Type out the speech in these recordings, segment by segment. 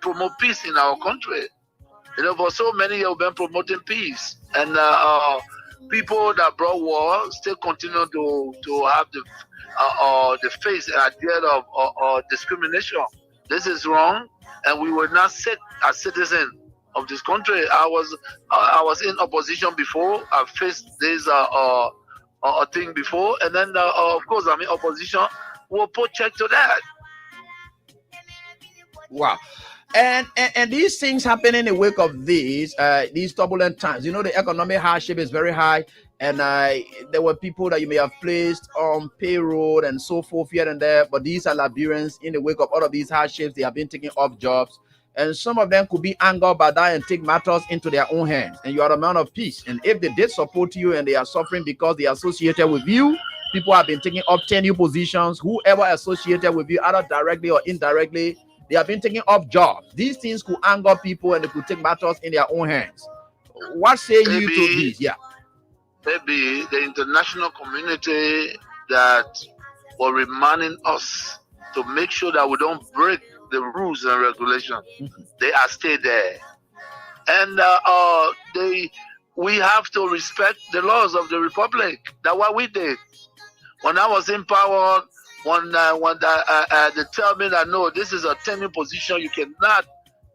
promote peace in our country. For so many years, we've been promoting peace, and people that brought war still continue to have the face at the end of discrimination. This is wrong, and we will not sit as citizens of this country. I was in opposition before. I faced this thing before, and then of course I'm in opposition. We'll put check to that. Wow. And these things happen in the wake of these turbulent times. The economic hardship is very high, and there were people that you may have placed on payroll and so forth here and there, but these are Liberians. In the wake of all of these hardships, they have been taking off jobs, and some of them could be angered by that and take matters into their own hands. And you are a man of peace, and if they did support you and they are suffering because they are associated with you, people have been taking up tenure positions. Whoever associated with you, either directly or indirectly, they have been taking up jobs. These things could anger people and they could take matters in their own hands. What say you to this? Yeah. Maybe the international community that were reminding us to make sure that we don't break the rules and regulations. They are still there. And we have to respect the laws of the Republic. That's what we did. When I was in power, when they tell me that no, this is a tenure position, you cannot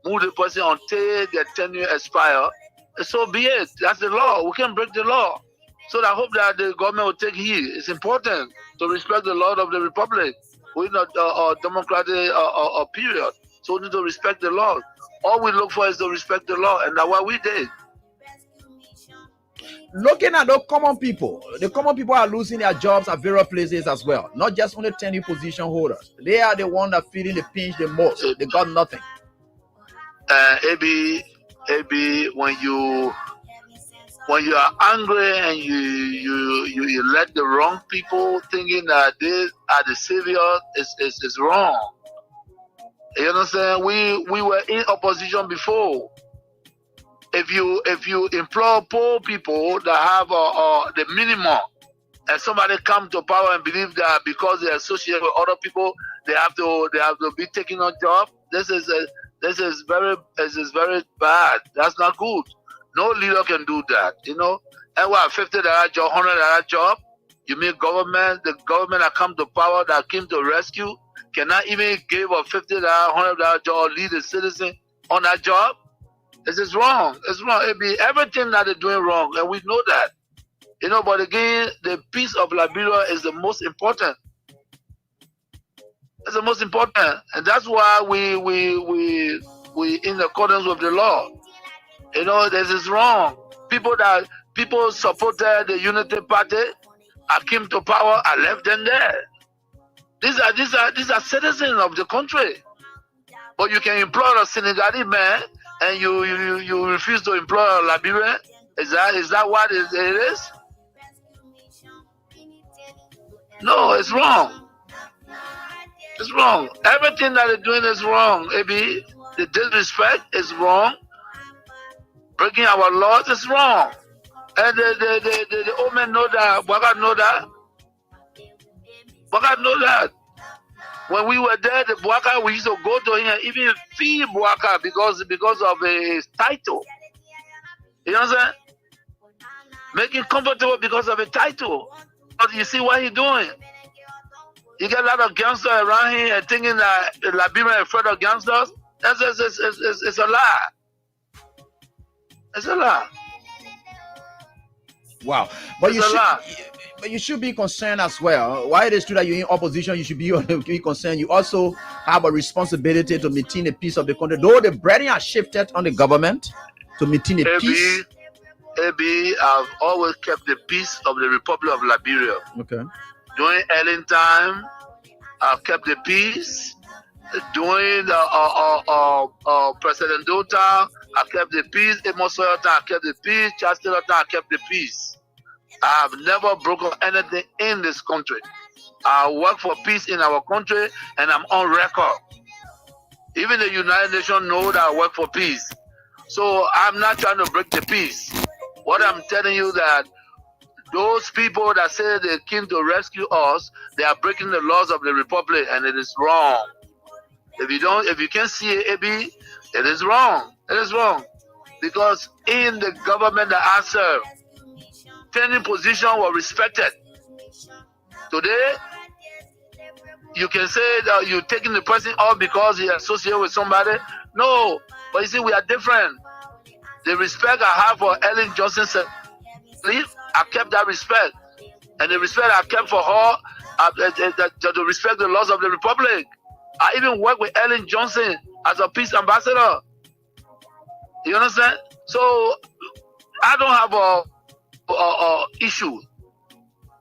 move the person until their tenure expire. So be it. That's the law. We can't break the law. So I hope that the government will take heed. It's important to respect the law of the Republic. We're not a democratic period, so we need to respect the law. All we look for is to respect the law, and that's what we did. Looking at the common people are losing their jobs at various places as well. Not just only tenure position holders. They are the ones that are feeling the pinch the most. They got nothing. Maybe when you are angry and you let the wrong people thinking that they are the savior, is wrong. You understand? We were in opposition before. If you employ poor people that have the minimum, and somebody come to power and believe that because they associate with other people, they have to be taking on job. This is very bad. That's not good. No leader can do that. And what, $50 job, $100 job? You mean the government that come to power, that came to rescue, cannot even give a $50, $100 job or lead a citizen on that job? This is wrong. It's wrong. Everything that they're doing wrong, and we know that. But again, the peace of Liberia is the most important. It's the most important, and that's why we in accordance with the law. This is wrong. People supported the Unity Party. I came to power. I left them there. These are citizens of the country. But you can employ a Senegalese man, and you refuse to employ a Liberian. Is that what it is? No, it's wrong. It's wrong. Everything that they're doing is wrong. Maybe the disrespect is wrong. Breaking our laws is wrong. And the old men know that. Bwaga know that. Bwaga know that. When we were there, the Bwaka, we used to go to him and even feed Bwaka because of his title. You know what I'm saying? Make him comfortable because of a title. But you see what he's doing? You get a lot of gangsters around here and thinking that Liberia is afraid of gangsters. It's a lie. It's a lie. Wow. But you should be concerned as well. Why it is true that you're in opposition, you should be concerned. You also have a responsibility to maintain the peace of the country. Though the burden has shifted on the government to maintain the peace. I've always kept the peace of the Republic of Liberia. Okay. During Ellen time, I've kept the peace. During the President Dota, I kept the peace. Amos Sawyer time, I kept the peace. Charles Taylor time, I kept the peace. I have never broken anything in this country. I work for peace in our country, and I'm on record. Even the United Nations know that I work for peace. So I'm not trying to break the peace. What I'm telling you that those people that say they came to rescue us, they are breaking the laws of the Republic, and it is wrong. If you can't see AB, it is wrong. It is wrong. Because in the government that I serve, training position was respected. Today, you can say that you're taking the person off because he associated with somebody. No, but you see, we are different. The respect I have for Ellen Johnson I kept that respect. And the respect I kept for her, to respect the laws of the Republic. I even worked with Ellen Johnson as a peace ambassador. You understand? So I don't have a issue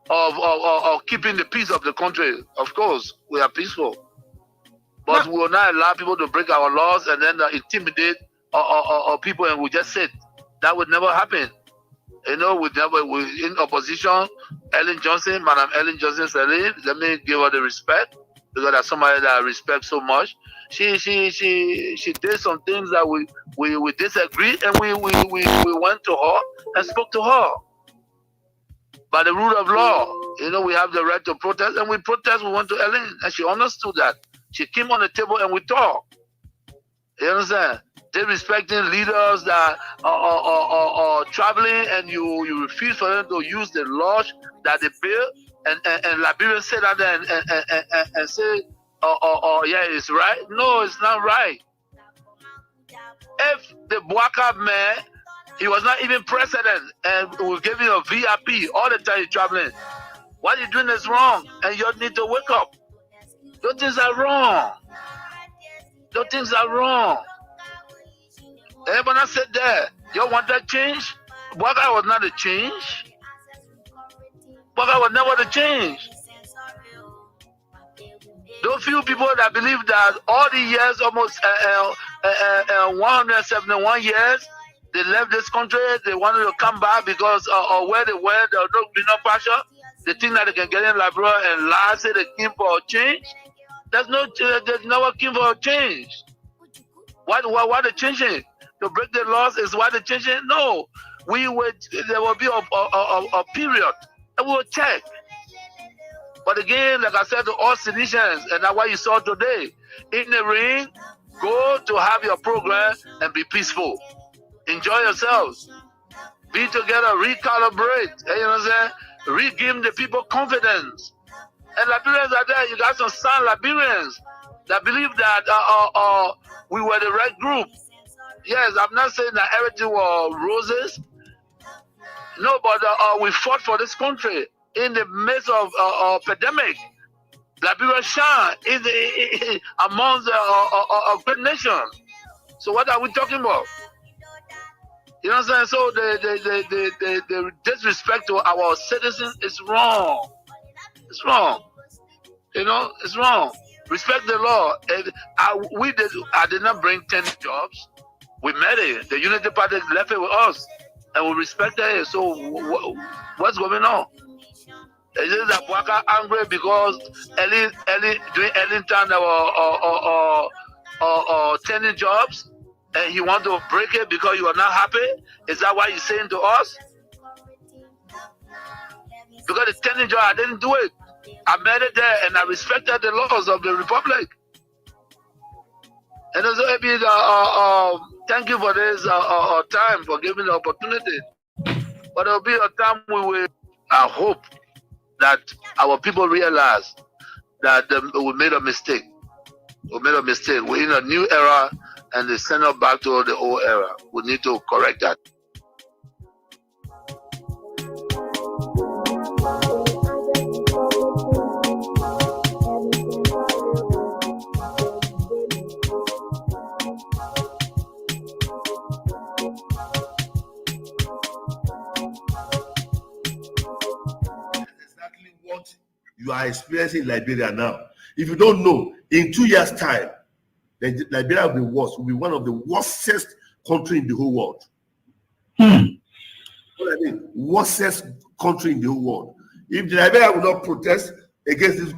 of keeping the peace of the country. Of course, we are peaceful, but we will not allow people to break our laws and then intimidate or people, and we just sit. That would never happen. We in opposition. Ellen Johnson, Madam Ellen Johnson Sirleaf, let me give her the respect, because that's somebody that I respect so much. She did some things that we disagreed, and we went to her and spoke to her. By the rule of law, we have the right to protest, and we protest. We went to Ellen, and she understood that. She came on the table and we talked. You understand? They respecting leaders that are traveling, and you refuse for them to use the laws that they built, and Liberians say that and say, yeah, it's right. No, it's not right. If the Bwaka man, he was not even president, and we gave him a VIP all the time he's traveling, what you're doing is wrong, and you need to wake up. Those things are wrong. Those things are wrong. Everyone said that. You want that change? Bwaka was not a change. Bwaka was never the change. Those few people that believe that all the years, almost 171 years, they left this country, they wanted to come back because of where they were, there was no passion. They think that they can get in Liberia and lie, say they came for a change. There's never came for a change. Why they changing? To break the laws is why they changing? No. There will be a period and we will check. But again, like I said to all citizens, and that's what you saw today, in the ring, go to have your program and be peaceful. Enjoy yourselves. Be together, recalibrate. You know what I'm saying? Re-give the people confidence. And Liberians are there. You got some sound Liberians that believe that we were the right group. Yes, I'm not saying that everything was roses. No, but we fought for this country in the midst of a pandemic. Liberia shine amongst a great nation. So what are we talking about? You know what I'm saying? So the disrespect to our citizens is wrong. It's wrong. It's wrong. Respect the law. I did not bring 10 jobs. We met it. The Unity Party left it with us, and we respected it. So what's going on? Is it that Bwaka angry because during Ellington there were 10 jobs, and he want to break it because you are not happy? Is that why he's saying to us? Because the 10 job, I didn't do it. I met it there, and I respected the laws of the Republic. And also, thank you for this time, for giving the opportunity. But there will be a time I hope that our people realize that we made a mistake. We made a mistake. We're in a new era, and they send us back to the old era. We need to correct that. You are experiencing in Liberia now. If you don't know, in 2 years' time, Liberia will be worse. Will be one of the worstest country in the whole world. What I mean, worstest country in the whole world. If Liberia will not protest against this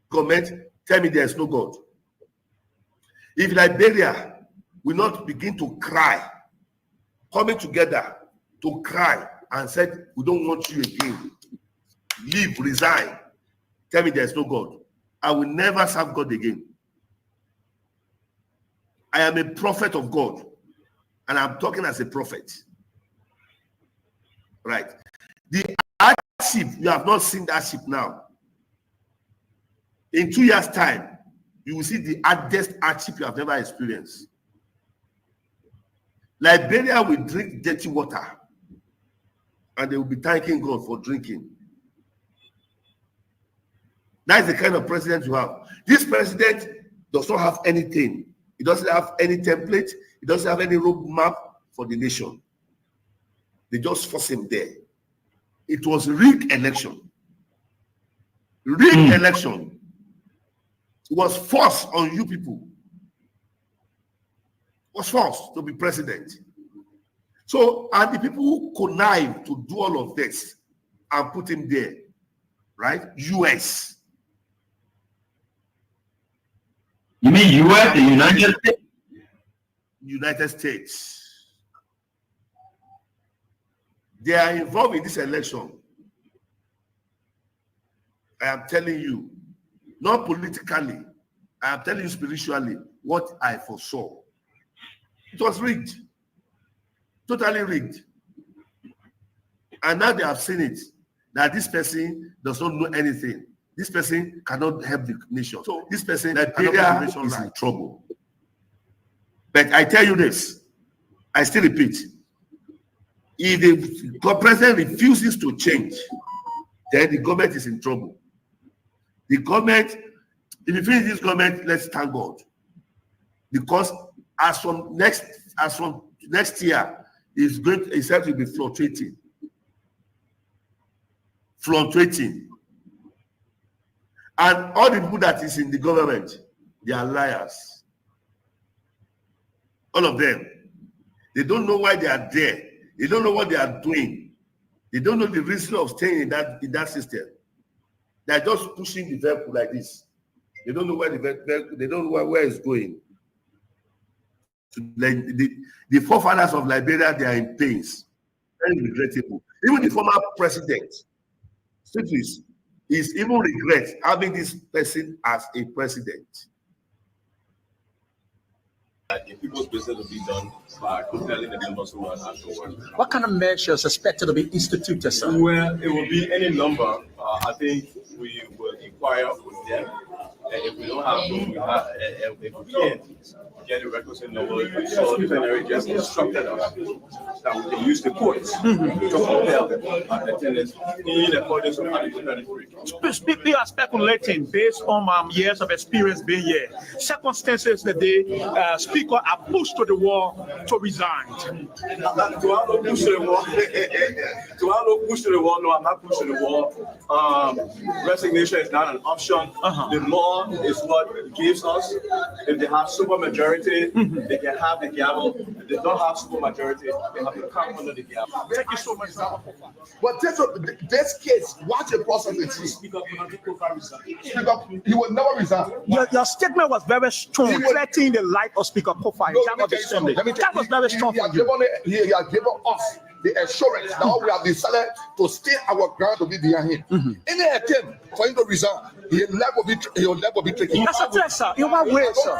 government, tell me there is no God. If Liberia will not begin to cry, coming together to cry and said, we don't want you again. Leave, resign. Tell me there's no God. I will never serve God again. I am a prophet of God, and I'm talking as a prophet. Right. The hardship, you have not seen that hardship now. In 2 years' time, you will see the hardest hardship you have never experienced. Liberia will drink dirty water, and they will be thanking God for drinking. That is the kind of president you have. This president does not have anything. He doesn't have any template. He doesn't have any roadmap for the nation. They just force him there. It was rigged election. Rigged election. It was forced on you people. It was forced to be president. So, and the people who connive to do all of this and put him there, right? US. You mean US, the United States? United States. They are involved in this election. I am telling you, not politically, I am telling you spiritually what I foresaw. It was rigged. Totally rigged. And now they have seen it, that this person does not know anything. This person cannot help the nation. So this person Nigeria is in trouble. But I tell you this, I still repeat, if the president refuses to change, then the government is in trouble. The government, if you finish this government, let's thank God. Because as from next year, it's have to be fluctuating. Fluctuating. And all the people that is in the government, they are liars. All of them. They don't know why they are there. They don't know what they are doing. They don't know the reason of staying in that system. They are just pushing the vehicle like this. They don't know where the vehicle, they don't know where it's going. The forefathers of Liberia, they are in pains. Very regrettable. Even the former president, Citrus, is even regret having this person as a president. The people's business will be done by compelling the members who are afterwards. What kind of measures expected to be instituted, sir? Well, it will be any number. I think we will inquire with them. And if we don't have them, if we can't get a requisite number, so the plenary just instructed us that we can use the courts to compel attendance in accordance with Article 33. People are speculating based on years of experience being here. Circumstances that the speaker are pushed to the wall to resign. Do I not push to the wall? Do I not push to the wall? No, I'm not pushing the wall. Resignation is not an option. The law is what gives us. If they have super majority, they can have the gavel. If they don't have super majority, they have to come under the gavel. Thank you so much, sir. But this case, watch the process it is. Speak up, resign. He will never resign. Your statement was very strong, reflecting the light of Speaker Kofi. That was very strong for you. He has given us the assurance now we have decided to stay our ground to be behind him. Any attempt for him to resign, he'll never be taken. That's a threat, sir. You have ways, sir.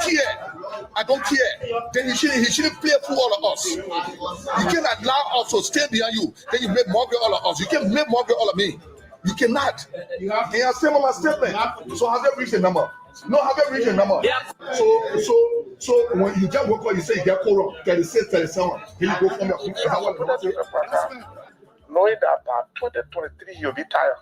I don't care. Then he shouldn't play for all of us. You can't allow us to stay behind you. Then you make mockery all of us. You can't make mockery all of me. You cannot. He has said on my statement. So have they reached a number? No, have they reached a number? Yeah. So when you just work on, you say you get quorum, 36, 37, he go from your knowing that by 2023 you'll be tired.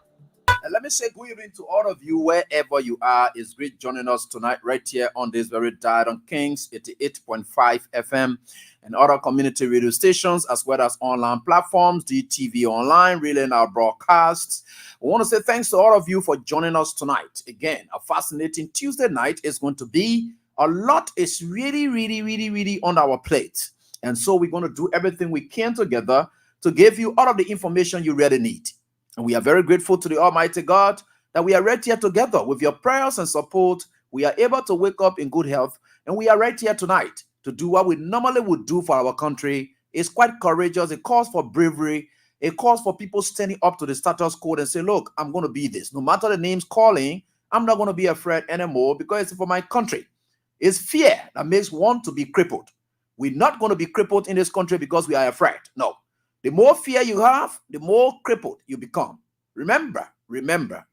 And let me say good evening to all of you wherever you are. It's great joining us tonight right here on this very dial on Kings 88.5 FM and other community radio stations as well as online platforms, DTV Online, relaying our broadcasts. I want to say thanks to all of you for joining us tonight. Again, a fascinating Tuesday night is going to be. A lot is really on our plate. And so we're going to do everything we can together to give you all of the information you really need. And we are very grateful to the Almighty God that we are right here together with your prayers and support. We are able to wake up in good health. And we are right here tonight to do what we normally would do for our country. It's quite courageous. It calls for bravery. It calls for people standing up to the status quo and say, look, I'm going to be this. No matter the names calling, I'm not going to be afraid anymore because it's for my country. It's fear that makes one to be crippled. We're not going to be crippled in this country because we are afraid. No. The more fear you have, the more crippled you become. Remember,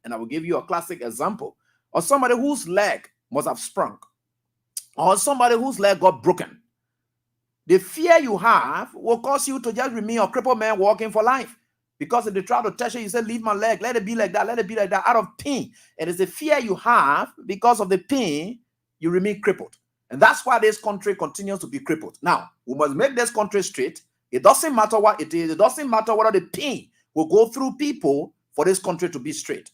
and I will give you a classic example of somebody whose leg must have sprung, or somebody whose leg got broken. The fear you have will cause you to just remain a crippled man walking for life. Because if they try to touch you, you say, leave my leg, let it be like that, out of pain. And it's the fear you have because of the pain, you remain crippled. And that's why this country continues to be crippled. Now, we must make this country straight. It doesn't matter what it is. It doesn't matter what the pain will go through people for this country to be straight.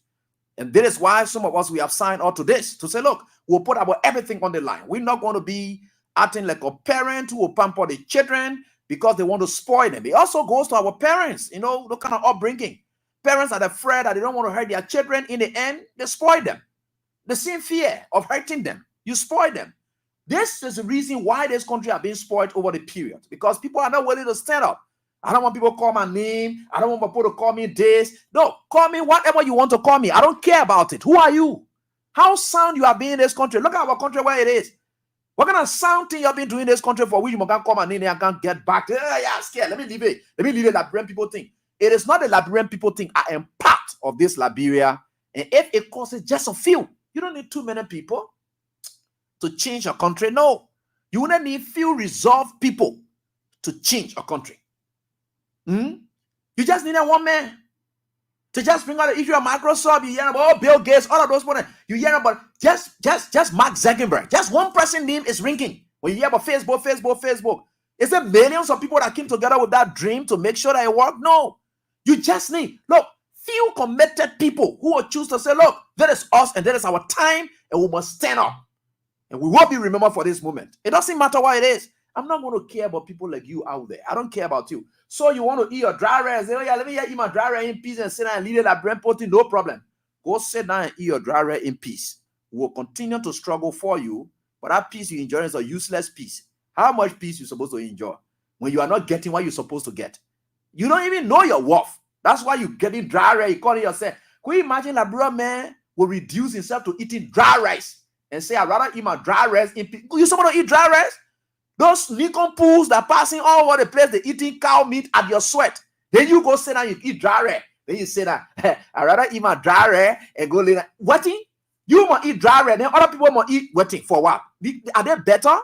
And this is why some of us, we have signed on to this, to say, look, we'll put our everything on the line. We're not going to be acting like a parent who will pamper the children because they want to spoil them. It also goes to our parents, the kind of upbringing. Parents are afraid that they don't want to hurt their children. In the end, they spoil them. The same fear of hurting them, you spoil them. This is the reason why this country has been spoiled over the period, because people are not willing to stand up. I don't want people to call my name. I don't want people to call me this. No, call me whatever you want to call me. I don't care about it. Who are you? How sound you have been in this country? Look at our country where it is. What kind of sound thing you have been doing in this country for which you can't call my name and I can't get back? Yeah, scared. Let me leave it. Let me leave it. Liberian people think. It is not the Liberian people think. I am part of this Liberia. And if it causes just a few, you don't need too many people to change a country. No. You only need few resolved people to change a country. You just need one man to just bring out the issue of Microsoft. You hear about Bill Gates, all of those people. You hear about just Mark Zuckerberg. Just one person name is ringing. When you hear about Facebook. Is there millions of people that came together with that dream to make sure that it worked? No. You just need, look, few committed people who will choose to say, look, that is us and that is our time and we must stand up. And we will be remembered for this moment. It doesn't matter what it is. I'm not going to care about people like you out there. I don't care about you. So you want to eat your dry rice? Say, oh yeah, let me eat my dry rice in peace and sit down and lead it like Brent Potting. No problem. Go sit down and eat your dry rice in peace. We'll continue to struggle for you, but that peace you enjoy is a useless peace. How much peace you supposed to enjoy when you are not getting what you're supposed to get? You don't even know your worth. That's why you're getting dry rice. You call it yourself. Can you imagine a brother man will reduce himself to eating dry rice and say, I'd rather eat my dry rice in peace? You're supposed to eat dry rice? Those Lincoln pools that are passing all over the place, they're eating cow meat at your sweat. Then you go sit down, you eat dry rice. Then you say that, I'd rather eat my dry rice and go later. Wetting? You must eat dry rice, then other people must eat wetting. For what? Are they better?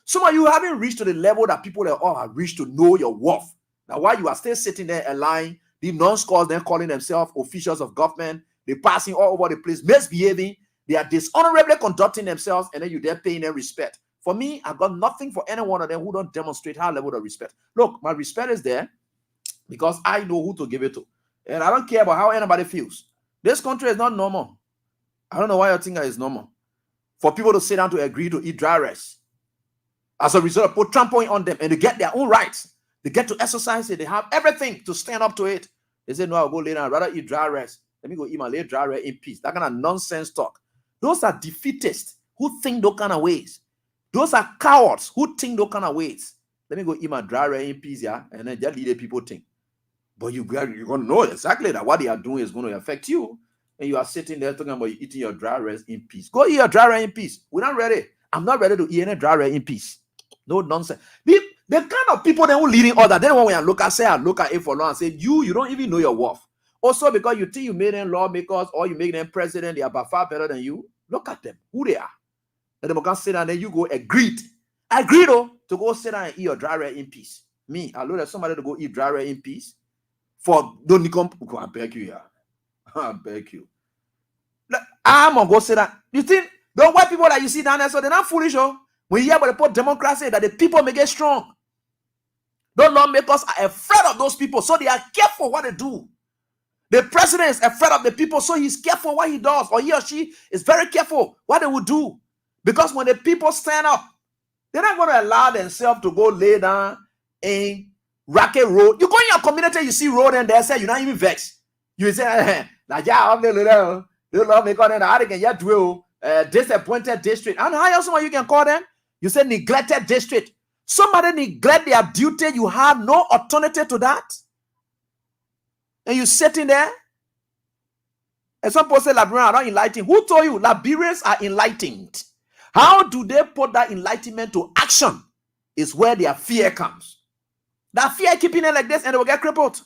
Some of you haven't reached to the level that people that all have reached to know your worth. Now, while you are still sitting there and lying, the non-scholars then calling themselves officials of government, they're passing all over the place, misbehaving, they are dishonorably conducting themselves, and then you're there paying them respect. For me, I've got nothing for any one of them who don't demonstrate high level of respect. Look, my respect is there because I know who to give it to. And I don't care about how anybody feels. This country is not normal. I don't know why you think that is normal. For people to sit down to agree to eat dry rice. As a result, put trampling on them and they get their own rights. They get to exercise it. They have everything to stand up to it. They say, no, I'll go later. I'd rather eat dry rice. Let me go eat my late dry rice in peace. That kind of nonsense talk. Those are defeatists who think those kind of ways. Those are cowards who think those kind of ways. Let me go eat my dry rice in peace, yeah, and then just leave the people think. But you're going to know exactly that what they are doing is going to affect you. And you are sitting there talking about you eating your dry rice in peace. Go eat your dry rice in peace. We're not ready. I'm not ready to eat any dry rice in peace. No nonsense. The kind of people that will leading others, they don't want to look at it for long and say, you don't even know your worth. Also, because you think you made them lawmakers or you make them president, they are by far better than you. Look at them, who they are. Let them go sit down and then you go agreed to go sit down and eat your dry rice in peace. Me, I know that somebody to go eat dry rice in peace. For don't come, I beg you, yeah. I beg you. I'm gonna go sit down. You think the white people that you see down there, so they're not foolish, oh? When you hear about the poor democracy, that the people may get strong. Those lawmakers are afraid of those people, so they are careful what they do. The president is afraid of the people, so he's careful what he does, or he or she is very careful what they will do. Because when the people stand up, they're not going to allow themselves to go lay down in racket road. You go in your community, you see road and they say you're not even vexed. You say, disappointed district. And how else you can call them? You say neglected district. Somebody neglect their duty, you have no alternative to that. And you're sitting there And some people say Liberians are not enlightened. Who told you Liberians are enlightened? How do they put that enlightenment to action? Is where their fear comes. That fear keeping it like this, and they will get crippled.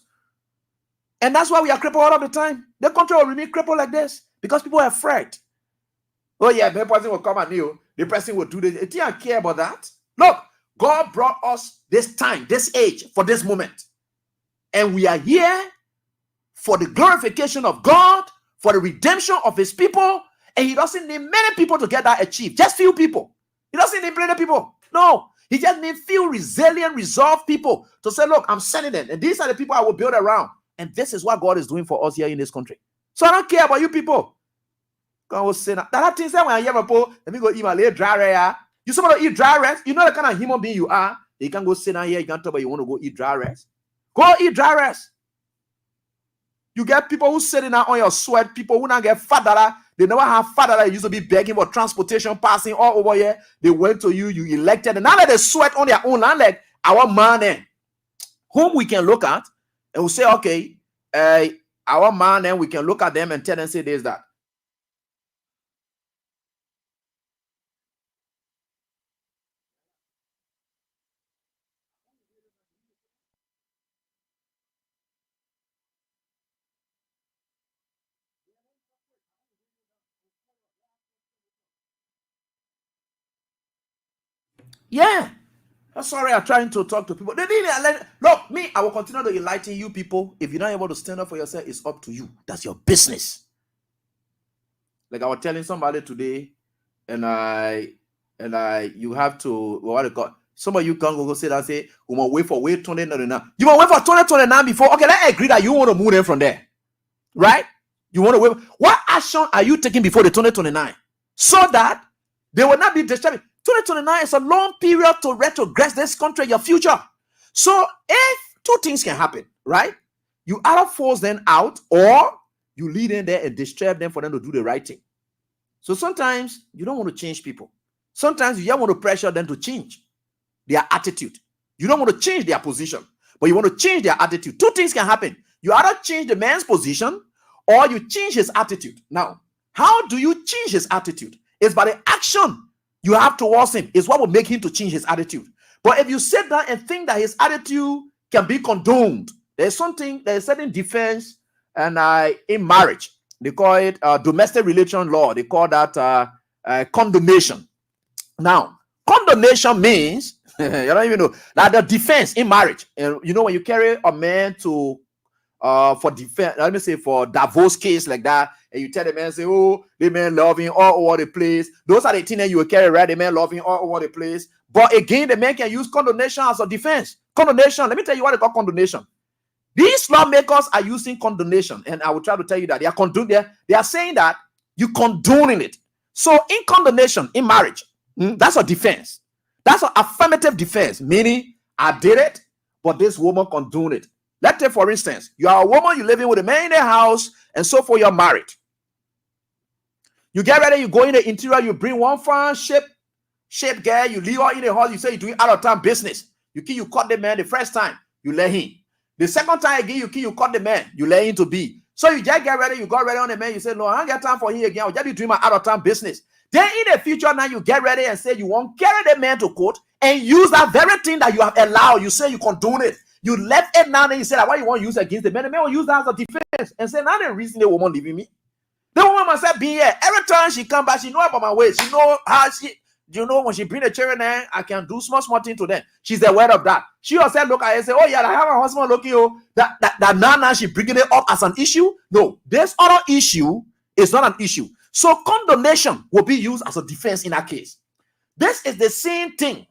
And that's why we are crippled all of the time. The country will remain crippled like this because people are afraid. Oh yeah, the person will come and you. The person will do this. They don't care about that. Look, God brought us this time, this age, for this moment. And we are here for the glorification of God, for the redemption of his people. And he doesn't need many people to get that achieved. Just few people. He doesn't need many people. No. He just needs few resilient, resolved people to say, look, I'm sending them. And these are the people I will build around. And this is what God is doing for us here in this country. So I don't care about you people. God will say that thing say when I hear people, let me go eat my little dry rice. You somebody eat dry rice? You know the kind of human being you are. You can go sit down here, you can talk about you want to go eat dry rice. Go eat dry rice. You get people who sitting down on your sweat, people who not get father. They never have father that used to be begging for transportation, passing all over here. They went to you, you elected, and now that they sweat on their own land, like our man, whom we can look at, and we say, okay, our man, and we can look at them and tell them, say this, that. Yeah. Sorry, I'm trying to talk to people. They didn't look, me, I will continue to enlighten you people. If you're not able to stand up for yourself, it's up to you. That's your business. Like I was telling somebody today, and you have to, what do you call, some of you can go sit and say, we must wait for 2029. You must wait for 2029 before. Okay, let's agree that you want to move them from there. Right? You want to wait. What action are you taking before the 2029? So that they will not be disturbed. 2029 is a long period to retrogress this country, your future. So if two things can happen, right? You either force them out or you lead in there and disturb them for them to do the right thing. So sometimes you don't want to change people. Sometimes you just want to pressure them to change their attitude. You don't want to change their position, but you want to change their attitude. Two things can happen. You either change the man's position or you change his attitude. Now, how do you change his attitude? It's by the action you have towards him. Is what will make him to change his attitude. But if you sit down and think that his attitude can be condoned, there's certain defense, and in marriage they call it domestic relation law. They call that condonation. Now, condonation means you don't even know that the defense in marriage. And you know when you carry a man to for defense, let me say for divorce case like that, and you tell the man, say, oh, the man loving all over the place. Those are the things that you will carry, right? The man loving all over the place. But again, the man can use condonation as a defense. Condonation, let me tell you what they call condonation. These lawmakers are using condonation, and I will try to tell you that they are saying that you condoning it. So in condonation, in marriage, that's a defense. That's an affirmative defense, meaning I did it, but this woman condoned it. Let's say, for instance, you are a woman, you're living with a man in the house, and so for you're married. You get ready, you go in the interior, you bring one fine shape girl, you leave her in the house, you say you're doing out of town business. You cut the man the first time, you let him. The second time again, you cut the man, you let him to be. So you just get ready, you got ready on the man, you say, no, I don't get time for him again, I'll just be doing my out of town business. Then in the future, now you get ready and say you won't carry the man to court and use that very thing that you have allowed. You say you condone it. You left it now, and you said, why you want to use it against the man? The man will use that as a defense and say, now the reason the woman leaving me. The woman must have been here. Every time she come back, she know about my ways. She know how when she bring the children there, I can do small thing to them. She's aware of that. She herself look at it and say, oh yeah, I have a husband looking, that now she bringing it up as an issue. No, this other issue is not an issue. So condonation will be used as a defense in that case. This is the same thing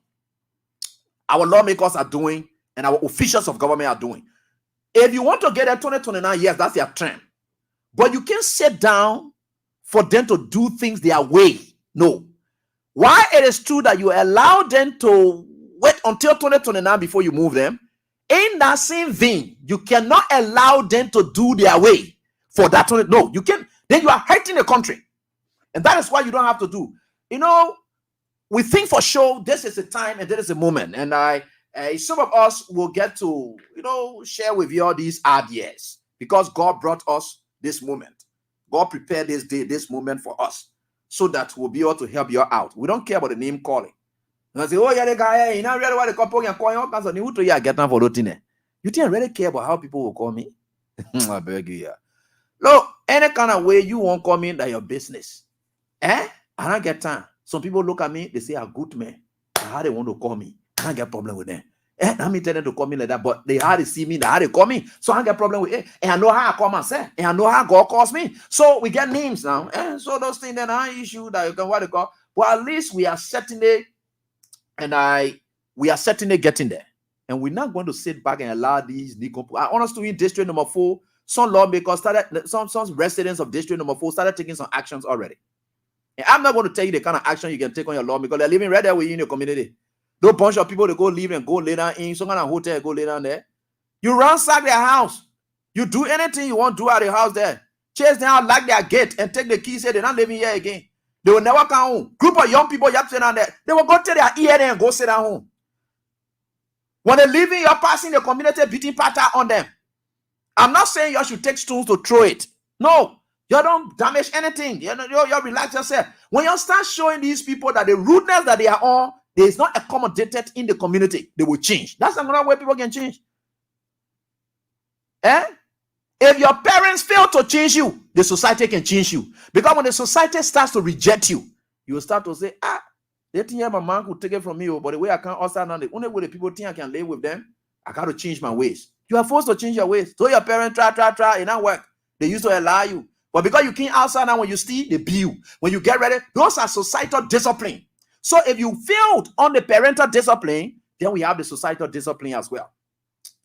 our lawmakers are doing and our officials of government are doing. If you want to get at 2029 years, that's their trend. But you can't sit down for them to do things their way. No. Why it is true that you allow them to wait until 2029 before you move them, in that same vein, you cannot allow them to do their way for that. No, you can't. Then you are hurting the country. And that is why you don't have to do. We think for sure this is a time and this is a moment. And some of us will get to, share with you all these ideas because God brought us this moment. God prepared this day, this moment for us, so that we'll be able to help you out. We don't care about the name calling. And I say, oh yeah, the guy, you know really what the couple can call you all kinds of new to you get now for routine. You didn't really care about how people will call me. I beg you, yeah. Look, any kind of way you won't call me, that your business. I don't get time. Some people look at me, they say, a good man. How they want to call me. I don't get problem with them. Let me tell them to call me like that, but they hardly see me, they hardly call me. So I don't get problem with it. And I know how I call myself. And I know how God calls me. So we get names now. So those things then are issue that you can what they call. But at least we are certainly, we are certainly getting there. And we're not going to sit back and allow these I honestly in district number 4, some lawmakers started, some residents of district number 4 started taking some actions already. And I'm not going to tell you the kind of action you can take on your law because they're living right there with you in your community. No bunch of people to go live and go lay down in some kind of hotel, go lay down there. You ransack their house. You do anything you want to do at the house there. Chase them out, lock their gate, and take the keys. Say they're not living here again. They will never come home. Group of young people, you have to sit down there. They will go take their ear there and go sit down home. When they leave, you're passing the community beating pattern on them. I'm not saying you should take stones to throw it. No, you don't damage anything. You relax yourself. When you start showing these people that the rudeness that they are on, there is not accommodated in the community, they will change. That's another way people can change. If your parents fail to change you, the society can change you. Because when the society starts to reject you, you will start to say, they think my man could take it from me, but the way I can't also now, the only way the people think I can live with them, I got to change my ways. You are forced to change your ways. So your parents try, it don't work. They used to allow you. But because you can't outside now, when you steal, they beat you. When you get ready, those are societal discipline. So if you failed on the parental discipline, then we have the societal discipline as well.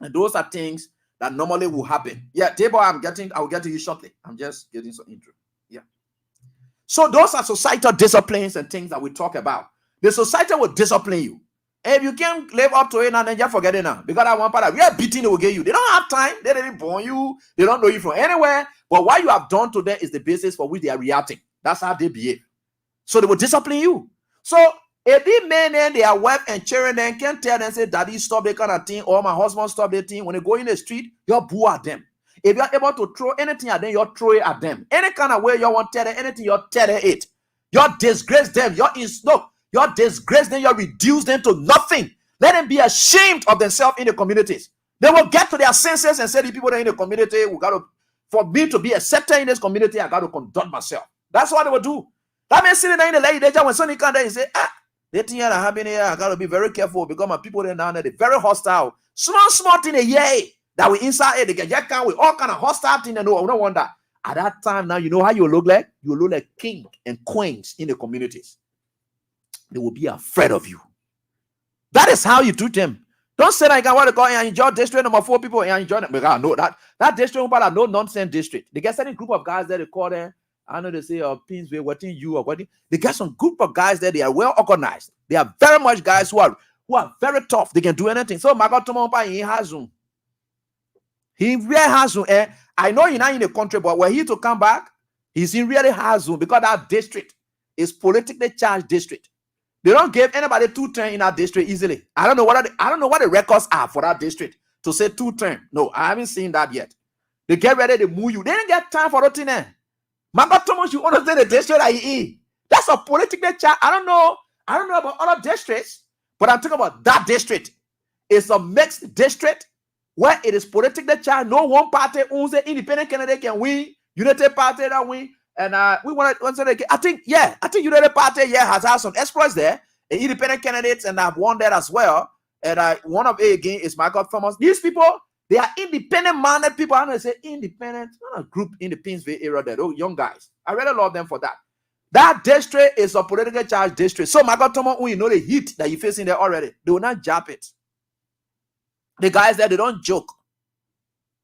And those are things that normally will happen. Yeah, table I will get to you shortly. I'm just getting some intro. Yeah. So those are societal disciplines and things that we talk about. The society will discipline you. And if you can't live up to it now, then just forget it now. Because that one part, we are beating, they will get you. They don't have time. They didn't born you. They don't know you from anywhere. But what you have done to them is the basis for which they are reacting. That's how they behave. So they will discipline you. So if these men and their wife and children then can tell them, say, daddy, stop the kind of thing, or my husband, stop the thing. When they go in the street, you boo at them. If you're able to throw anything at them, you throw it at them. Any kind of way you want to tell them anything, you tell them it. You disgrace them. You disgrace them. You reduce them to nothing. Let them be ashamed of themselves in the communities. They will get to their senses and say, the people that are in the community, for me to be accepted in this community, I got to conduct myself. That's what they will do. That means sitting there in the legislature when somebody comes there and say, they think that happening here, I got to be very careful because my people there now, they're very hostile. Small thing, that we inside it, they can just come with all kind of hostile thing and no wonder. At that time now, you know how you look like? You look like king and queens in the communities. They will be afraid of you. That is how you treat them. Don't say like I want to go and enjoy district number 4 people and enjoy them. Because I know that district number no nonsense district. They get certain group of guys there, they call them. I know they say, Pinsway, what in you or what? They get some group of guys there. They are well organized. They are very much guys who are very tough. They can do anything. So my God, Tomompa, he has Zoom. He really has Zoom. I know he's not in the country, but when he to come back, he's in really has Zoom because that district is politically charged district. They don't give anybody 2 terms in that district easily. I don't know what the records are for that district to say 2 terms. No, I haven't seen that yet. They get ready to move you. They didn't get time for routine. Mama Thomas, you understand the district that he is. That's a politically charged. I don't know about other districts, but I'm talking about that district. It's a mixed district where it is politically charged. No one party owns it. Independent candidate can win. United Party that win. And we want to. I think United Party has had some exploits there. Independent candidates and I've won that as well. And one of it again is Michael Thomas. These people, they are independent-minded people. I'm going to say independent. Not a group in the Pinsville area there. Those young guys. I really love them for that. That district is a politically charged district. So Michael Thomas, when you know the heat that you're facing there already, they will not jump it. The guys there, they don't joke.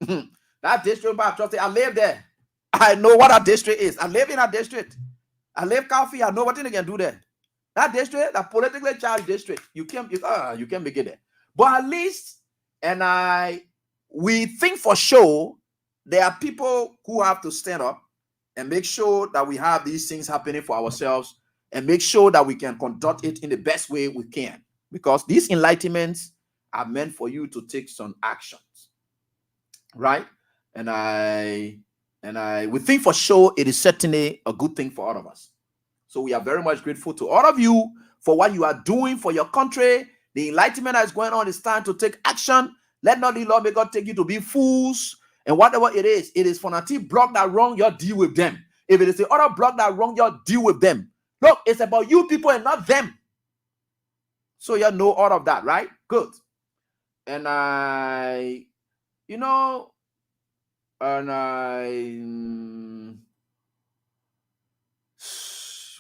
That district, I live there. I know what that district is. I live in that district. I live coffee. I know what they can do there. That district, that politically charged district, you can't make it there. But at least, we think for sure there are people who have to stand up and make sure that we have these things happening for ourselves and make sure that we can conduct it in the best way we can. Because these enlightenments are meant for you to take some actions. Right? And And we think for sure it is certainly a good thing for all of us. So we are very much grateful to all of you for what you are doing for your country. The enlightenment that is going on, is time to take action. Let not the lawmaker take you to be fools. And whatever it is fanatic block that wrong, you deal with them. If it is the other block that wrong, you deal with them. Look, it's about you people and not them. So you know all of that, right? Good. And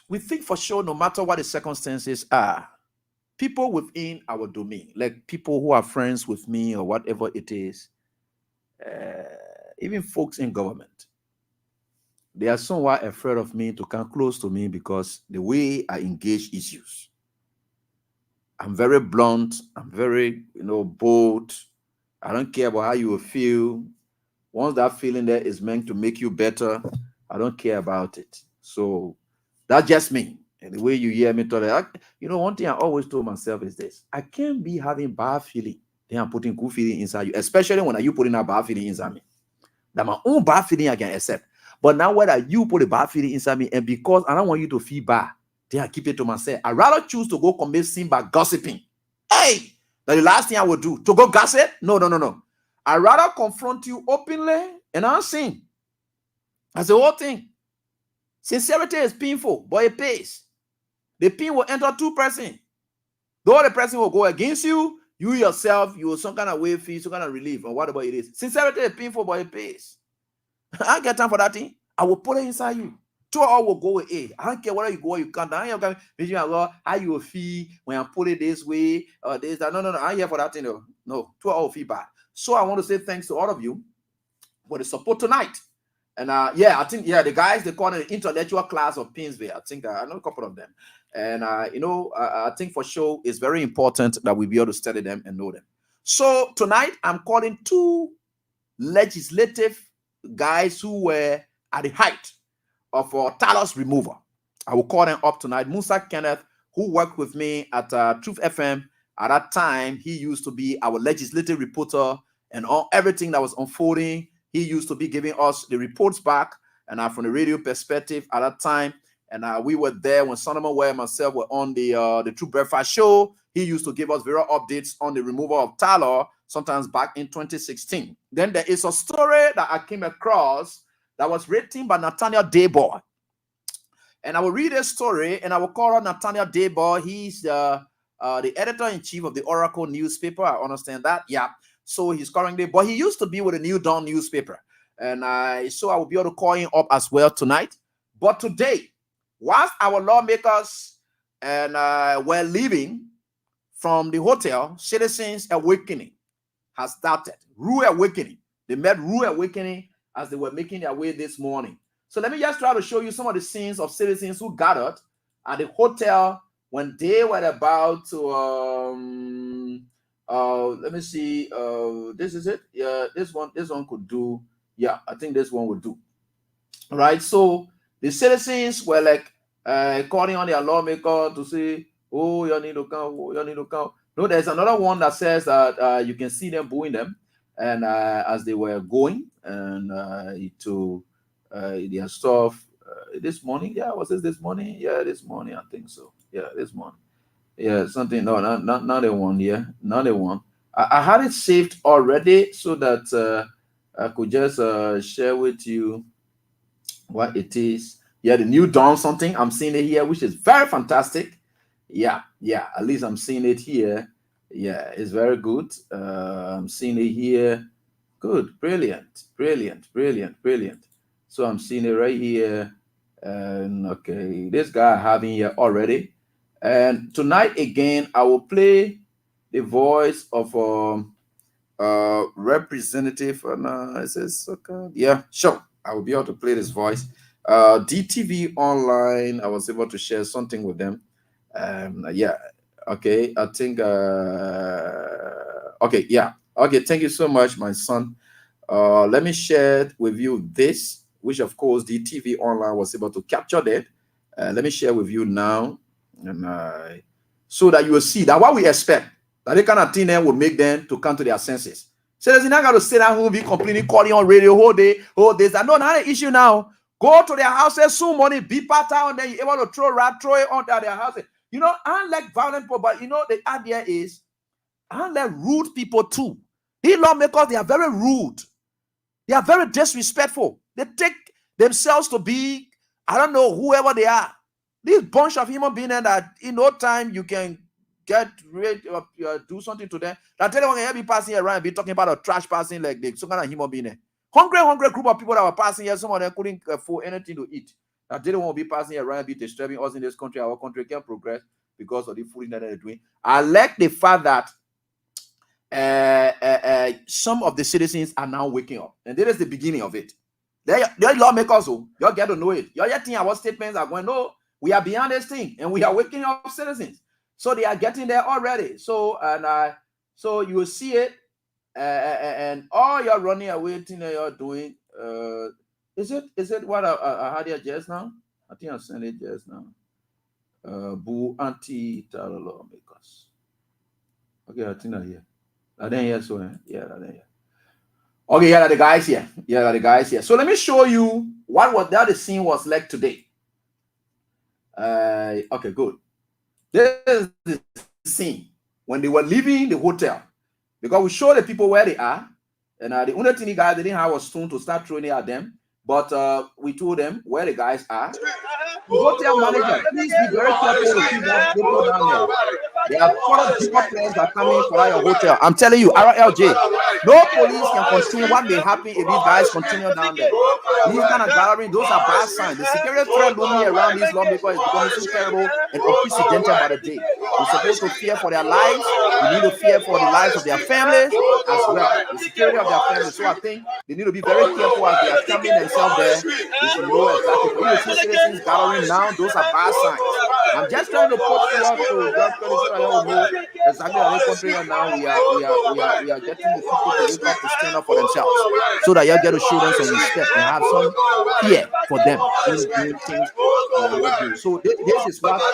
we think for sure, no matter what the circumstances are, people within our domain, like people who are friends with me or whatever it is, even folks in government, they are somewhat afraid of me to come close to me because the way I engage issues. I'm very blunt. I'm very, bold. I don't care about how you will feel. Once that feeling there is meant to make you better, I don't care about it. So that's just me. And the way you hear me talk, one thing I always told myself is this: I can't be having bad feeling, then I'm putting good feeling inside you, especially when you putting a bad feeling inside me. That my own bad feeling I can accept. But now whether you put a bad feeling inside me, and because I don't want you to feel bad, then I keep it to myself. I rather choose to go commit sin by gossiping. Hey, that's the last thing I would do. To go gossip? No. I rather confront you openly and I'm sin. That's the whole thing. Sincerity is painful, but it pays. The pain will enter two persons. Though the person will go against you, you yourself, you will some kind of way feel, some kind of relief, or whatever it is. Sincerity is painful, but it pays. I get time for that thing. I will put it inside you. Two all will go with it. I don't care whether you go or you can't. I don't care how you will feel when I put it this way or this. No. I'm here for that thing. No, two all will feel bad. So I want to say thanks to all of you for the support tonight. And I think the guys, they call it the intellectual class of Pinsville. I think I know a couple of them. And I think for sure it's very important that we be able to study them and know them. So tonight I'm calling two legislative guys who were at the height of Talos removal. I will call them up tonight. Musa Kenneth, who worked with me at Truth FM. At that time, he used to be our legislative reporter, and on everything that was unfolding, he used to be giving us the reports back. And from the radio perspective at that time, and we were there when Solomon Ware and myself were on the True Breakfast show. He used to give us various updates on the removal of Talor, sometimes back in 2016. Then there is a story that I came across that was written by Nathaniel Dayboy. And I will read a story, and I will call on Nathaniel Dayboy. He's the editor-in-chief of the Oracle newspaper. I understand that. Yeah. So he's currently, but he used to be with the New Dawn newspaper. And so I will be able to call him up as well tonight. But today, whilst our lawmakers were leaving from the hotel, Citizens Awakening has started. Rue Awakening. They met Rue Awakening as they were making their way this morning. So let me just try to show you some of the scenes of citizens who gathered at the hotel when they were about to let me see. This is it. Yeah, this one could do. Yeah, I think this one would do. All right. So the citizens were like calling on their lawmaker to say, "Oh, you need to come. Oh, you need to come." No, there's another one that says that you can see them booing them, and as they were going and to their stuff this morning. Yeah, was this morning? Yeah, this morning. I think so. Yeah, this morning. Yeah, something. No, not the one. Yeah, not the one. I had it saved already so that I could just share with you what it is. Yeah, the New Dawn something. I'm seeing it here, which is very fantastic. Yeah. At least I'm seeing it here. Yeah, it's very good. I'm seeing it here. Good, brilliant. So I'm seeing it right here. And okay, this guy I have in here already. And tonight again, I will play the voice of representative. It says, okay. Yeah, sure. I will be able to play this voice. DTV Online, I was able to share something with them. Yeah, okay. I think, okay, yeah. Okay, thank you so much, my son. Let me share with you this, which of course the TV Online was able to capture that. Let me share with you now, and so that you will see that what we expect, that the kind of thing then will make them to come to their senses. Citizens not got to sit down who be complaining, calling on radio whole day, whole days. I know not an issue now. Go to their houses, soon money, be part out, and then you're able to throw it onto their houses. You know, unlike violent people, but you know, the idea is, unlike rude people too. These lawmakers, they are very rude. They are very disrespectful. They take themselves to be, I don't know, whoever they are. This bunch of human beings that in no time you can get rid of, do something to them. That tell them be passing around and be talking about a trash passing like this, some kind of human being. Hungry group of people that were passing here, some of them couldn't afford anything to eat. That they don't want to be passing around and be disturbing us in this country. Our country can progress because of the food that they're doing. I like the fact that some of the citizens are now waking up, and this is the beginning of it. They're lawmakers, so you get to know it. You're getting our statements are going, no, we are beyond this thing, and we are waking up citizens. So they are getting there already. So so you will see it, and all you're running away thing that you're doing. Is it what I had here just now? I think I sent it just now. Boo anti lawmakers. Okay, I think I hear. I didn't hear so. Yeah, I didn't hear. Okay, yeah, the guys here. Yeah, the guys here. So let me show you what the scene was like today. Okay, good. This is the scene when they were leaving the hotel, because we show the people where they are, and the only thing the guys they didn't have was stone to start throwing it at them. But we told them where the guys are. The hotel manager, please be very careful to keep that people down there. There are 4 deeper players that are coming for your hotel. I'm telling you, RLJ, no police can contain what may happen if these guys continue down there. These kind of gatherings, those are bad signs. The security threat looming around these lawmakers is becoming so terrible and unprecedented by the day. We're supposed to fear for their lives. We need to fear for the lives of their families as well, the security of their families. So I think they need to be very careful as they are coming themselves there. They should know exactly. For you to see citizens gathering now, those are bad signs. I'm just trying to put you up to just so that you all know exactly how this country right now we are getting the people to wake up to stand up for themselves, so that you get to show them some respect and have some fear for them in doing things. So this is what is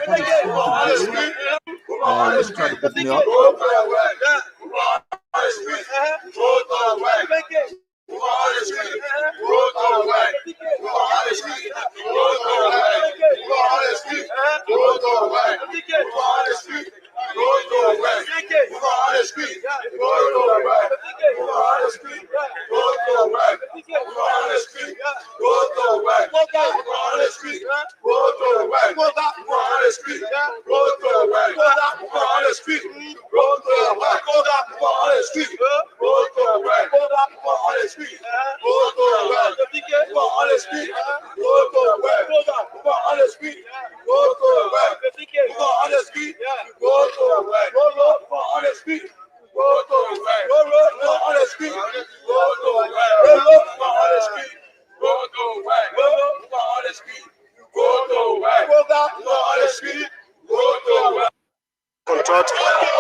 going to see today. Let me try to open it up.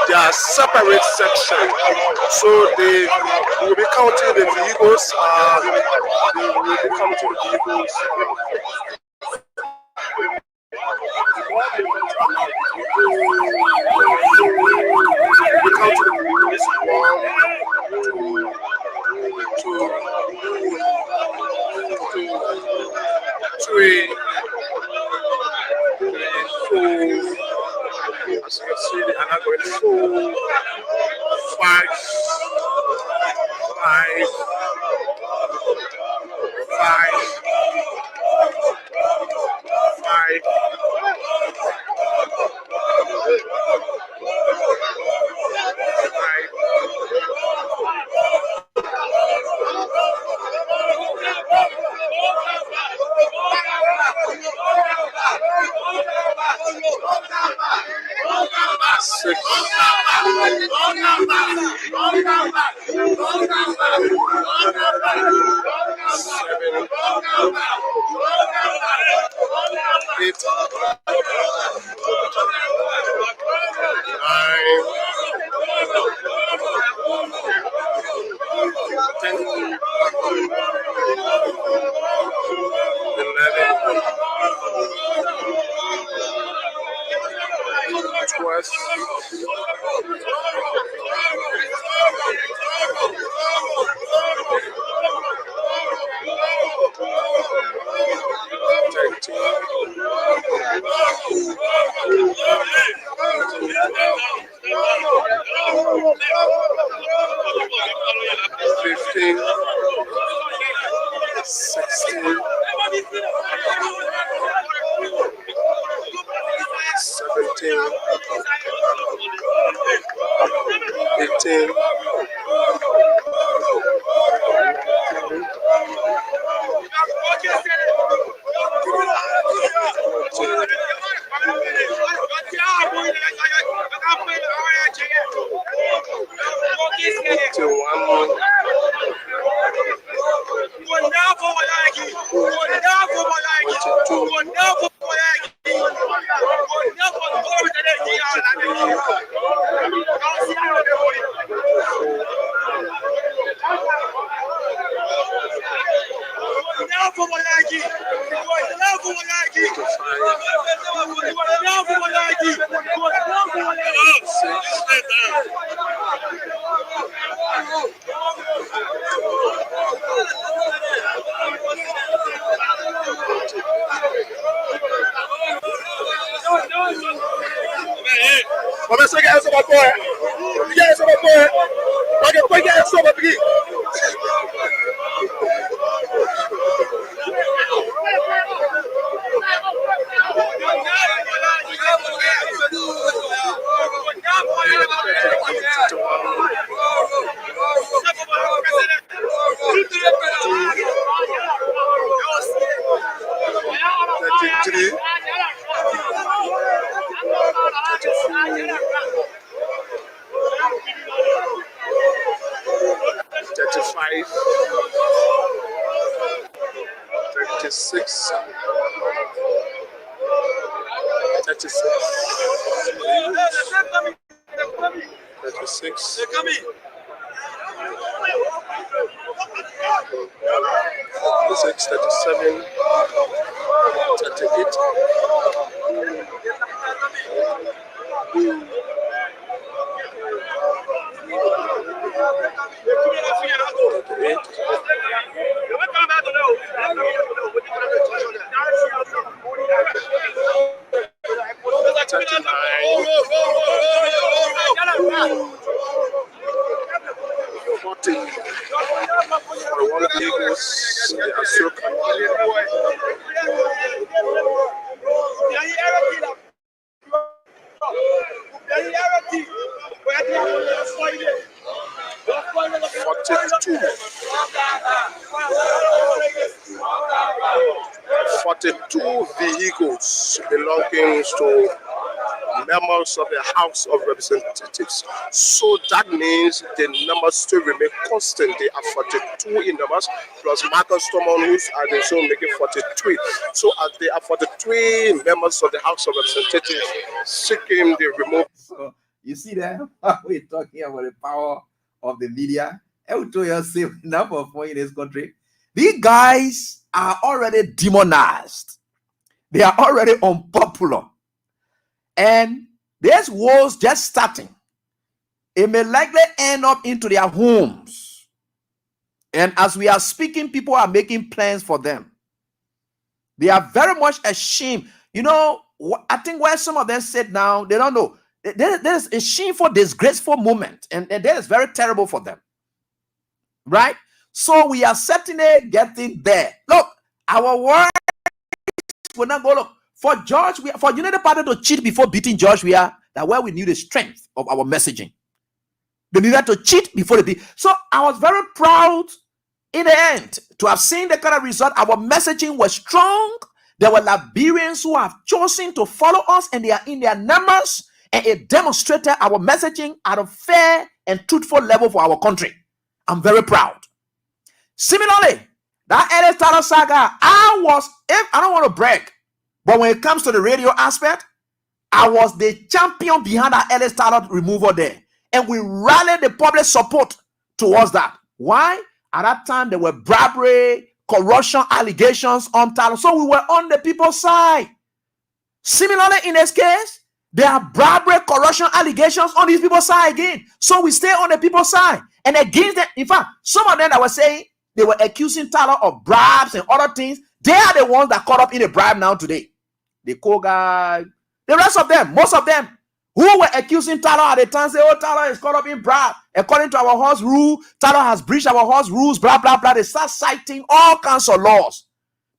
There are separate sections, so they will be counting the vehicles. They will be counting the vehicles. As you can see, they are not going to 4, 5, 6, 7, 8, 12, 15, 16, 17, 18, Vamos a sacar eso para afuera. Ya eso para afuera. Para que después ya eso para aquí. Vehicles belonging to members of the House of Representatives. So that means the numbers still remain constant. They are 42 in numbers, plus Marcus Tomonus are the so making 43. So as they are 43 members of the House of Representatives seeking the removal. So you see that we're talking about the power of the media. I will tell you say enough of point in this country. These guys are already demonized. They are already unpopular. And this war's just starting. It may likely end up into their homes. And as we are speaking, people are making plans for them. They are very much ashamed. You know, I think where some of them sit now, they don't know. There's a shameful, disgraceful moment. And that is very terrible for them. Right? So we are certainly getting there. Look, our words will not go. Look, for George, for United Party to cheat before beating George, that where we knew the strength of our messaging. They needed to cheat before they beat. So I was very proud in the end to have seen the kind of result. Our messaging was strong. There were Liberians who have chosen to follow us, and they are in their numbers, and it demonstrated our messaging at a fair and truthful level for our country. I'm very proud. Similarly, that Ellis Tyler saga, I don't want to brag, but when it comes to the radio aspect, I was the champion behind that Ellis Tyler removal there. And we rallied the public support towards that. Why? At that time, there were bribery, corruption allegations on Tyler. So we were on the people's side. Similarly, in this case, there are bribery, corruption allegations on these people's side again. So we stay on the people's side. And against them, in fact, some of them that were saying they were accusing Tyler of bribes and other things, they are the ones that caught up in a bribe now today. The co-guy, the rest of them, most of them who were accusing Tyler at the time, say, oh, Tyler is caught up in bribe. According to our house rule, Tyler has breached our house rules, blah, blah, blah. They start citing all kinds of laws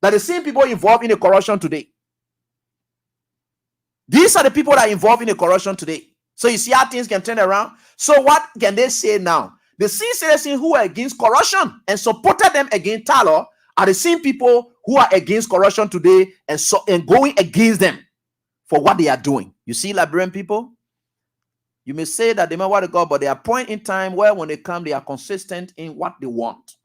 that the same people involved in the corruption today. These are the people that are involved in the corruption today. So you see how things can turn around. So what can they say now? The same citizens who are against corruption and supported them against Tyler are the same people who are against corruption today and going against them for what they are doing. You see, Liberian people, you may say that they may want to go, but there are point in time where when they come, they are consistent in what they want.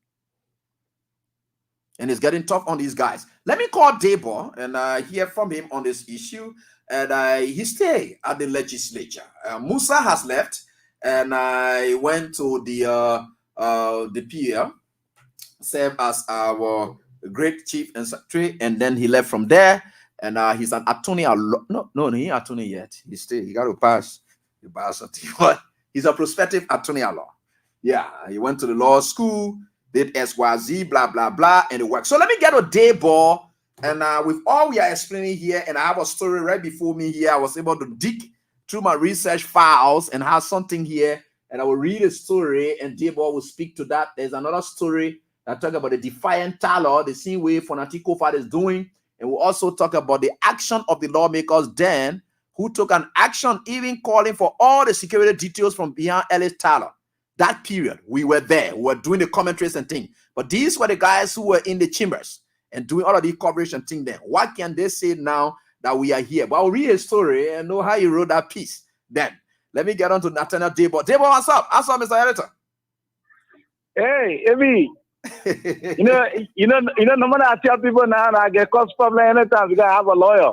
And it's getting tough on these guys. Let me call Debo and hear from him on this issue. And he stayed at the legislature. Musa has left, and I went to the PL, served as our great chief and secretary, and then he left from there. And he's an attorney. No, he ain't attorney yet. He got to pass. But he's a prospective attorney at law. Yeah, he went to the law school, did SYZ, blah, blah, blah, and it worked. So let me get a Debo. And with all we are explaining here, and I have a story right before me here, I was able to dig through my research files and have something here, and I will read a story, and Debo will speak to that. There's another story that talks about the Defiant Tyler, the same way Fanatico Fad is doing, and we'll also talk about the action of the lawmakers then, who took an action even calling for all the security details from behind Ellis Tyler. That period, we were there, we were doing the commentaries and things, but these were the guys who were in the chambers and doing all of the coverage and thing there. What can they say now that we are here? But I'll read a story and know how you wrote that piece. Then let me get on to Nathaniel Debo. Debo, what's up? What's up, Mr. Editor? Hey, Emi. No matter I tell people now, I get cause problem anytime because I have a lawyer.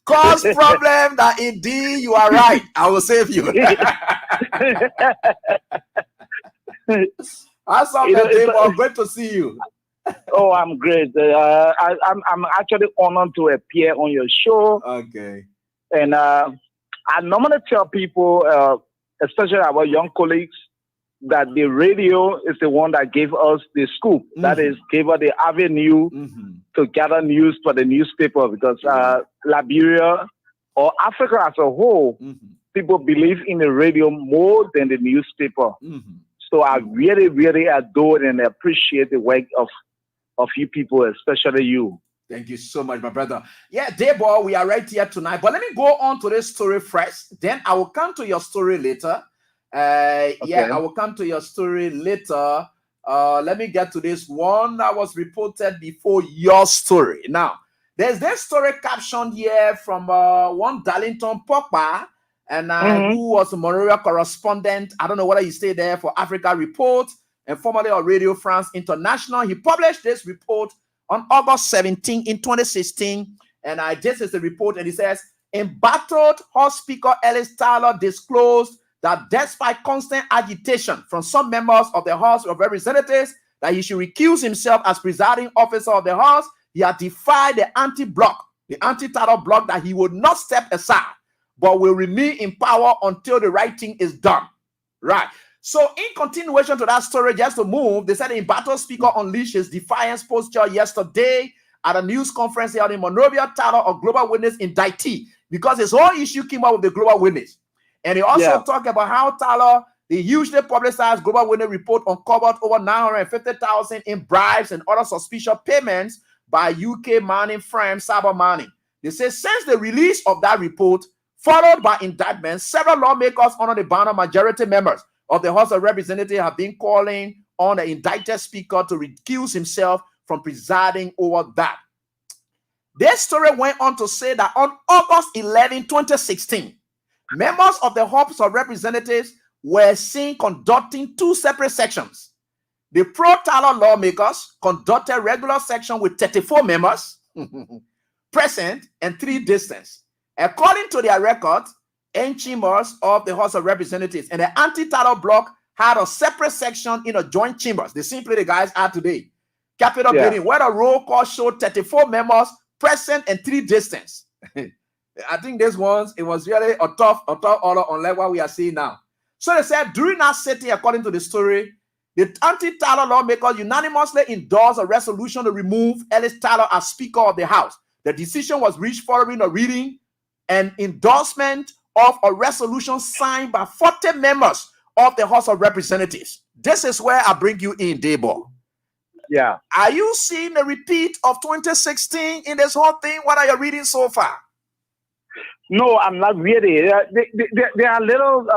Cause problem that indeed you are right. I will save you. What's up, Debo? Great to see you. Oh, I'm great. I'm actually honored to appear on your show. Okay. And I normally tell people, especially our young colleagues, that the radio is the one that gave us the scoop. Mm-hmm. That is, gave us the avenue to gather news for the newspaper, because Liberia or Africa as a whole, people believe in the radio more than the newspaper. So I really, really adore and appreciate the work of you people, especially you. Thank you so much, my brother. Yeah, Debo, we are right here tonight. But let me go on to this story first. Then I will come to your story later. Yeah, I will come to your story later. Let me get to this one that was reported before your story. Now, there's this story captioned here from one Darlington Pogba, and who was a Monrovia correspondent. I don't know whether he stayed there for Africa Report and formerly on Radio France International. He published this report on August 17 in 2016. And this is the report, and it says, embattled House Speaker Ellis Tyler disclosed that despite constant agitation from some members of the House of Representatives that he should recuse himself as presiding officer of the House, he had defied the anti-bloc, the anti-Tyler bloc, that he would not step aside, but will remain in power until the right thing is done. Right. So in continuation to that story, just to move, they said the embattled speaker unleashed his defiance posture yesterday at a news conference held in Monrovia, Tyler, a global witness indictee, because his whole issue came out with the global witness. And he also talked about how Tyler, the hugely publicized global witness report, uncovered over 950,000 in bribes and other suspicious payments by UK mining firm Cyber Mining. They say since the release of that report, followed by indictments, several lawmakers under the banner majority members of the House of Representatives have been calling on the indicted speaker to recuse himself from presiding over that. This story went on to say that on August 11, 2016, members of the House of Representatives were seen conducting two separate sections. The pro-Tyler lawmakers conducted regular section with 34 members present and 3 distant. According to their record in chambers of the House of Representatives, and the anti-Tyler bloc had a separate section in a joint chambers. They simply the guys are today. Capitol building, where the roll call showed 34 members present and 3 distant. I think this ones, it was really a tough order, unlike what we are seeing now. So they said during that sitting, according to the story, the anti-Tyler lawmakers unanimously endorsed a resolution to remove Ellis Tyler as Speaker of the House, The decision was reached following a reading and endorsement of a resolution signed by 40 members of the House of Representatives. This is where I bring you in, Debo. Yeah. Are you seeing a repeat of 2016 in this whole thing? What are you reading so far? No, I'm not really. There are little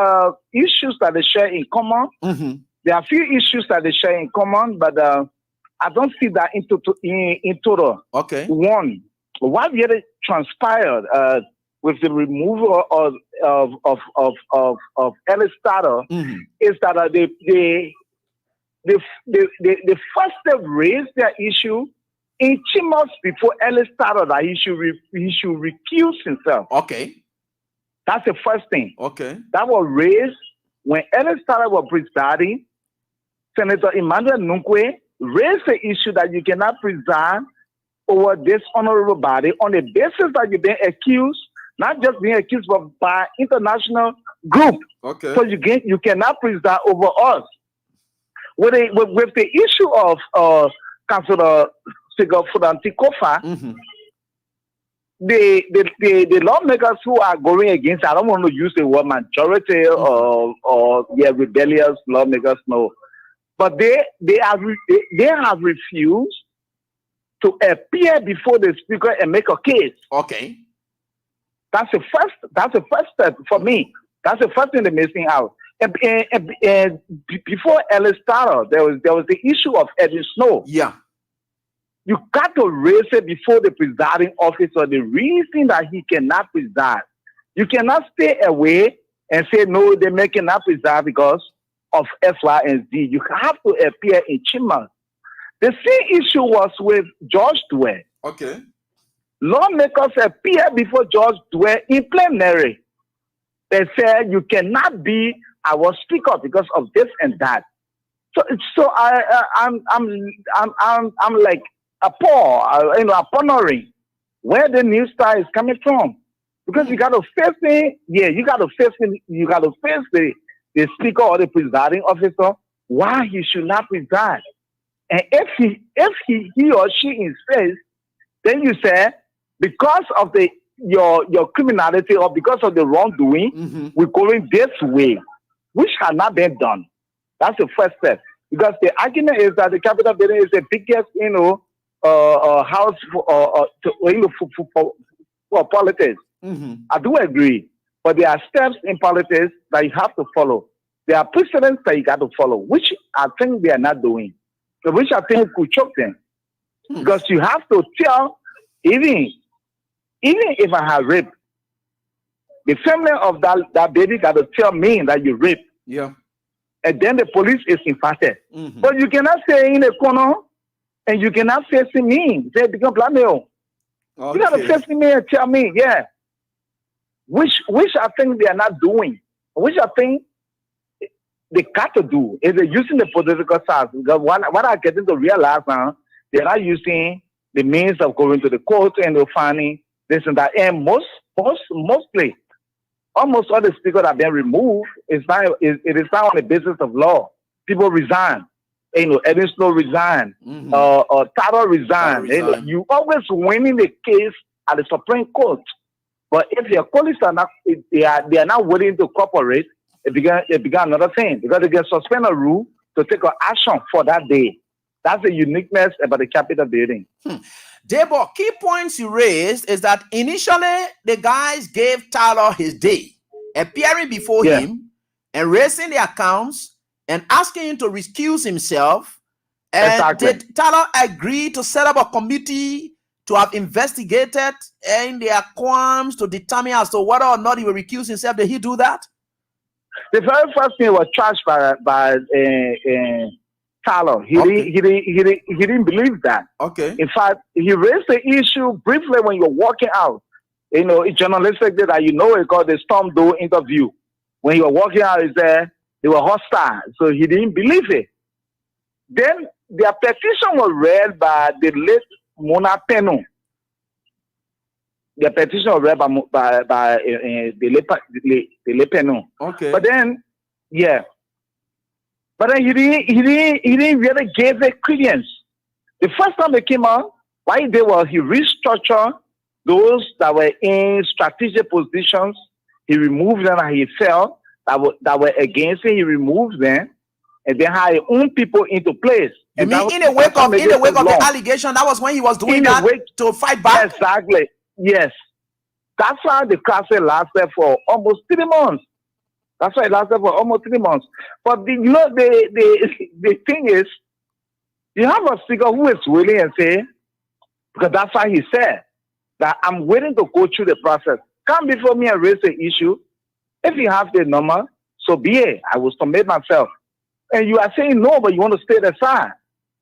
issues that they share in common. Mm-hmm. There are a few issues that they share in common, but I don't see that in total. Okay. One, what really transpired with the removal of Ellis Starter is that they first raised their issue in 2 months before Ellis started that he should recuse himself. Okay. That's the first thing. Okay. That was raised when Ellis started was presiding. Senator Emmanuel Nunkwe raised the issue that you cannot preside over this honorable body on the basis that you've been accused, not just being accused, but by international group. Okay. So you cannot preside over us. With the issue of Councilor Fudanti Kofa, the lawmakers who are going against, I don't want to use the word majority or rebellious lawmakers, no, but they have refused to appear before the speaker and make a case. Okay, that's the first step for me. That's the first thing they're missing out. And before Ellis started, there was the issue of Eddie Snow. Yeah. You got to raise it before the presiding officer, the reason that he cannot preside. You cannot stay away and say, no, they cannot preside because of X, Y, and Z. You have to appear in chambers. The same issue was with George Dwyer. Okay. Lawmakers appeared before George Dwyer in plenary. They said, you cannot be our speaker because of this and that. So I'm like, pondering where the new star is coming from, because you got to face it. Yeah, you got to face the speaker or the presiding officer why he should not preside. And if he or she insists, then you say because of your criminality or because of the wrongdoing, we're going this way, which has not been done. That's the first step, because the argument is that the Capitol building is the biggest, house for politics. I do agree, but there are steps in politics that you have to follow. There are precedents that you got to follow, which I think they are not doing, which I think could choke them, because you have to tell, even if I have raped, the family of that baby got to tell me that you raped. Yeah, and then the police is invited. But you cannot stay in a corner. And you cannot face me. They become blackmail. Okay. You got to face me and tell me, yeah. Which I think they are not doing. Which I think they got to do is they're using the political side. Because what I get to realize now, they're not using the means of going to the court and finding this and that. And mostly, almost all the speakers that have been removed, it is not on the basis of law. People resign. Edwin Snow resigned, Taro resigned. You always winning the case at the Supreme Court. But if your colleagues are not, they are not willing to cooperate, it began another thing, because they can suspend a rule to take an action for that day. That's the uniqueness about the Capitol building. Debo, key points you raised is that initially the guys gave Tyler his day, appearing before him and raising the accounts and asking him to recuse himself. And did Tyler agree to set up a committee to have investigated in their qualms to determine as to whether or not he will recuse himself? Did he do that? The very first thing was charged by Tyler. He didn't believe that. Okay. In fact, he raised the issue briefly when you're walking out. It's journalistic that it called the Storm Door interview. When you were walking out, they were hostile, so he didn't believe it. Then their petition was read by the late Mona Peno. Their petition was read by the late Peno. Okay. But then he didn't really give it credence. The first time they came out, what he did was he restructured Those that were in strategic positions, he removed them and he felt that were against him, he removed them, and then had his own people into place. You And mean that in the wake of the allegation, that was when he was doing that to fight back? Exactly. Yes. That's why the crisis lasted for almost 3 months. That's why it lasted for almost 3 months. But the thing is, you have a speaker who is willing and say, because that's why he said that I'm willing to go through the process. Come before me and raise the issue. If you have the number, so be it. I will submit myself. And you are saying no, but you want to stay aside.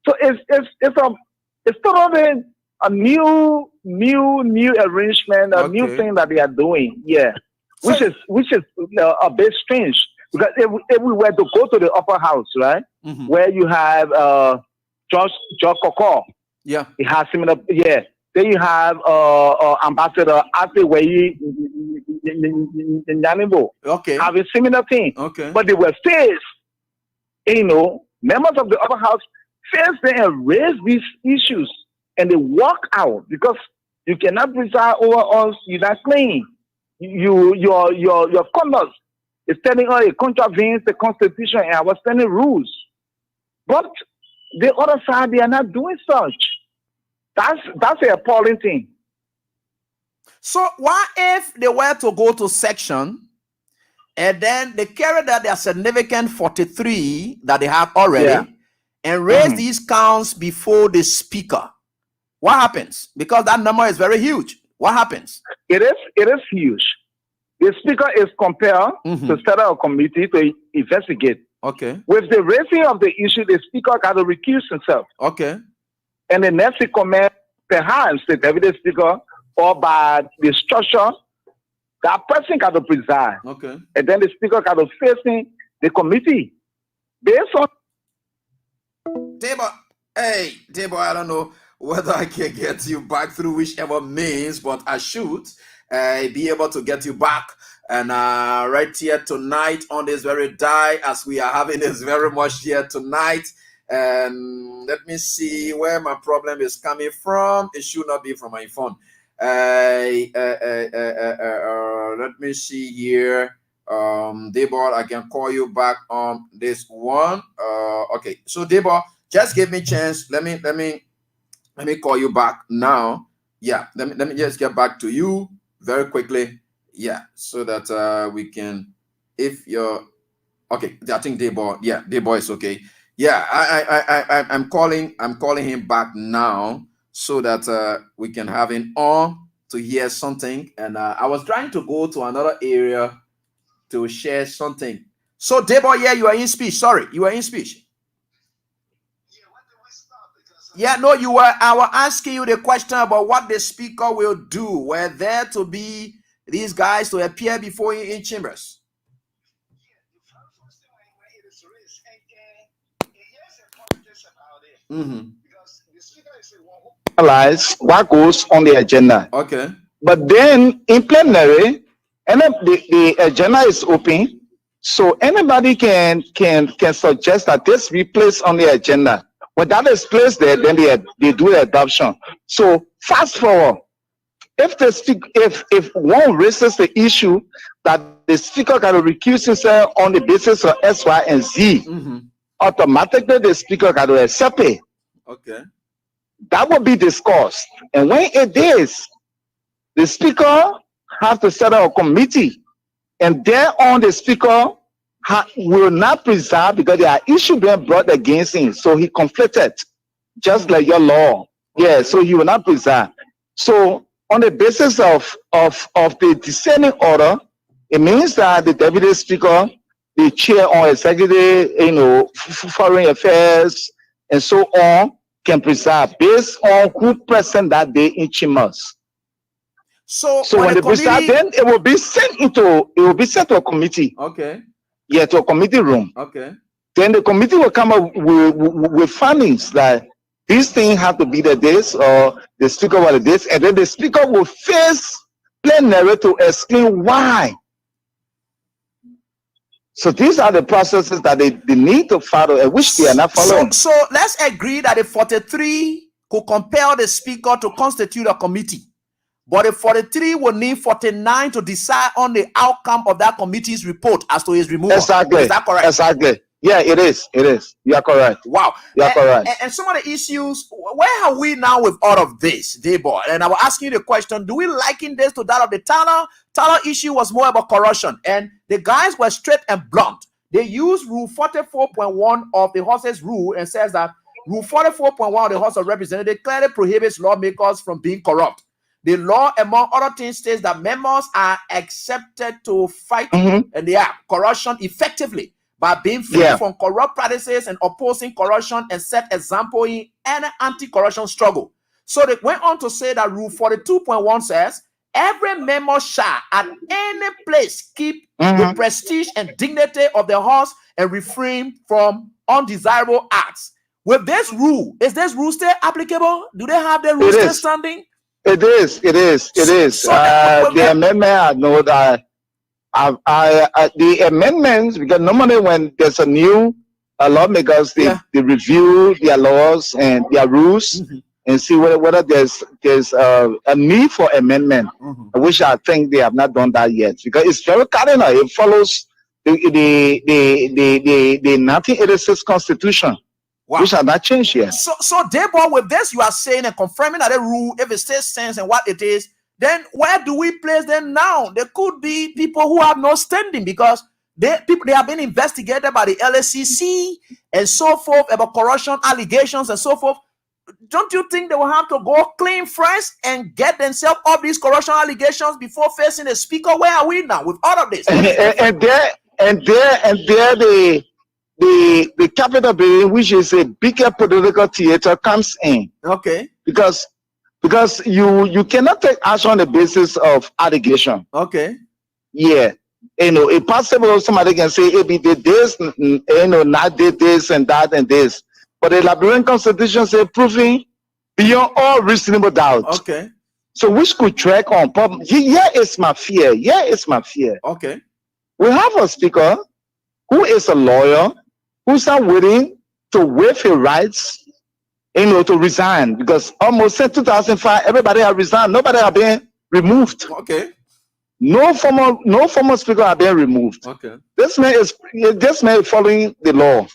So it's totally a new arrangement, a new thing that they are doing. Yeah, which is a bit strange, because if we were to go to the upper house, right, where you have George Kokor, yeah, he has similar, yeah. Then you have Ambassador Ate Weyi Nyanibo, have a similar thing. Okay, but they were faced, members of the upper house faced them and raised these issues, and they walk out because you cannot preside over us. You're not clean. Your conduct is telling us it contravenes the Constitution and our standing rules. But the other side, they are not doing such. That's an appalling thing. So what if they were to go to section and then they carry that their significant 43 that they have already and raise these counts before the speaker? What happens? Because that number is very huge. What happens? It is huge. The speaker is compelled to set up a committee to investigate. Okay. With the raising of the issue, the speaker got to recuse himself. Okay. And the next comment, perhaps the deputy speaker, or by the structure, that person got to preside. Okay. And then the speaker got to face the committee. Based on Debo, I don't know whether I can get you back through whichever means, but I should be able to get you back. And right here tonight on this very day, as we are having this very much here tonight. And let me see where my problem is coming from. It should not be from my phone. Let me see here. Debo, I can call you back on this one. Okay, so Debo, just give me chance. Let me call you back now. Yeah, let me just get back to you very quickly. Yeah, so that we can, if you're okay, I think Debo is okay. Yeah, I'm calling him back now so that we can have him on to hear something. And I was trying to go to another area to share something. So Debo, yeah, you are in speech. Sorry, you are in speech. Yeah, no, you were. I was asking you the question about what the speaker will do. Were there to be these guys to appear before you in chambers? Realize what goes on the agenda. Okay. But then in plenary, and the agenda is open, so anybody can suggest that this be placed on the agenda. When that is placed there, then they do the adoption. So fast forward, if one raises the issue that the speaker can recuse himself on the basis of X, Y, and Z, automatically the speaker can accept it. Okay. That will be discussed. And when it is, the speaker has to set up a committee. And thereon the speaker will not preside because there are issues being brought against him. So he conflicted, just like your law. Yeah, so he will not preside. So on the basis of the descending order, it means that the deputy speaker, the chair on executive, foreign affairs, and so on, can preside based on who present that day in chambers. So when they preside, then it will be sent to a committee. Okay. Yeah, to a committee room. Okay. Then the committee will come up with findings that these things have to be the this or the speaker will this, and then the speaker will face plenary to explain why. So these are the processes that they need to follow, and which they are not following. So let's agree that the 43 could compel the speaker to constitute a committee. but the 43 will need 49 to decide on the outcome of that committee's report as to his removal. Exactly. Is that correct? Exactly. Yeah, it is. It is. You are correct. Wow. You are correct. And some of the issues, where are we now with all of this, Debo? And I will ask you the question, do we liken this to that of the Tyler? Tyler issue was more about corruption, and the guys were straight and blunt. They used Rule 44.1 of the Horses Rule and says that Rule 44.1 of the House of Representatives clearly prohibits lawmakers from being corrupt. The law, among other things, states that members are accepted to fight and corruption effectively by being free from corrupt practices and opposing corruption and set example in any anti-corruption struggle. So they went on to say that Rule 42.1 says, every member shall at any place keep the prestige and dignity of the house and refrain from undesirable acts. With this rule, is this rule still applicable? Do they have the rule still standing? It is. So the amendment, I know that the amendments, because normally when there's a new lawmakers, they review their laws and their rules and see whether there's a need for amendment, which I think they have not done that yet, because it's very cardinal. It follows the 1986 Constitution. Wow. Which have not changed yet. So therefore, with this, you are saying and confirming that the rule, if it still stands and what it is, then where do we place them now? There could be people who have no standing because they have been investigated by the LACC and so forth about corruption allegations and so forth. Don't you think they will have to go clean first and get themselves off these corruption allegations before facing the speaker? Where are we now with all of this? And there the Capitol building, which is a bigger political theater, comes in. Okay. Because you cannot take action on the basis of allegation. Okay. Yeah. It's possible somebody can say, hey, did this, not did this and that and this. But the Liberian Constitution says proving beyond all reasonable doubt. Okay. So which could track on problem. Here is my fear. Okay. We have a speaker who is a lawyer, who's not willing to waive his rights, to resign, because almost since 2005, everybody has resigned. Nobody has been removed. Okay. No former speaker has been removed. Okay. This man is following the law.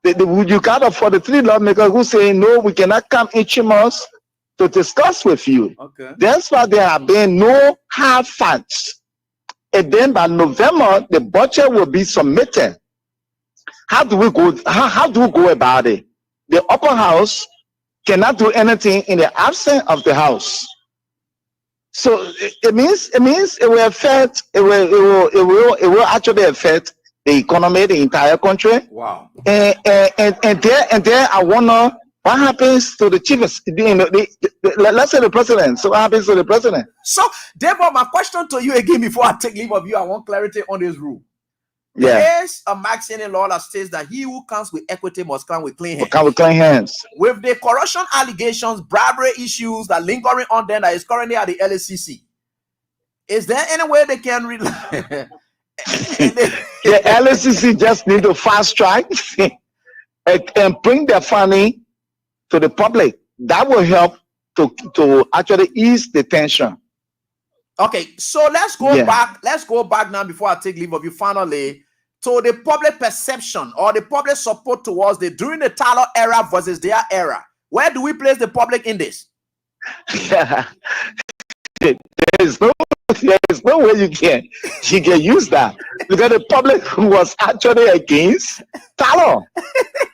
You got a 43 lawmakers who say, no, we cannot come in chambers to discuss with you. Okay. That's why there have been no hard facts. And then by November, the budget will be submitted. How do we go? How do we go about it? The upper house cannot do anything in the absence of the house. So it means it will affect. It will actually affect the economy, the entire country. Wow. And there I wonder what happens to the chief. Let's say the president. So what happens to the president? So therefore, my question to you again before I take leave of you, I want clarity on this rule. Yeah. There is a maxim in law that states that he who comes with equity must come with clean hands. With the corruption allegations, bribery issues that lingering on them that is currently at the LACC, is there any way they can rely? The LACC just need to fast track and bring their funding to the public. That will help to actually ease the tension. Okay, so let's go back. Let's go back now before I take leave of you finally to the public perception or the public support towards during the Tyler era versus their era. Where do we place the public in this? There is no way you can use that, because the public was actually against Tyler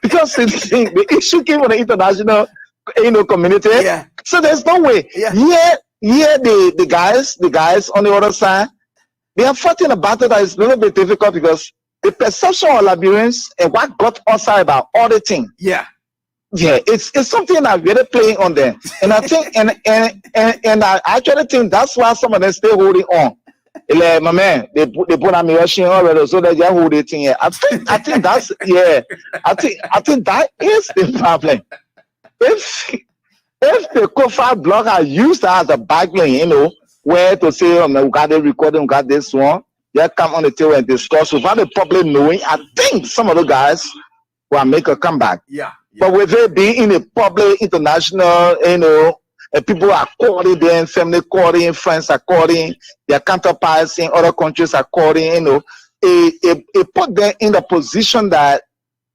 because the issue came from the international community. Yeah. So there's no way. The guys on the other side, they are fighting a battle that is a little bit difficult because the perception of Liberians and what got us about auditing. Yeah, it's something that really playing on them, and I think and I actually think that's why some of them stay holding on. Like, my man, they put on me rushing already, so that they're holding it in. I think that's I think that is the problem. If the Kofa blog had used that as a backline, where to say, we got the recording, we got this one, they come on the table and discuss without the public knowing, I think some of the guys will make a comeback. Yeah. But with it being in a public, international, and people are calling them, family calling, friends are calling, their counterparts in other countries are calling, you know, it put them in the position that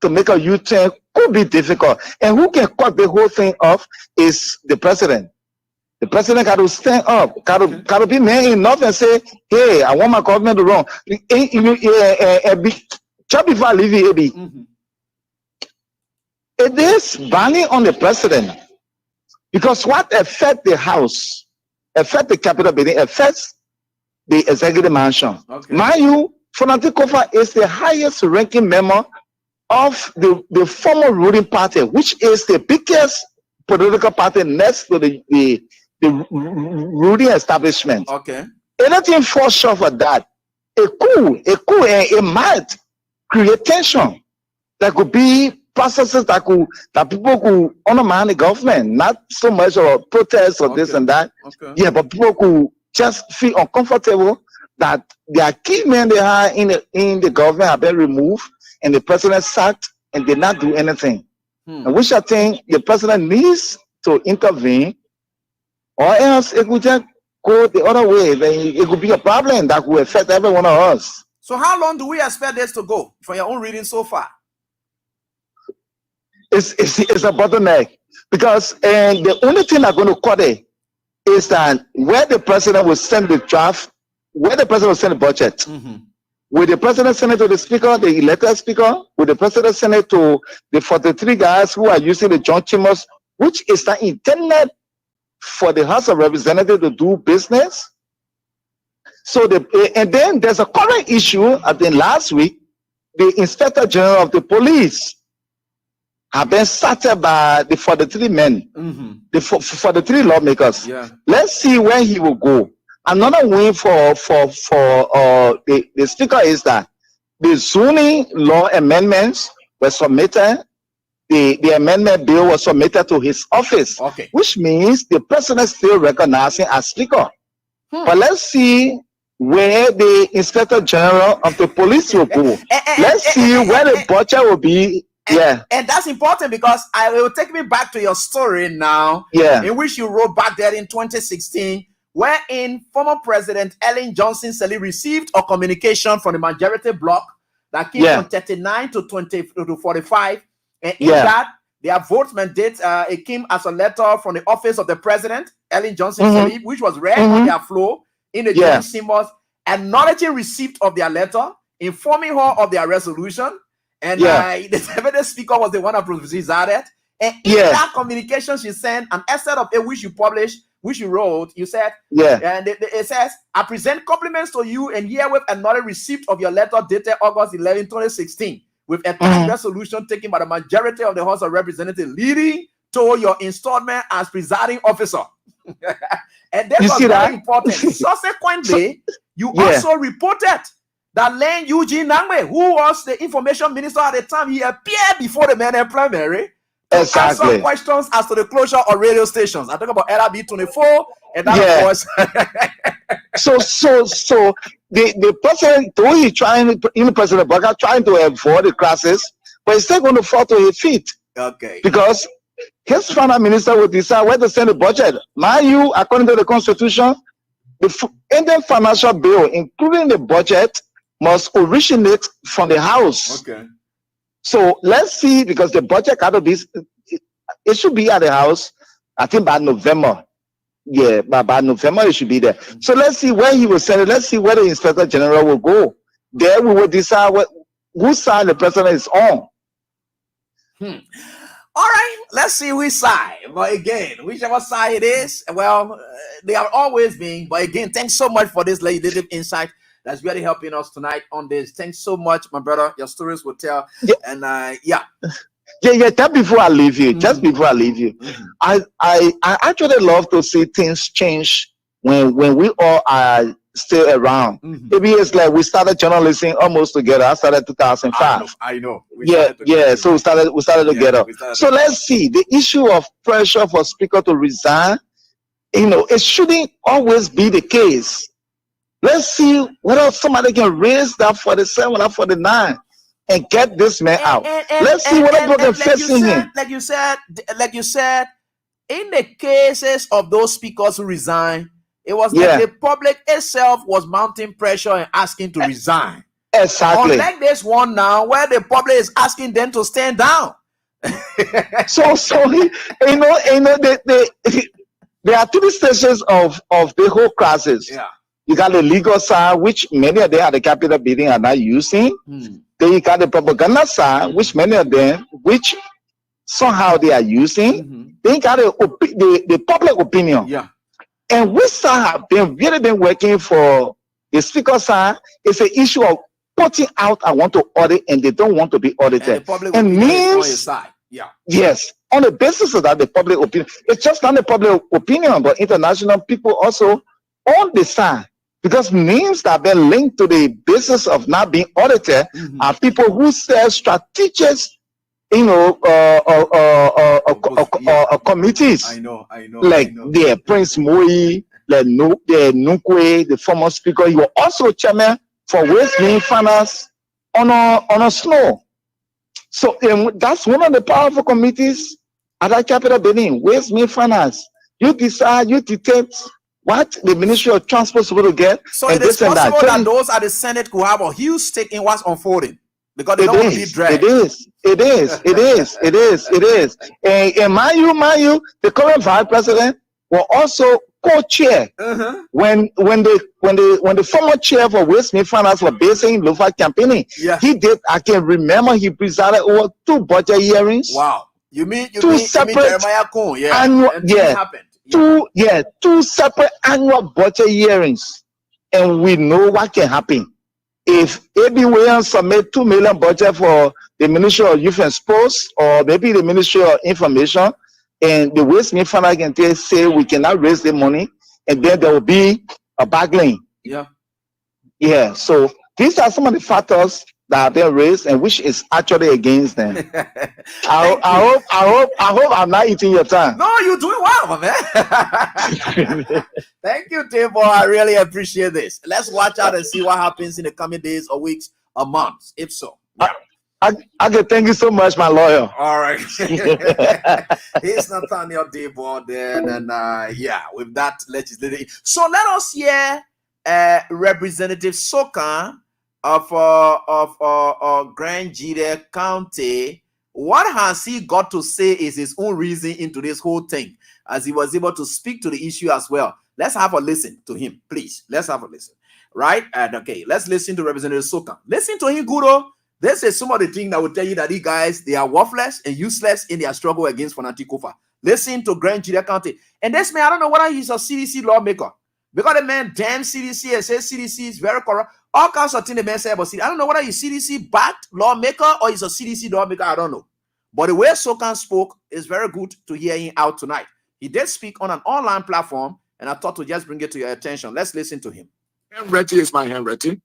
to make a U-turn could be difficult. And who can cut the whole thing off is the president. The president got to stand up, got to be man enough and say, hey, I want my government to run. Just before I leave you, AB, it is banning on the president. Because what affects the House, affects the Capitol building, affects the executive mansion. Mind you, Fonatikofa is the highest ranking member of the former ruling party, which is the biggest political party next to the ruling establishment. Anything falls short of that, it might create tension. There could be processes that people could undermine the government, not so much of protests or this and that. Yeah, but people could just feel uncomfortable that their key men they are in the government have been removed and the president sacked and did not do anything. And which I think the president needs to intervene, or else it would just go the other way. Then it could be a problem that will affect every one of us. So how long do we expect this to go from your own reading so far? It's a bottleneck, because the only thing that's going to cut it is that where the president will send the draft, where the president will send the budget, will the president send it to the speaker, the elected speaker? Will the president send it to the 43 guys who are using the joint chambers, which is the intended for the House of Representatives to do business? So and then there's a current issue. I think last week, the Inspector General of the Police have been started by the 43 men, the 43 lawmakers. Let's see where he will go. Another win for the speaker is that the zoning law amendments were submitted. The amendment bill was submitted to his office, which means the president still recognizing as speaker. But let's see where the Inspector General of the Police will go. Let's see where the budget will be. And that's important, because it will take me back to your story now, in which you wrote back there in 2016, wherein former President Ellen Johnson Sirleaf received a communication from the majority bloc that came from 39 to 45, and in that their vote mandate, it came as a letter from the office of the president, Ellen Johnson Sirleaf, which was read on their floor in the joint symbols, acknowledging receipt of their letter, informing her of their resolution. And the speaker was the one that presided. And in that communication she sent, an excerpt of it which you published, which you wrote, you said, and it says, I present compliments to you and herewith acknowledge receipt of your letter dated August 11, 2016, with a resolution taken by the majority of the House of Representatives leading to your installment as presiding officer. And this was very important. Subsequently, you also reported that Len Eugene Nangwe, who was the information minister at the time, he appeared before the men primary to answer questions as to the closure of radio stations. I talk about LRB 24 and that was so the president, though he's trying, President Burger trying to avoid the crisis, but he's still going to fall to his feet. Because his finance minister will decide where to send the budget. Mind you, according to the Constitution, the Indian financial bill, including the budget, must originate from the House. So let's see, because the budget got to be, it should be at the House, I think by November. By November it should be there. So let's see where he will send it. Let's see where the Inspector General will go. There we will decide whose side the president is on. All right, let's see which side. But again, whichever side it is, well, they are always being. But again, thanks so much for this legislative insight. That's really helping us tonight on this. Thanks so much, my brother. Your stories will tell. And just before I leave you, I actually love to see things change when we all are still around. Maybe it's like we started journalism almost together. I started 2005. I know. So we started together. So let's see, the issue of pressure for speaker to resign, it shouldn't always be the case. Let's see whether somebody can raise that 47 or 49 and get this man out. Let's see whether people can fix him. Like you said, in the cases of those speakers who resigned, it was Yeah. that the public itself was mounting pressure and asking to resign. Exactly. Unlike this one now, where the public is asking them to stand down. So there are three stages of the whole crisis. Yeah. You got the legal side, which many of them at the Capitol building are not using. Then you got the propaganda side, which many of them, which somehow they are using. Then you got the public opinion. Yeah. And we have been working for the speaker side. It's an issue of putting out, I want to audit, and they don't want to be audited. And the public and opinion is on your means, side. Yeah. yes, on the basis of that, the public opinion, it's just not the public opinion, but international people also on the side. Because names that have been linked to the basis of not being audited are people who sell strategic, committees. I know. Like the Prince Moi, the Nukwe, the former speaker. You were also chairman for Waste Finance on a snow. So that's one of the powerful committees at that Capitol building, Waste Finance. You decide, you dictate what the Ministry of Transport is supposed to get. So it is possible that those at the Senate could have a huge stake in what's unfolding because they don't want to be dragged. It is. And mind you, the current vice president will also co-chair when the former chair for Waste Finance was basing local campaigning. Yeah. He did. I can remember he presided over 2 budget hearings. Wow. You mean separate Jeremiah Cohn? Yeah. Annual, Happened. Two separate annual budget hearings, and we know what can happen if Wheon submit 2 million budget for the Ministry of Youth and Sports or maybe the Ministry of Information, and the Waste Finance can say we cannot raise the money, and then there will be a bargaining. Yeah. So these are some of the factors that have been raised and which is actually against them. I hope I'm not eating your time. No, you're doing well, my man. Thank you, Table. I really appreciate this. Let's watch out and see what happens in the coming days or weeks or months, if so. Yeah. Okay, thank you so much, my lawyer. All right. Here's Nathaniel Debo then, and with that legislative. So let us hear Representative Sokan of Grand Jide County. What has he got to say is his own reason into this whole thing, as he was able to speak to the issue as well. Let's have a listen to him, please. Let's have a listen. Right? And okay, let's listen to Representative Sokan. Listen to him, Guru. This is some of the things that will tell you that these guys, they are worthless and useless in their struggle against fanatic Kofa. Listen to Grand Jide County. And this man, I don't know whether he's a CDC lawmaker. Because the man damn CDC and says CDC is very corrupt. All kinds of things the man said about CDC. I don't know whether he's CDC-backed lawmaker or he's a CDC lawmaker. I don't know. But the way Sokan spoke is very good to hear him out tonight. He did speak on an online platform, and I thought to just bring it to your attention. Let's listen to him. Handwriting is my handwriting.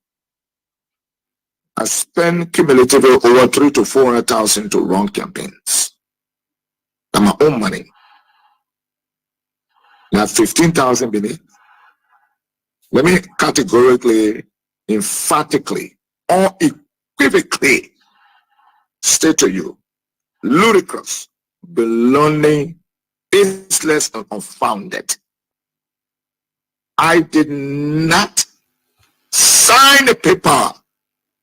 I spend cumulatively over 300,000 to 400,000 to run campaigns. And my own money. Now 15,000 beneath. Let me categorically, emphatically, unequivocally state to you, ludicrous, baloney, baseless, and confounded. I did not sign a paper.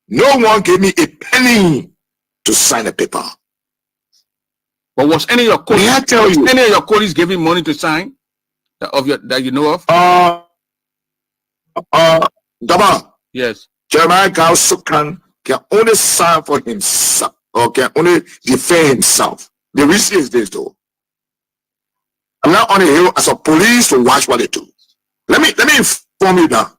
No one gave me a penny to sign a paper. But was any of your colleagues, May I tell you, any of your colleagues giving money to sign that you know of? Daba. Yes. Jeremiah Sukan can only sign for himself or can only defend himself. The reason is this though. I'm not on the hill as a police to watch what they do. Let me inform you now.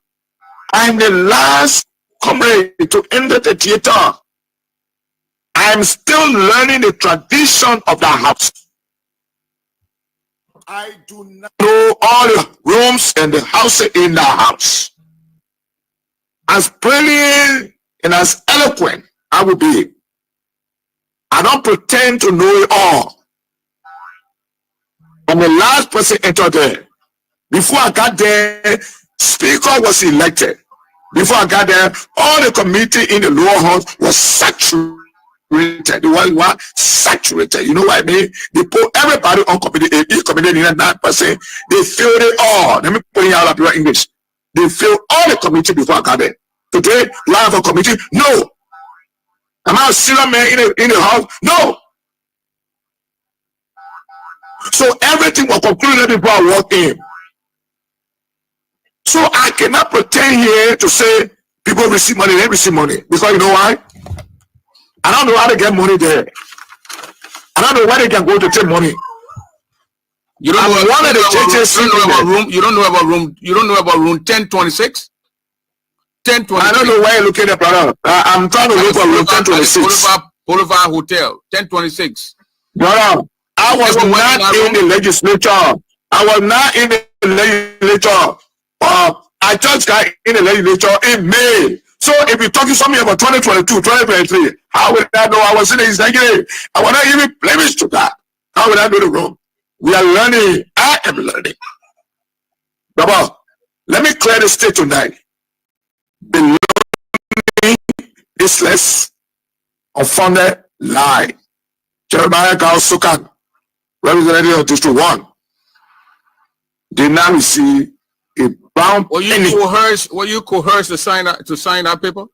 I'm the last comrade to enter the theater. I'm still learning the tradition of the house. I do not know all the rooms and the houses in the house. As brilliant and as eloquent I will be. I don't pretend to know it all. I'm the last person entered there. Before I got there, speaker was elected. Before I got there, all the committee in the lower house was saturated. They were saturated. You know what I mean? They put everybody on committee, each committee in 9%. They filled it all. Let me put it out of your English. They filled all the committee before I got there. Today, do I have a committee? No. Am I a serious man in the house? No. So everything was concluded before I walked in. So I cannot pretend here to say people receive money, they receive money. Because you know why? I don't know how to get money there. I don't know where they can go to take money. You don't know about room. You don't know about room. You don't know about room 1026. 1026. I don't know where you're looking at, brother. I'm trying to look for room 1026. Boulevard Hotel 1026. Brother, I was not in the legislature. I was not in the legislature. I just got in the legislature in May. So if you're talking something about 2022, 2023, how would I know I was in the executive? I was not even blemish to that. How would I know the room? We are learning. I am learning. Baba, let me clear the state tonight. The learning is less unfounded lie. Jeremiah Kausukan, representative of District 1, did not receive a brown penny. Were you coerced to sign that paper?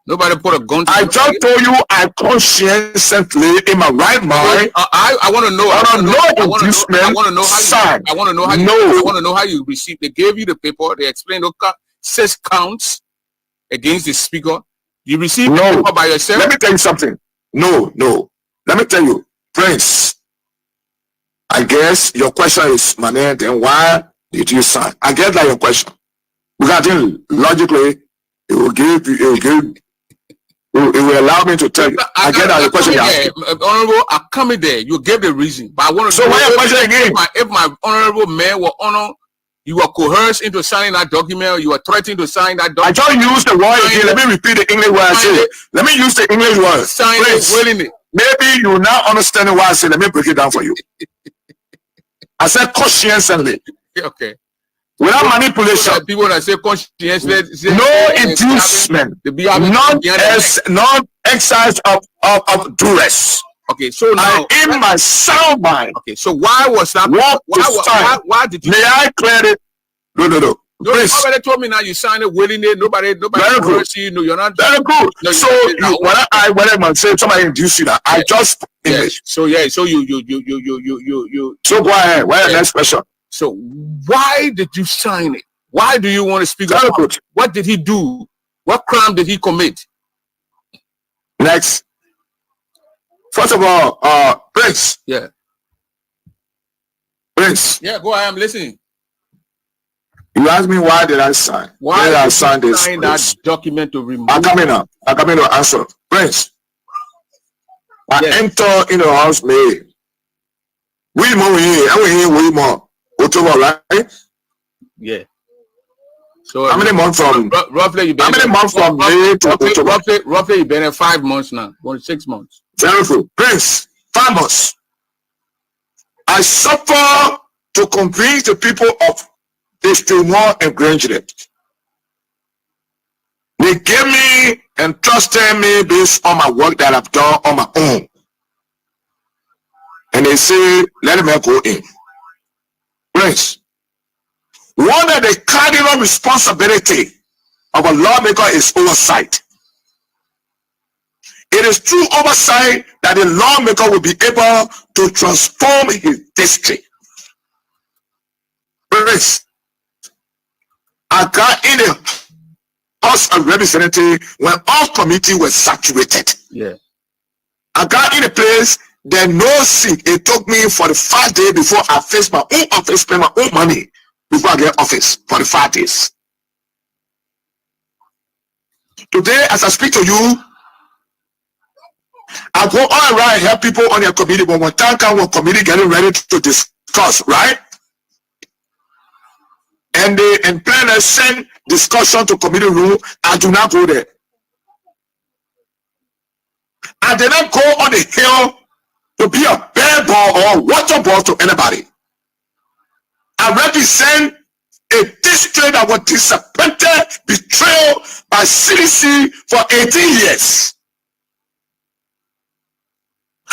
Nobody put a gun to I just told you I conscientiously in my right mind. I want to know. I want to know how you received. They gave you the paper. They explained 6 counts against the speaker. You received the paper by yourself. Let me tell you something. No. Let me tell you, Prince. I guess your question is, my name, then why did you sign? I get that your question. Because I think logically, it will allow me to tell you. I get that your question. Honorable, I come in there. You gave the reason, but I want to. So why your question again? If my honorable man were honor, you were coerced into signing that document. You were threatened to sign that document. I just use the word again. Let me repeat the English word I said. Let me use the English word. Sign it, willing it. Maybe you're not understanding what I said. Let me break it down for you. I said conscientiously. Okay. Without manipulation. People that say conscientiously. No inducement. Non exercise of duress. Okay, so now in my sound mind. Okay, so why was that? Why did you? May I clear it? No. Nobody told me now you signed it willingly. Nobody you. No, you're not. Very good. No, so when I say somebody induce you that, I just English. So you. So go ahead. What's the next question? So why did you sign it? Why do you want to speak about it? What did he do? What crime did he commit? Next. First of all, Prince. Yeah. Prince. Yeah, go ahead. I'm listening. You asked me why did I sign? Why did I sign this? Sign that document to remove? I'm coming now. I'm coming to answer. Prince. I enter in the house, May. We more. October, right? Yeah. So how many months from roughly? How many months from May to October? Roughly, you've been in 5 months now. 6 months. Very good, Prince. 5 months. I suffer to convince the people of District 1 and Granger. They gave me and trusted me based on my work that I've done on my own. And they say, let me go in. Prince, one of the cardinal responsibility of a lawmaker is oversight. It is through oversight that the lawmaker will be able to transform his district. Prince, I got in the House of Representatives when all committees were saturated. Yeah. I got in a place that no seat. It took me 45 days before I faced my own office, spend my own money before I get office. 45 days. Today, as I speak to you, I go all around and help people on their committee, but when time comes, when committee getting ready to discuss, right? And they in plan send discussion to committee room, I do not go there. I did not go on the hill to be a bear ball or water ball to anybody. I represent a district that was disappointed, betrayed by CDC for 18 years.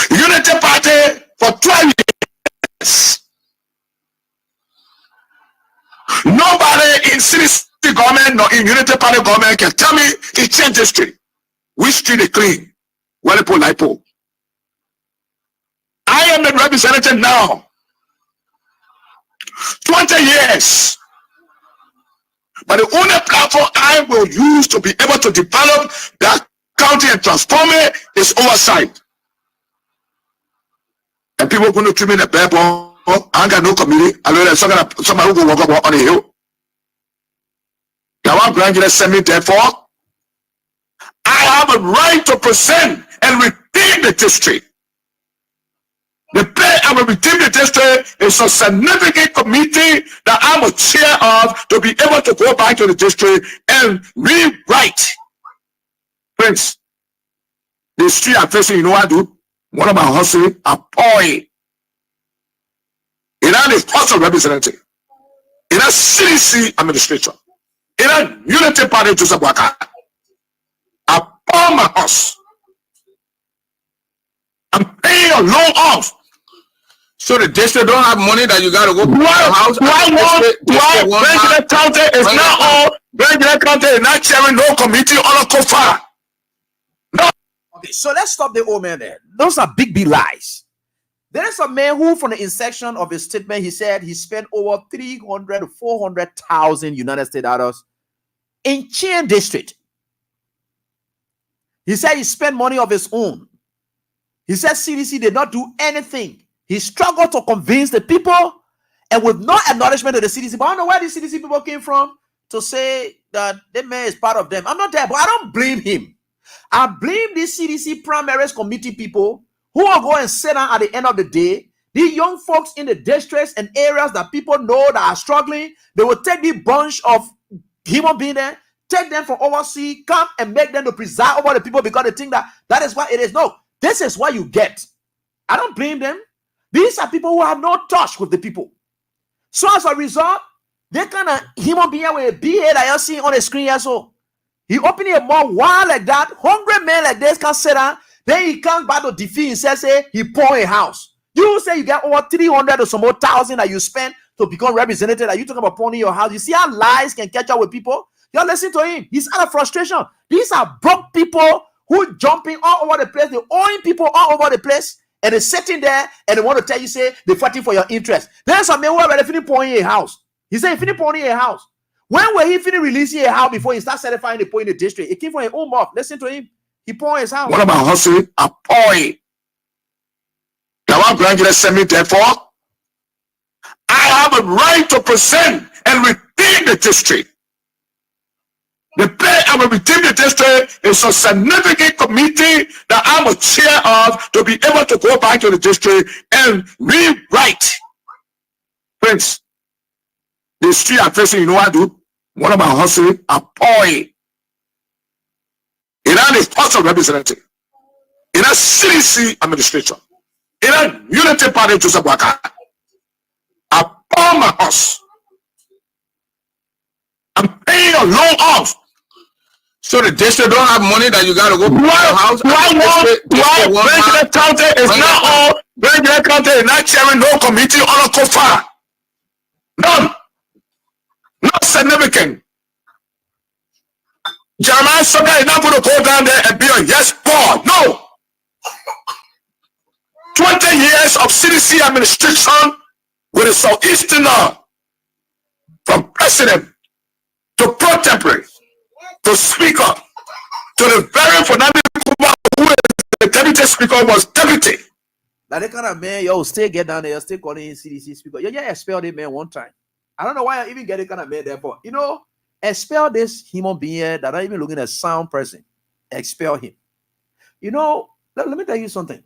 Unity Party for 12 years. Nobody in city government nor in Unity Party government can tell me it changed the street. Which street is clean? Walipo Lipo. I am the representative now. 20 years. But the only platform I will use to be able to develop that county and transform it is Oversight. And people are going to treat me in the bad ball. I ain't got no community. I know that somebody who go walk up on the hill. Now I'm going to send me therefore. I have a right to present and redeem the district. The play I will redeem the district is a significant committee that I'm a chair of to be able to go back to the district and rewrite. Friends, the street I'm facing, you know what I do? One of my hustling, appoint. In a house of representative, in a CDC administration, in a Unity Party to Sabwaka, upon my house. I'm paying a loan off. So the district don't have money that you got to go to the house. President County is not all. President County is not chairing no committee on a COFA. No. Okay, so let's stop the old man there. Those are big lies. There is a man who, from the inception of his statement, he said he spent over 300 to 400,000 United States dollars in Chain District. He said he spent money of his own. He said CDC did not do anything. He struggled to convince the people, and with no acknowledgement of the CDC. But I don't know where the CDC people came from to say that the man is part of them. I'm not there, but I don't blame him. I blame the CDC primaries committee people who will go and sit down at the end of the day. The young folks in the districts and areas that people know that are struggling, they will take the bunch of human beings there, take them from overseas, come and make them to preside over the people because they think that that is what it is. No, this is what you get. I don't blame them. These are people who have no touch with the people. So as a result, they kind of human being with a BA that you're seeing on the screen here. So he opening a more wild like that, hungry man like this can sit down. Then he comes back to defeat and says, hey, he pour a house. You say you get over 300 or some more thousand that you spend to become representative. Are you talking about pouring your house? You see how lies can catch up with people? You're listening to him. He's out of frustration. These are broke people who jumping all over the place. They're owing people all over the place. And they're sitting there and they want to tell you, say, they're fighting for your interest. There's some men who are ready to finish pouring a house. He said, he finished pouring a house. When will he finish releasing a house before he starts certifying the point in the district? It came from his own mouth. Listen to him. He poured his house. What about hustling? Appoint. Now I'm going to send me therefore. I have a right to present and redeem the district. The play I will redeem the district is a significant committee that I'm a chair of to be able to go back to the district and rewrite. Friends, the street I'm facing, you know what I do? One of my hustling, appoint. In a house of representative, in a CDC administration, in a Unity Party to Sabwaka, upon my house. I'm paying a loan off. So the district don't have money that you got to go to the house. President County is not all. President County is not chairing no committee on a COFA. None. Not significant. Jeremiah Sugar is not going to go down there and be a yes board. No. 20 years of CDC administration with a Southeasterner, from president to pro tempore to speaker to the very phenomenal who is the deputy speaker was deputy. Now they kind of man, yo, still get down there, still calling him CDC speaker. Yeah, expelled him man one time. I don't know why I even get it kind of man there, but you know, expel this human being that not even looking at sound person. Expel him. You know, let me tell you something.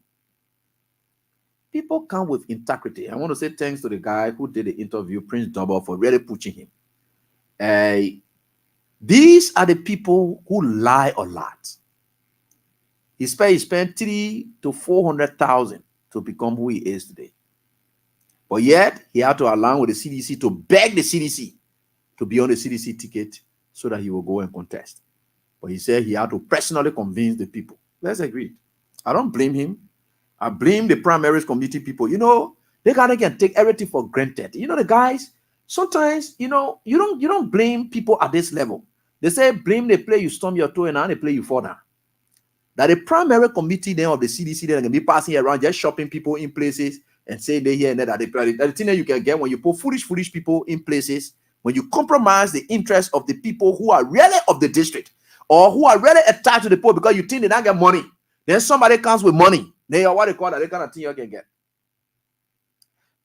People come with integrity. I want to say thanks to the guy who did the interview, Prince Double, for really pushing him. These are the people who lie a lot. He spent 300,000 to 400,000 to become who he is today. But yet, he had to allow with the CDC to beg the CDC to be on the CDC ticket so that he will go and contest. But he said he had to personally convince the people. Let's agree. I don't blame him. I blame the primaries committee people. You know, they can take everything for granted. You know, the guys, sometimes, you know, you don't blame people at this level. They say blame the play you storm your toe and now they play you fall down. That the primary committee then of the CDC then can be passing around just shopping people in places and saying they here and there that the thing that you can get when you put foolish people in places, when you compromise the interest of the people who are really of the district or who are really attached to the poor because you think they don't get money. Then somebody comes with money. They are what they call that they kind of thing you can get.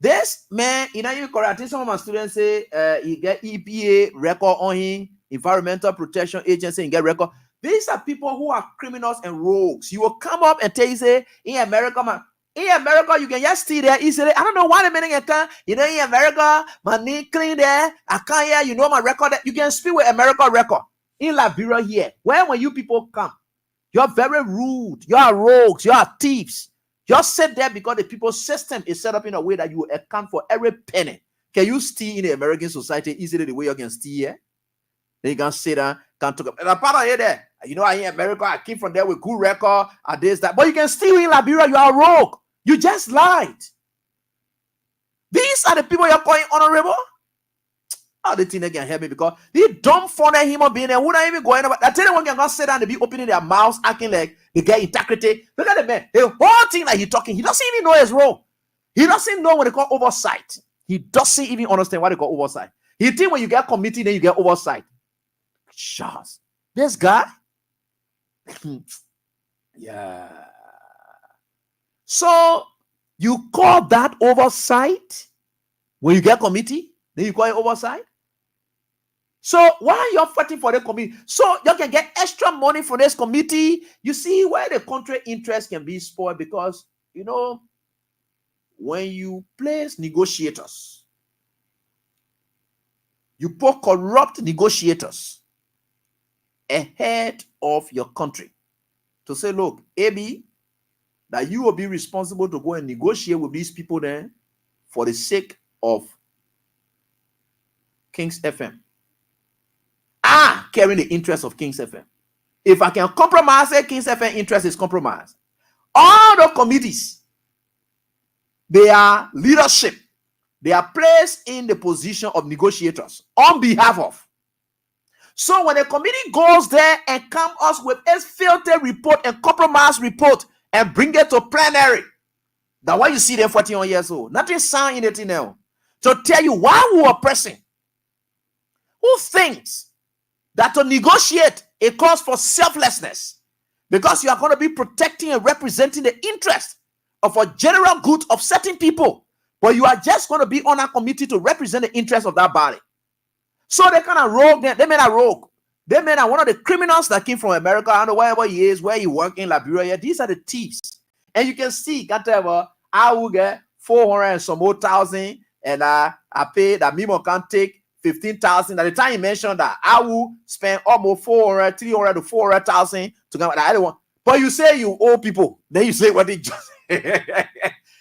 This man, you know, you correct. I think some of my students say he get EPA record on him, Environmental Protection Agency, and get record. These are people who are criminals and rogues. You will come up and tell you, say, in America, man, in America, you can just stay there easily. I don't know why the minute you can, you know, in America, my knee clean there. I can't hear, you know, my record. You can speak with America record. In Liberia here, when you people come, you're very rude. You are rogues. You are thieves. You're set there because the people's system is set up in a way that you account for every penny. Can you steal in the American society easily the way you can steal here? Then you can sit down, can talk. And apart of here, there, you know, I in America, I came from there with good record, and this, that. But you can steal in Liberia, you are rogue. You just lied. These are the people you're calling honorable. Oh, the thing they can help me because they don't find a human being and wouldn't even go anywhere. I tell you, one can go sit down and be opening their mouths, acting like they get integrity. Look at the man. The whole thing that he's talking, he doesn't even know his role. He doesn't know what they call oversight. He doesn't even understand what they call oversight. He think when you get committee, then you get oversight. Shucks. This guy. Yeah. So you call that oversight when you get committee? Then you call it oversight? So why you're fighting for the committee? So you can get extra money for this committee. You see where the country interest can be spoiled because, you know, when you place negotiators, you put corrupt negotiators ahead of your country to say, look, AB, that you will be responsible to go and negotiate with these people then for the sake of King's FM. Carrying the interest of King's FM. If I can compromise it, King's FM interest is compromised. All the committees, they are leadership. They are placed in the position of negotiators on behalf of. So when a committee goes there and comes us with a filtered report and compromise report and bring it to plenary, that why you see them 41 years old, nothing sound in it now to tell you why we are person who thinks that to negotiate it calls for selflessness because you are going to be protecting and representing the interest of a general good of certain people, but you are just going to be on a committee to represent the interest of that body. So they kind of rogue. They made a rogue. They made one of the criminals that came from America. I don't know wherever he is, where he work in Liberia. These are the thieves, and you can see, I will get 400 and some more thousand, and I pay that Mimo can take 15,000. At the time you mentioned that I will spend almost 400, 300 to 400,000 to get that. I don't want. But you say you owe people, then you say what they just.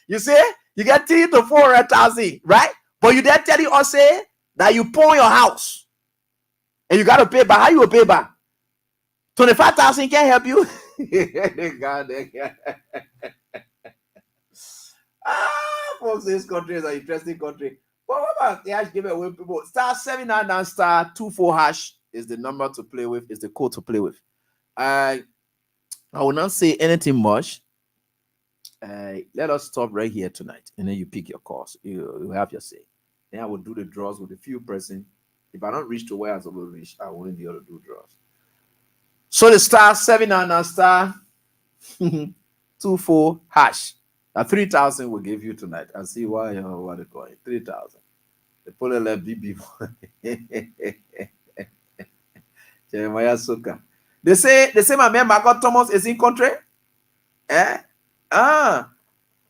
You say you get 3 to 400,000, right? But you then tell you or say that you pawn your house and you got to pay back. How you will pay back? 25,000 can't help you. Folks, this country is an interesting country. But what about the hash giveaway people? Star 799 star 24 hash is the number to play with, is the code to play with. I will not say anything much. Let us stop right here tonight, and then you pick your course. You have your say. Then I will do the draws with a few person. If I don't reach to where I'm supposed to reach, I won't be able to do draws. So the star 799 star 24 hash. 3,000 will give you tonight. I see why you know what they call it. 3,000. The polar left BB. Jeremiah Soka. They say my man Margot Thomas is in country.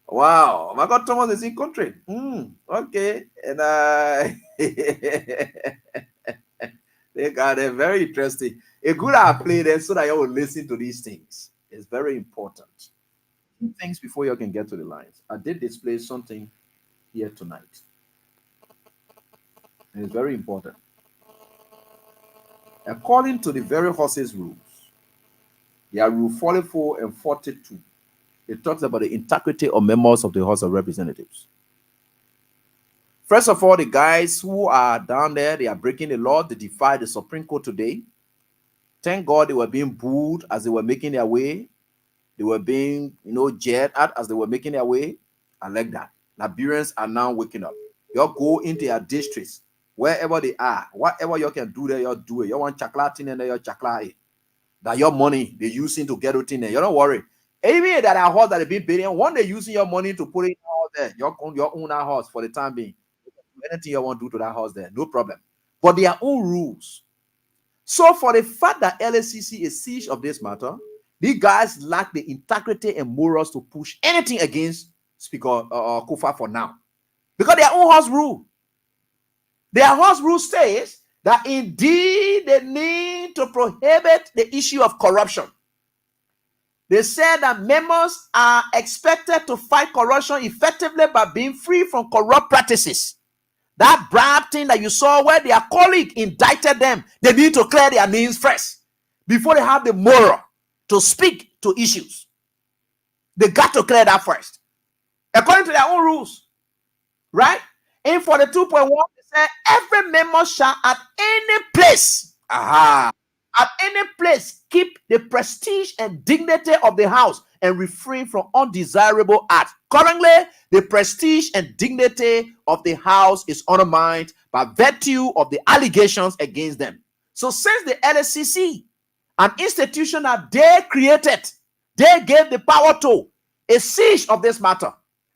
Wow. Margot Thomas is in country. Okay. And they got it very interesting. A good I play there so that you will listen to these things. It's very important. Things before you can get to the lines. I did display something here tonight. And it's very important. According to the very horses rules, there are rule 44 and 42. It talks about the integrity of members of the House of Representatives. First of all, the guys who are down there, they are breaking the law. They defied the Supreme Court today. Thank God they were being booed as they were making their way. They were being, jeered at as they were making their way. I like that. Liberians are now waking up. You go into your districts, wherever they are, whatever you can do there, you do it. You want chocolate in there, you chocolate. That your money they're using to get it in there. You don't worry. Even that our house that they've been paying, one day using your money to put it out there, your own house for the time being. Anything you want to do to that house there, no problem. But their own rules. So for the fact that LACC is siege of this matter, these guys lack the integrity and morals to push anything against Speaker Kofa for now. Because their own house rule. Their house rule says that indeed they need to prohibit the issue of corruption. They said that members are expected to fight corruption effectively by being free from corrupt practices. That bribe thing that you saw where their colleague indicted them, they need to clear their names first before they have the moral to speak to issues. They got to clear that first, according to their own rules, right? In 42.1, they said every member shall at any place, at any place, keep the prestige and dignity of the house and refrain from undesirable acts. Currently, the prestige and dignity of the house is undermined by virtue of the allegations against them. So since the LACC, an institution that they created, they gave the power to, a siege of this matter,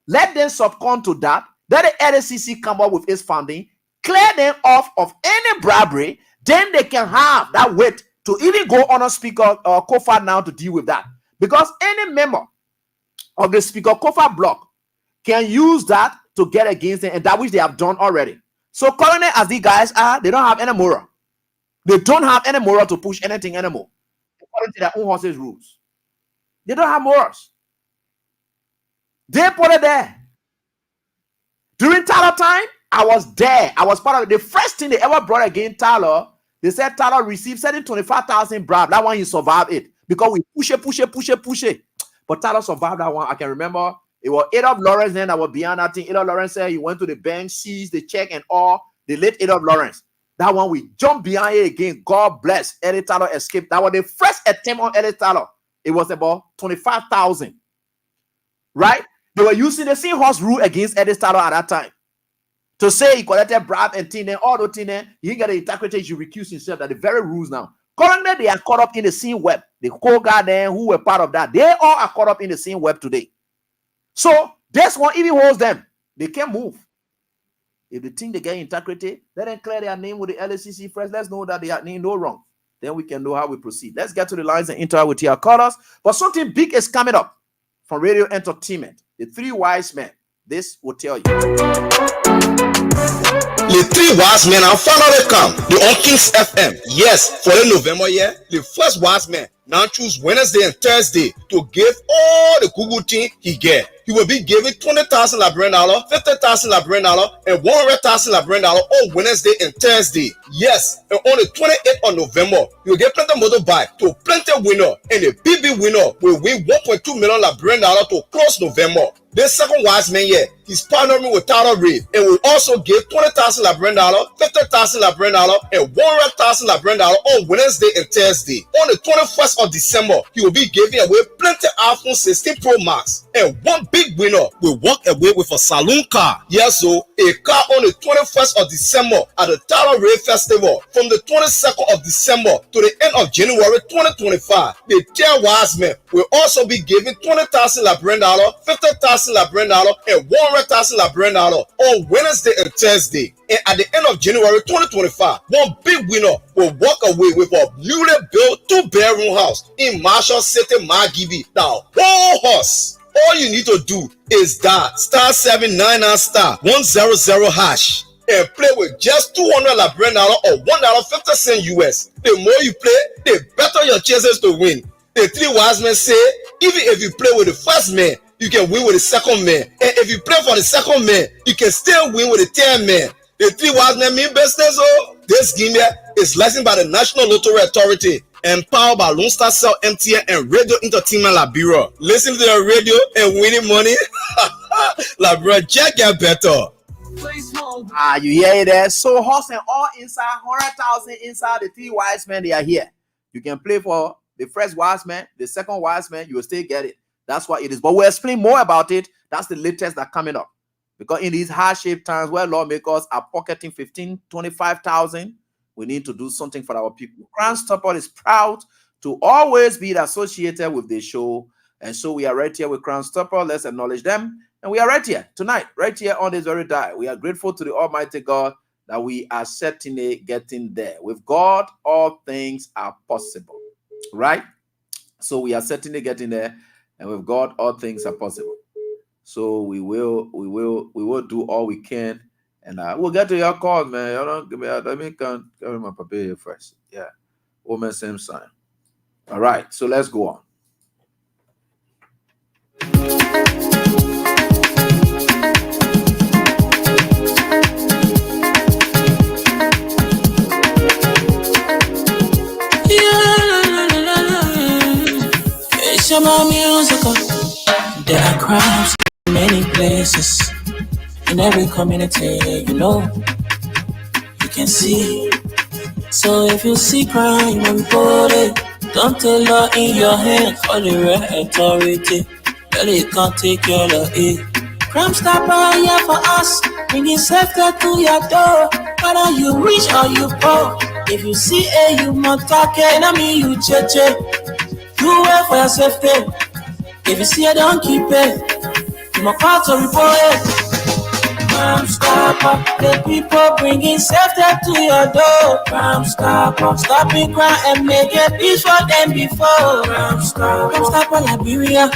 let them succumb to that. Let the LACC come up with its funding, clear them off of any bribery, then they can have that weight to even go on a Speaker Kofa now to deal with that. Because any member of the Speaker Kofa block can use that to get against them, and that which they have done already. So currently, as these guys are, they don't have any moral. They don't have any moral to push anything anymore, according to their own horses' rules. They don't have morals. They put it there. During Tyler time, I was there. I was part of it. The first thing they ever brought against Tyler, they said Tyler received 25,000 bribe. That one, he survived it because we push it. But Tyler survived that one. I can remember it was Adolph Lawrence then that was behind that thing. Adolph Lawrence said he went to the bank, seized the check and all. They let Adolph Lawrence. That one, we jumped behind it again. God bless. Eddie Tyler escaped. That was the first attempt on Eddie Tyler. It was about 25,000. Right? They were using the same horse rule against Eddie Tyler at that time. To say he collected bribe and thing, all the thing, he didn't get the integrity, he should recuse himself. That the very rules now. Currently, they are caught up in the same web. The whole guy who were part of that, they all are caught up in the same web today. So this one even holds them. They can't move. If they think they get integrity, let them clear their name with the LACC first. Let's know that they are no wrong. Then we can know how we proceed. Let's get to the lines and interact with your callers. But something big is coming up from Radio Entertainment. The Three Wise Men. This will tell you. The Three Wise Men are finally come. The on Kings FM. Yes, for the November year, the first wise man now choose Wednesday and Thursday to give all the Google thing he get. He will be giving $20,000 Liberian, $50,000 Liberian, and $100,000 Liberian all Wednesday and Thursday. Yes, and on the 28th of November, you'll get plenty motorbike to plenty winner, and the BB winner will win $1.2 million Liberian to close November. This second wise man here, he's partnering with Tyler Reid and will also give $20,000 Liberian, $50,000 Liberian, and $100,000 Liberian on Wednesday and Thursday. On the 21st of December, he will be giving away plenty iPhone 16 Pro Max, and one big winner will walk away with a saloon car. Yes, so a car on the 21st of December at the Tyler Reid Festival from the 22nd of December to the end of January 2025. The 10 wise men will also be giving $20,000 Liberian, $50,000 Liberian, and $100,000 Liberian on Wednesday and Thursday. And at the end of January 2025, one big winner will walk away with a newly built 2-bedroom house in Marshall City, Margibi. Now, whole horse. All you need to do is dial *799*100# and play with just $200 Liberian or $1.50 US. The more you play, the better your chances to win. The Three Wise Men say, even if you play with the first man, you can win with the second man. And if you play for the second man, you can still win with the third man. The Three Wise Men mean business. Oh, this game here is licensed by the National Lottery Authority. Empowered by Lone Star Cell, MTN, and Radio Entertainment Liberia. Listen to the radio and winning money. Liberia, check get better. You hear it there? So horse and all inside, 100,000 inside the 3 wise men, they are here. You can play for the first wise man, the second wise man, you will still get it. That's what it is. But we'll explain more about it. That's the latest that's coming up. Because in these hardship times where lawmakers are pocketing 15, 25,000, we need to do something for our people. Crown Stopper is proud to always be associated with the show. And so we are right here with Crown Stopper. Let's acknowledge them. And we are right here tonight, right here on this very day. We are grateful to the Almighty God that we are certainly getting there. With God, all things are possible. Right? So we are certainly getting there. And with God, all things are possible. So we will do all we can. And we'll get to your call, man. You don't give me let me carry my paper here first. Yeah. Woman, same sign. All right. So let's go on. It's your musical. There are crimes in many places. In every community, you know, you can see. So if you see crime and report it, don't take law in your hands for the right authority. Really can't take care of it. Crime Stopper here for us, bringing safety to your door. Whether you rich or you poor, if you see a you must talk it, I mean you cheche. Do it for your safety. If you see it, don't keep it. You must call to report it. Crime Stopper, the people bringing safety to your door. Crime Stopper, stopping crime and making peace for them before. Crime Stopper, Liberia,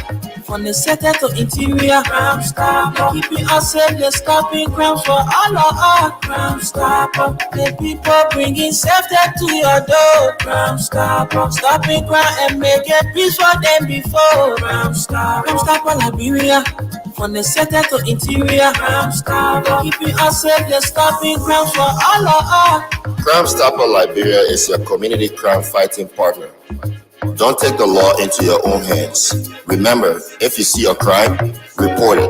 from the center to interior. Crime Stopper, keeping us safe, they're stopping crime for all of us. Crime Stopper, the people bringing safety to your door. Crime Stopper, stopping crime and making peace for them before. Crime Stopper, Liberia, from the center to interior. Crime Stopper, keeping us safe, they're stopping crime for all of us. Crime Stopper Liberia is your community crime fighting partner. Don't take the law into your own hands. Remember, if you see a crime, report it.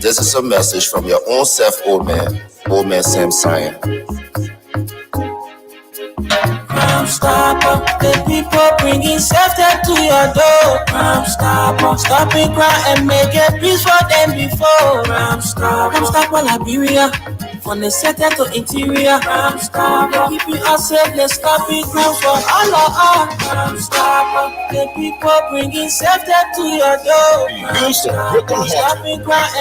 This is a message from your own self, old man Sam Cyan. Crime Stopper, the people bringing safety to your door. Crime Stopper, stopping crime and making peace for them before. Crime Stopper, Liberia, from the center to interior. Crime Stopper, keeping us safe, they're stopping crime for all of us. Crime Stopper, the people bringing safety to your door. Houston, broken heart,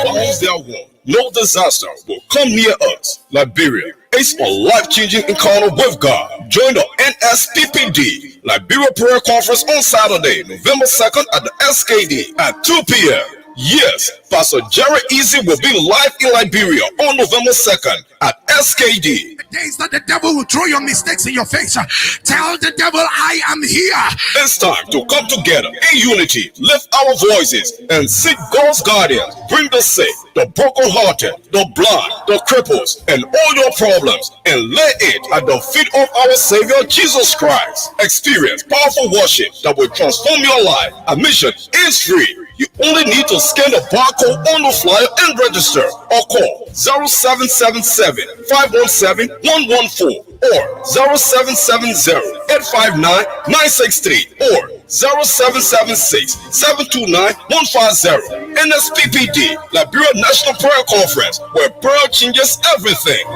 bonds their wall. No disaster will come near us. Liberia, it's a life-changing encounter with God. Join the NSPPD Liberia Prayer Conference on Saturday, November 2nd at the SKD at 2 p.m. Yes, Pastor Jerry Easy will be live in Liberia on November 2nd at SKD. The days that the devil will throw your mistakes in your face. Tell the devil, I am here. It's time to come together in unity, lift our voices, and seek God's guardians. Bring the sick, the brokenhearted, the blind, the cripples, and all your problems, and lay it at the feet of our Savior Jesus Christ. Experience powerful worship that will transform your life. Admission is free. You only need to scan the barcode on the flyer and register, or call 0777-517-114 or 0770-859-963 or 0776-729-150. NSPPD, Liberia National Prayer Conference, where prayer changes everything.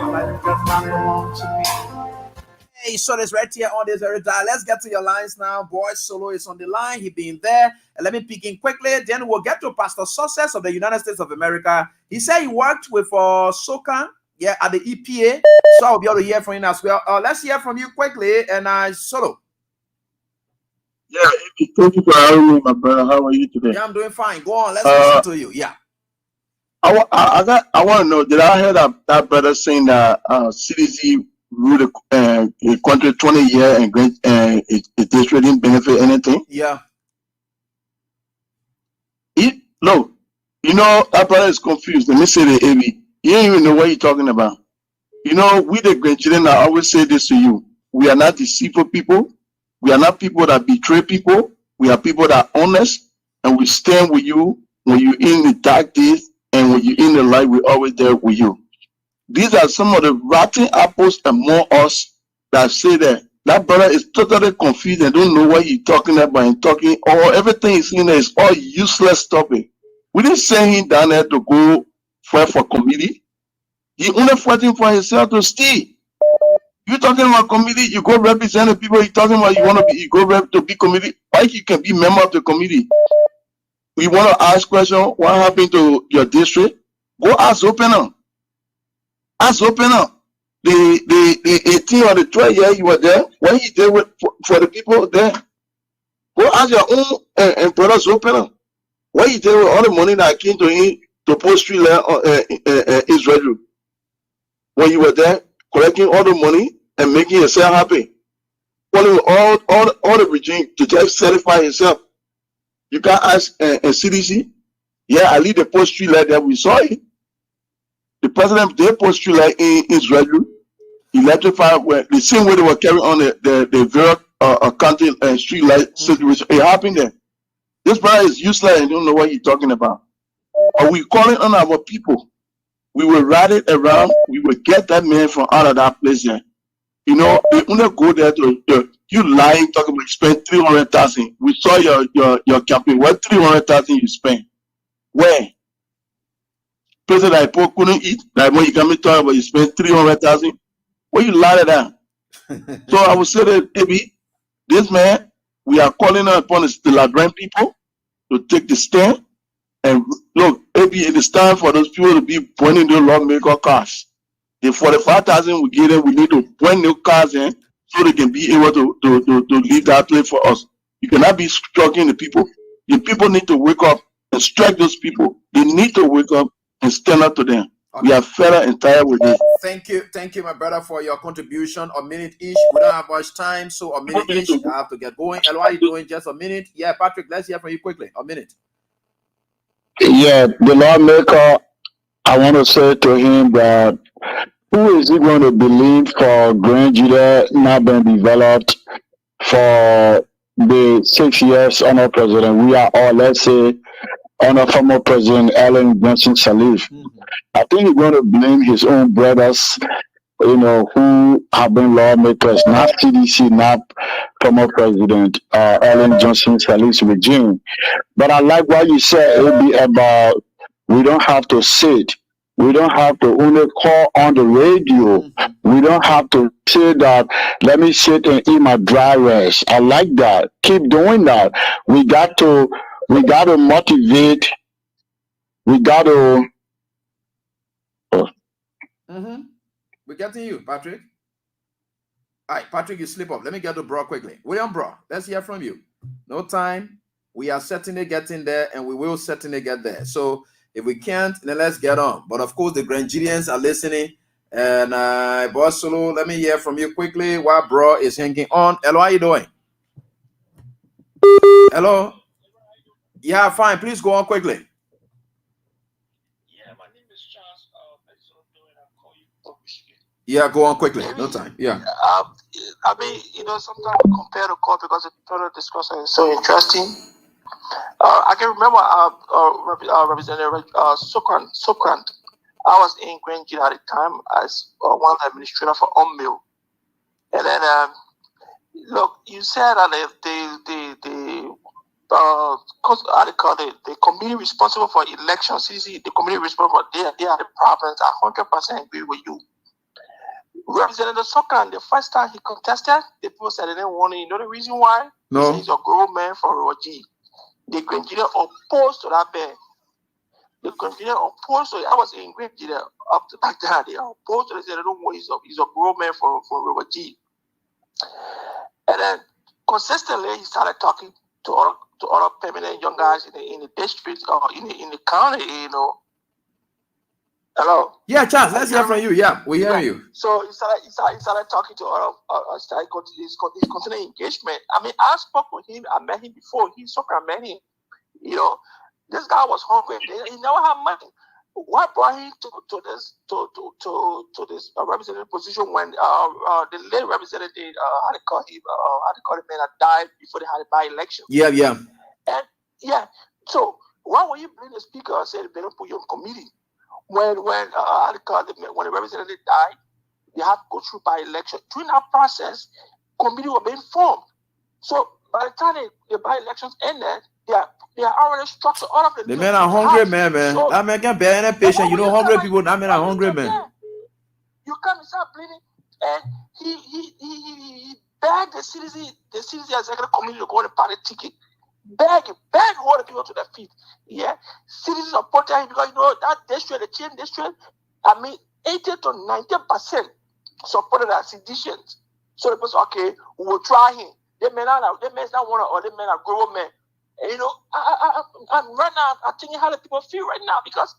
Hey, so this right here on this very dial. Let's get to your lines now. Boy Solo is on the line. He been there. And let me pick in quickly. Then we'll get to Pastor Success of the United States of America. He said he worked with SOCAN, at the EPA. So I'll be able to hear from him as well. Let's hear from you quickly. And Solo. Yeah, thank you for having me, my brother. How are you today? Yeah, I'm doing fine. Go on. Let's listen to you. Yeah. I want to know, did I hear that brother saying that CDC ruled a country 20 years and it didn't benefit anything? Yeah. No, that brother is confused. Let me say the AB. You don't even know what you're talking about. We the grandchildren, I always say this to you. We are not deceitful people. We are not people that betray people. We are people that are honest, and we stand with you when you're in the dark days, and when you're in the light, we're always there with you. These are some of the rotten apples among us that say that brother is totally confused and don't know what he's talking about and talking, or everything he's saying there is all useless topic. We didn't send him down there to go fight for committee. He only fighting for himself to stay. You talking about committee, you go represent the people. You talking about you go rep to be committee. Why you can be member of the committee? You want to ask question, what happened to your district? Go ask open up. Ask open up. The 18 or the 12 year you were there, what you did for the people there? Go ask your own and brothers open up. What you did with all the money that came to him to post street land Israel when you were there, collecting all the money and making yourself happy. Following all the regime to just satisfy yourself. You can ask a CDC. Yeah, I lead the post street like that. We saw it. The president did post street like in Israel, electrified the same way they were carrying on the various county street light situation. It happened there. This brother is useless and don't know what he's talking about. Are we calling on our people? We will ride it around. We will get that man from out of that place there. You know, they only go there to you lying, talking about you spend 300,000. We saw your campaign. What 300,000 you spend? Where? Person that people couldn't eat. Like when you come and talk about you spend 300,000. Where you lie that? So I would say that maybe this man, we are calling upon the Ladran people to take the stand. And look, maybe it is time for those people to be pointing the lawmaker cars. The 45,000 we give them, we need to point new cars in so they can be able to leave that place for us. You cannot be striking the people. The people need to wake up and strike those people. They need to wake up and stand up to them. Okay. We are fed and tired with this. Thank you, my brother, for your contribution. A minute each. We don't have much time, so a minute each. I have to get going. And what are you doing? Just a minute. Yeah, Patrick, let's hear from you quickly. A minute. Yeah, the lawmaker, I want to say to him that who is he going to believe for grand jury not been developed for the 6 years under president? We are all, let's say, under former president Ellen Johnson Sirleaf. I think he's going to blame his own brothers, you know, who have been lawmakers, not CDC, not former president Ellen Johnson Sirleaf's regime. But I like what you said, AB, about we don't have to sit. We don't have to only call on the radio. We don't have to say that, let me sit and eat my dry rice. I like that. Keep doing that. We got to motivate. We got to. We're getting you, Patrick. All right, Patrick, you slip up. Let me get to Bro quickly. William Bro, let's hear from you. No time. We are certainly getting there, and we will certainly get there. So if we can't, then let's get on. But of course, the Grangidians are listening. And Boss Solo, let me hear from you quickly while Bro is hanging on. Hello, how you doing? Hello? Yeah, fine. Please go on quickly. Yeah, go on quickly. No time. Yeah. I mean, you know, sometimes we compare the court because the total discussion is so interesting. I can remember Representative Sokran. I was in Grand Jury at the time as one of the administrators for Unmill. And then, look, you said that the committee responsible for elections, the committee responsible, they are the problems. I 100% agree with you. Representative Sokran, the first time he contested, the people said they didn't want it. You know the reason why? No. He's a grown man from Roji. The Grand Jury opposed to that ban. The Grand Jury opposed to it. I was in Grand Jury up to back then. They opposed to it. They said they don't want it. He's a grown man from Roji. And then consistently he started talking to other permanent young guys in the district or in the county, you know. Hello. Yeah, Charles, let's hear from you. Yeah, we hear you. So he started talking to his continuing engagement. I mean, I spoke with him. I met him before. He's so met him. You know, this guy was hungry. He never had money. what brought him to this representative position when the late representative how they call the man that died before they had a by-election. Yeah. And yeah, so why would you bring the speaker and say they don't put you on committee when how they call when the representative died, they had to go through by-election. During that process, committee were being formed. So by the time the by-elections ended, they are already structured. All of the men are hungry, man. So, that man can bear any patient. You know, hungry people. That men are hungry, man. You come and start bleeding, and he begged the citizen executive committee to go on a party ticket. Beg all the people to their feet. Yeah, citizens supported him because that district, the chain district. 80 to 90% supported our seditions. So the person, okay, we will try him. They may not want to, or they may not grow men. And, I'm right now, I'm thinking how the people feel right now because,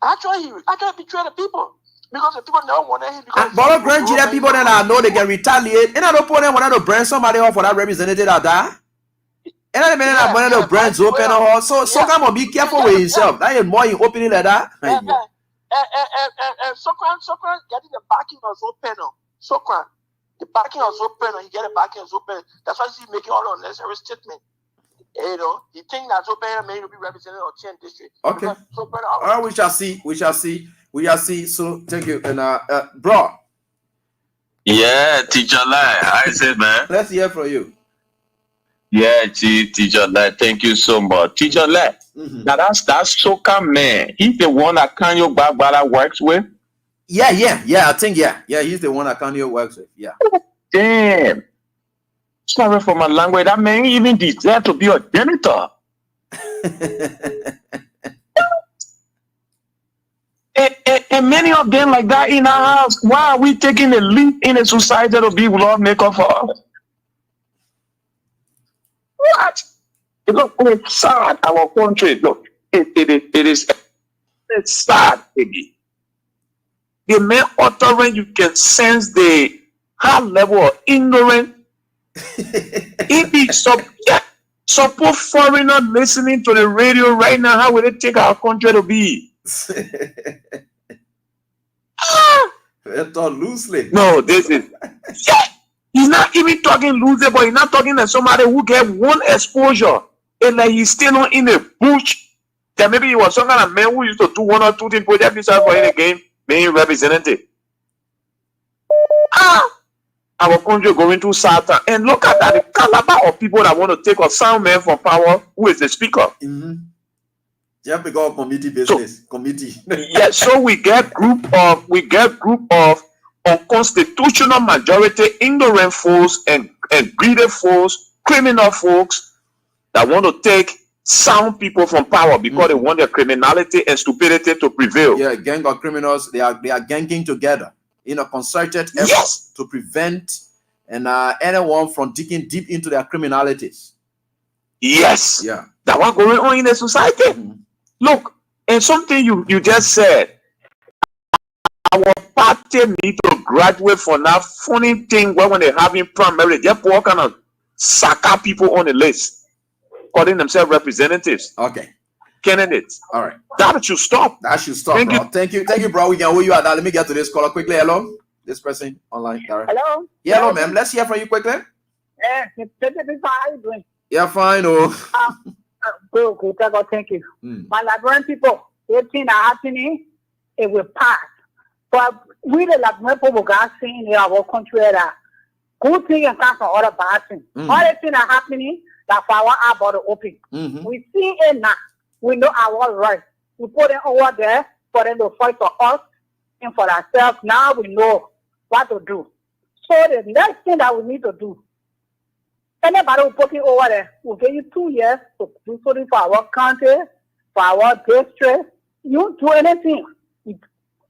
actually betrayed the people because the people don't want him. But grand jury people that I know they can retaliate. And I don't put them want to brand somebody off for that representative that die. And I mean, I want to brands open or so come on, be careful with yourself. That is more in opening like that. And Sokran getting the backing of Zopen. Sokran, the backing of Zopen, he get the backing of Zopen. That's why he's making all unnecessary statement. He think that Zopen may be represented or Chen district. Okay. All right, we shall see. So thank you. And bro. Yeah, teacher Lai. I say, man. Let's hear from you. Yeah, teacher Lai. Thank you so much. Teacher Lai. Now that's Soka man. He's the one that Kanye Bagbara works with. Yeah. I think he's the one that Kanye works with. Yeah. Damn. Sorry for my language. That man even deserve to be a janitor. and many of them like that in our house. Why are we taking the leap in a society to be lawmaker for us? What? It's sad, our country. Look, it's sad, baby. The main uttering, you can sense the high level of ignorance. If it's suppose foreigner listening to the radio right now, how will they take our country to be? They talk loosely. No, this is. He's not even talking loosely, but he's not talking to somebody who get one exposure. And like he's still not in the bush. That maybe he was some kind of man who used to do one or two things project himself for any game, being representative. Our country going through Satan. And look at that, the caliber of people that want to take a sound man from power, who is the speaker. You have to go committee business. Committee. Yeah, so we get group of unconstitutional majority, ignorant folks and greedy folks, criminal folks that want to take sound people from power because they want their criminality and stupidity to prevail. Yeah, gang of criminals, they are ganging together in a concerted effort to prevent anyone from digging deep into their criminalities. Yes. Yeah. That what's going on in the society. Look, and something you just said, our party need to graduate from that funny thing when they're having primary, they're poor kind of sucker people on the list, calling themselves representatives. Okay. Candidates. All right. That should stop. Thank you. Thank you, bro. We can hold you at that. Let me get to this caller quickly. Hello? This person online. Hello? Yeah, hello, ma'am. Let's hear from you quickly. Yeah, how are you doing? Yeah, fine. Good. Thank you. My Liberian people, everything that happening, it will pass. But we the Liberian people got seen in our country that good thing and come from other bad things. All the things that happening, that for our about the open. We see it now. We know our rights. We put them over there for them to fight for us and for ourselves. Now we know what to do. So the next thing that we need to do, anybody who put it over there, we'll give you 2 years to do something for our country, for our district. You do anything,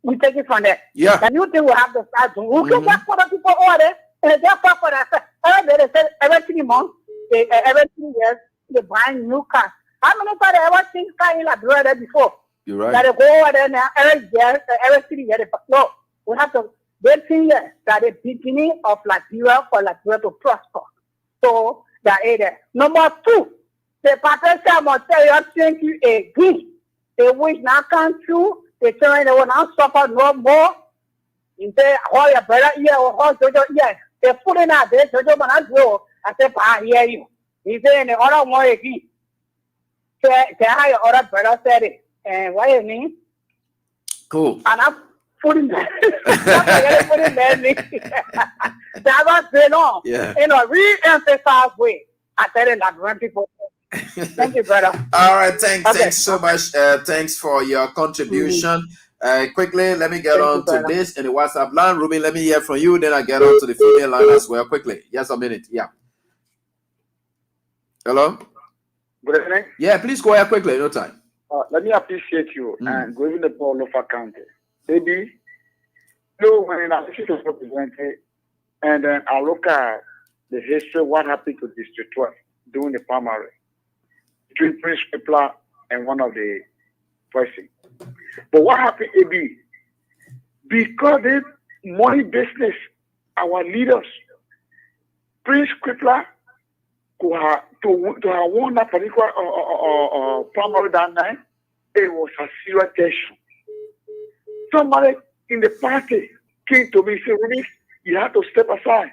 we take it from there. Yeah. The new thing we have to start doing. We can work for the people over there, and they work for themselves. They say every 3 months, every 2 years, they buy new cars. How many times they ever seen car in Liberia there before? You're right. That they go over there now every year, every 3 years. No, we have to wait 3 years. That the beginning of Liberia for Liberia to prosper. So that is there. Number 2, the Patricia must tell you thank you again. They wish not come true. They tell they will not suffer no more. You say, oh, your brother, yeah, or Jojo, yeah. They put in out there, Jojo, but not grow. I said, I hear you. He said, in the other one again. Say, how your other brother said it. And what you mean? Cool. And I'm putting that. I'm putting that. That was very long. Yeah. In a re-emphasized way. I said it like when people. Thank you, brother. All right, thanks so much. Thanks for your contribution. Quickly, let me get on to this in the WhatsApp line. Ruben, let me hear from you. Then I get on to the female line as well. Quickly, just a minute. Yeah. Hello. Good evening. Yeah, please go ahead quickly. No time. Let me appreciate you and go even the Paul of County. Maybe, when I listen to represented, and then I look at the history, what happened to District 12 during the primary between Prince Crippling and one of the person. But what happened, AB? Because the money business, our leaders, Prince Crippling, to have won that particular primary that night, it was a serious tension. Somebody in the party came to me and said, Ruby, you have to step aside.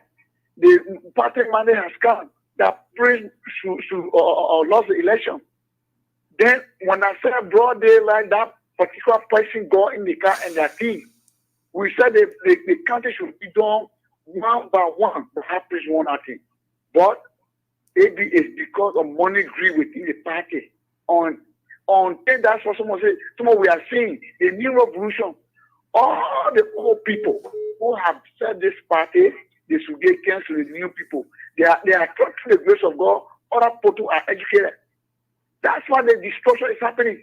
The party mandate has come that Prince should lost the election. Then when I said broad daylight, that particular person got in the car and their team. We said the country should be done one by one to have Prince won our team. But it is because of money greed within the party. On that's what someone said. Someone we are seeing a new revolution. All the old people who have said this party, they should get canceled with new people. They are taught through the grace of God. Other people are educated. That's why the destruction is happening.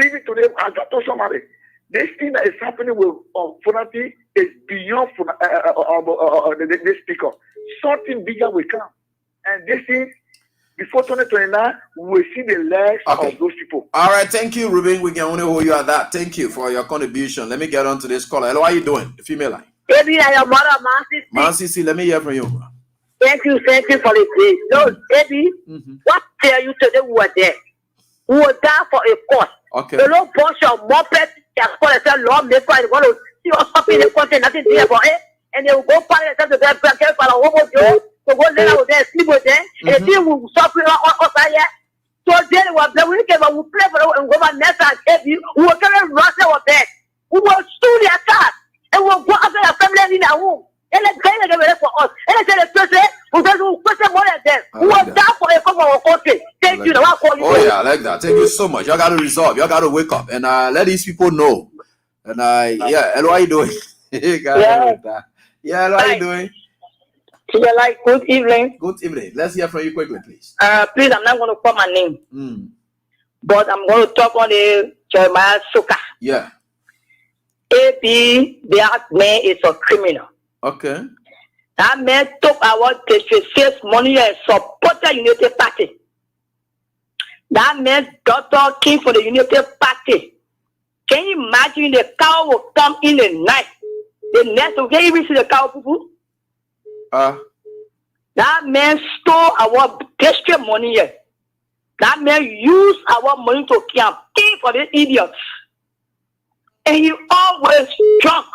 Even today, I got to somebody. This thing that is happening with Affirmative is beyond the speaker. Something bigger will come. And this thing, before 2029, we will see the legs of those people. All right, thank you, Ruben. We can only hold you at that. Thank you for your contribution. Let me get on to this caller. Hello, how are you doing? The female line. Baby, I am mother, Mansi, let me hear from you. Thank you for the grace. No, baby, what tell you today we were there? We were there for a cause. Okay. The little bunch of mopeds that call themselves lawmakers, they want to see us up in the country, nothing there about it, and they will go party themselves to their bracket for a woman to go there with them, sleep with them, and the thing will suffer on here. So then we will play for them and go back next and baby, we will carry Russell with them. We will steal their cars and we will go after their family in their home. And let's get it for us. And let's say the person who doesn't question more than them. Who was down for a couple of country. Thank you. Oh, yeah, I like that. Thank you so much. Y'all got to resolve. Y'all got to wake up and let these people know. And yeah, hello, how you doing? Yeah, hello, how you doing? Like, good evening. Good evening. Let's hear from you quickly, please. Please, I'm not going to call my name. But I'm going to talk on the Jeremiah Suka. Yeah. AB, that man is a criminal. Okay. That man took our district money and supported the United Party. That man's daughter came for the United Party. Can you imagine the cow will come in the night? The next day, can you even see the cow, people? That man stole our district money. That man used our money to campaign for the idiots. And he always drunk.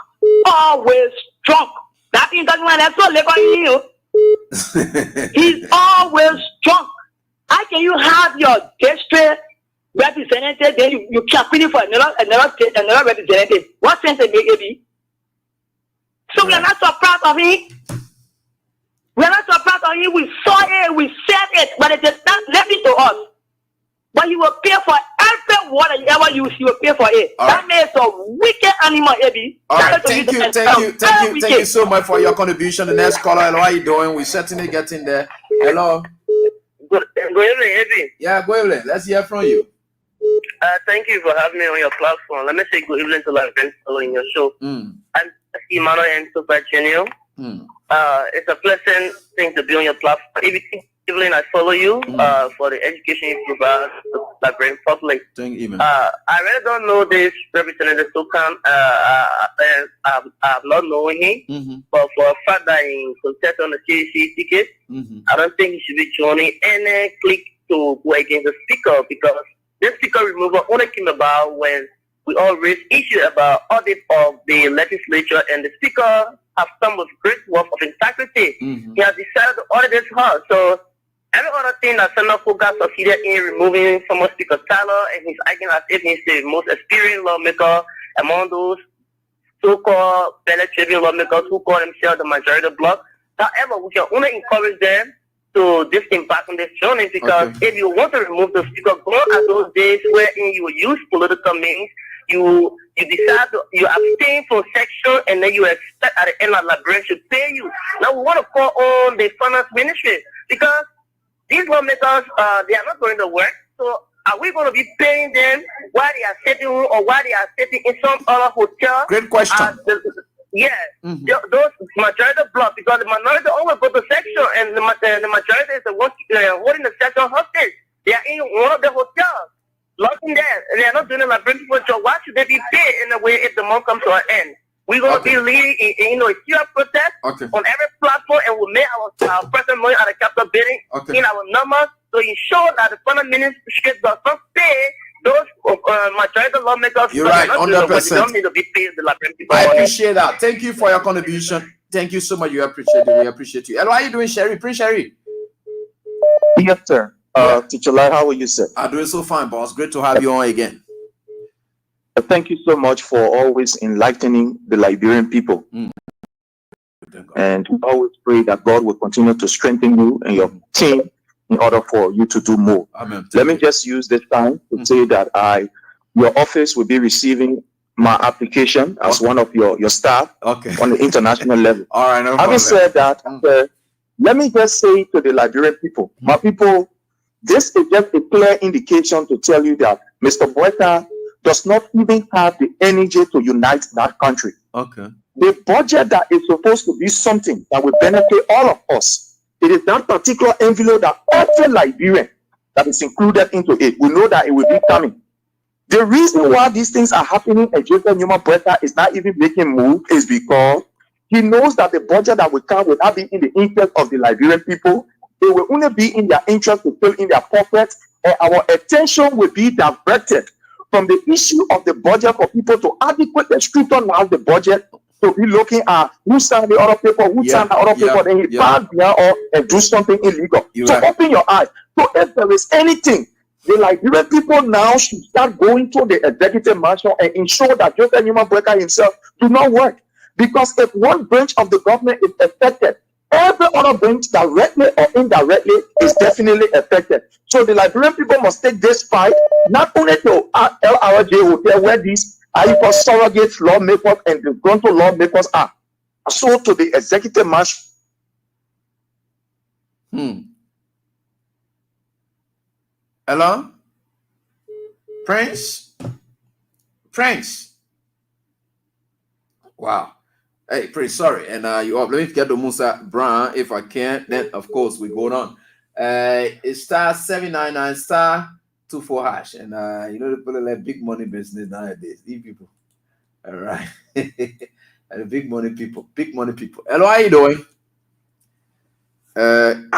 Always drunk. That means that when that's so legal, he's always drunk. How can you have your district representative, then you campaign for another representative? What sense it make, AB? So we are not so proud of him. We are not so proud of him. We saw it, we said it, but it is not left it to us. But you will pay for every word that you ever use, you will pay for it. All that makes a wicked animal, AB. All right, thank you so much for your contribution. The next caller, hello, how you doing? We're certainly getting there. Hello. Good evening, Eddie. Yeah, good evening. Let's hear from you. Thank you for having me on your platform. Let me say good evening to my friends following your show. I'm Emmanuel and Super Genio. It's a pleasant thing to be on your platform. Evelyn, I follow you for the education you provide to the brain public. Thank you, I really don't know this representative to come. I'm not knowing him, but for a fact that he contest on the CAC ticket, I don't think he should be joining any clique to go against the speaker because This speaker removal only came about when we all raised issue about audit of the legislature, and the speaker has come with great work of integrity. He has decided to audit this house. So every other thing that Senator Fuga succeeded in removing former Speaker Tyler, and he's acting as if he's the most experienced lawmaker among those so-called belly-tripping lawmakers who call themselves the majority bloc. However, we can only encourage them to disembark on this journey, because if you want to remove the speaker, go at those days wherein you use political means, you decide to abstain from section, and then you expect at the end of the branch to pay you. Now we want to call on the finance ministry, because these lawmakers, they are not going to work. So are we going to be paying them while they are sitting or while they are sitting in some other hotel? Great question. Those majority block, because the minority always go to section, and the majority is the one holding the section hostage. They are in one of the hotels, locked in there, and they are not doing a principal job. Why should they be paid in a way if the month comes to an end? We're going to be leading in a serious protest on every platform, and we'll make our present money at the Capitol building in our numbers to ensure that the finance ministry does not pay those majority lawmakers. You're right, 100%. They don't need to be paid the people. I appreciate that. Thank you for your contribution. Thank you so much. You appreciate it. We appreciate you. Hello, how are you doing, Sherry? Prince Sherry. Yes, sir. Teacher Lai, how are you, sir? I'm doing so fine, boss. Great to have you on again. Thank you so much for always enlightening the Liberian people. And we always pray that God will continue to strengthen you and your team in order for you to do more. Amen. Let me just use this time to say that your office will be receiving my application as one of your staff on the international level. All right, no Having said that, let me just say to the Liberian people, my people, this is just a clear indication to tell you that Mr. Boyka does not even have the energy to unite that country. The budget that is supposed to be something that will benefit all of us, it is that particular envelope that every Liberian that is included into it, we know that it will be coming. The reason why these things are happening and Jacob Newman Boyka is not even making move is because he knows that the budget that will come will not be in the interest of the Liberian people. It will only be in their interest to fill in their pockets, and our attention will be diverted from the issue of the budget for people to adequately scrutinize the budget, to be looking at who signed the other paper, who signed the other paper, then he pass beyond or and do something illegal. Open your eyes. So if there is anything, the Liberian people now should start going to the executive marshal and ensure that Joseph Newman Boyka himself do not work. Because if one branch of the government is affected, every other branch, directly or indirectly, is definitely affected. So the Liberian people must take this fight, not only to LRJ Hotel, where these are equal surrogate lawmakers and the Gronto lawmakers are, so to the executive marshal. Hello? Prince? Wow. Hey, Prince, sorry. And you up. Let me get to Musa Brown if I can. Then, of course, we go on. It's star 799 star 24 hash. And you know, the people like big money business nowadays. These people. All right. And big money people. Hello, how you doing?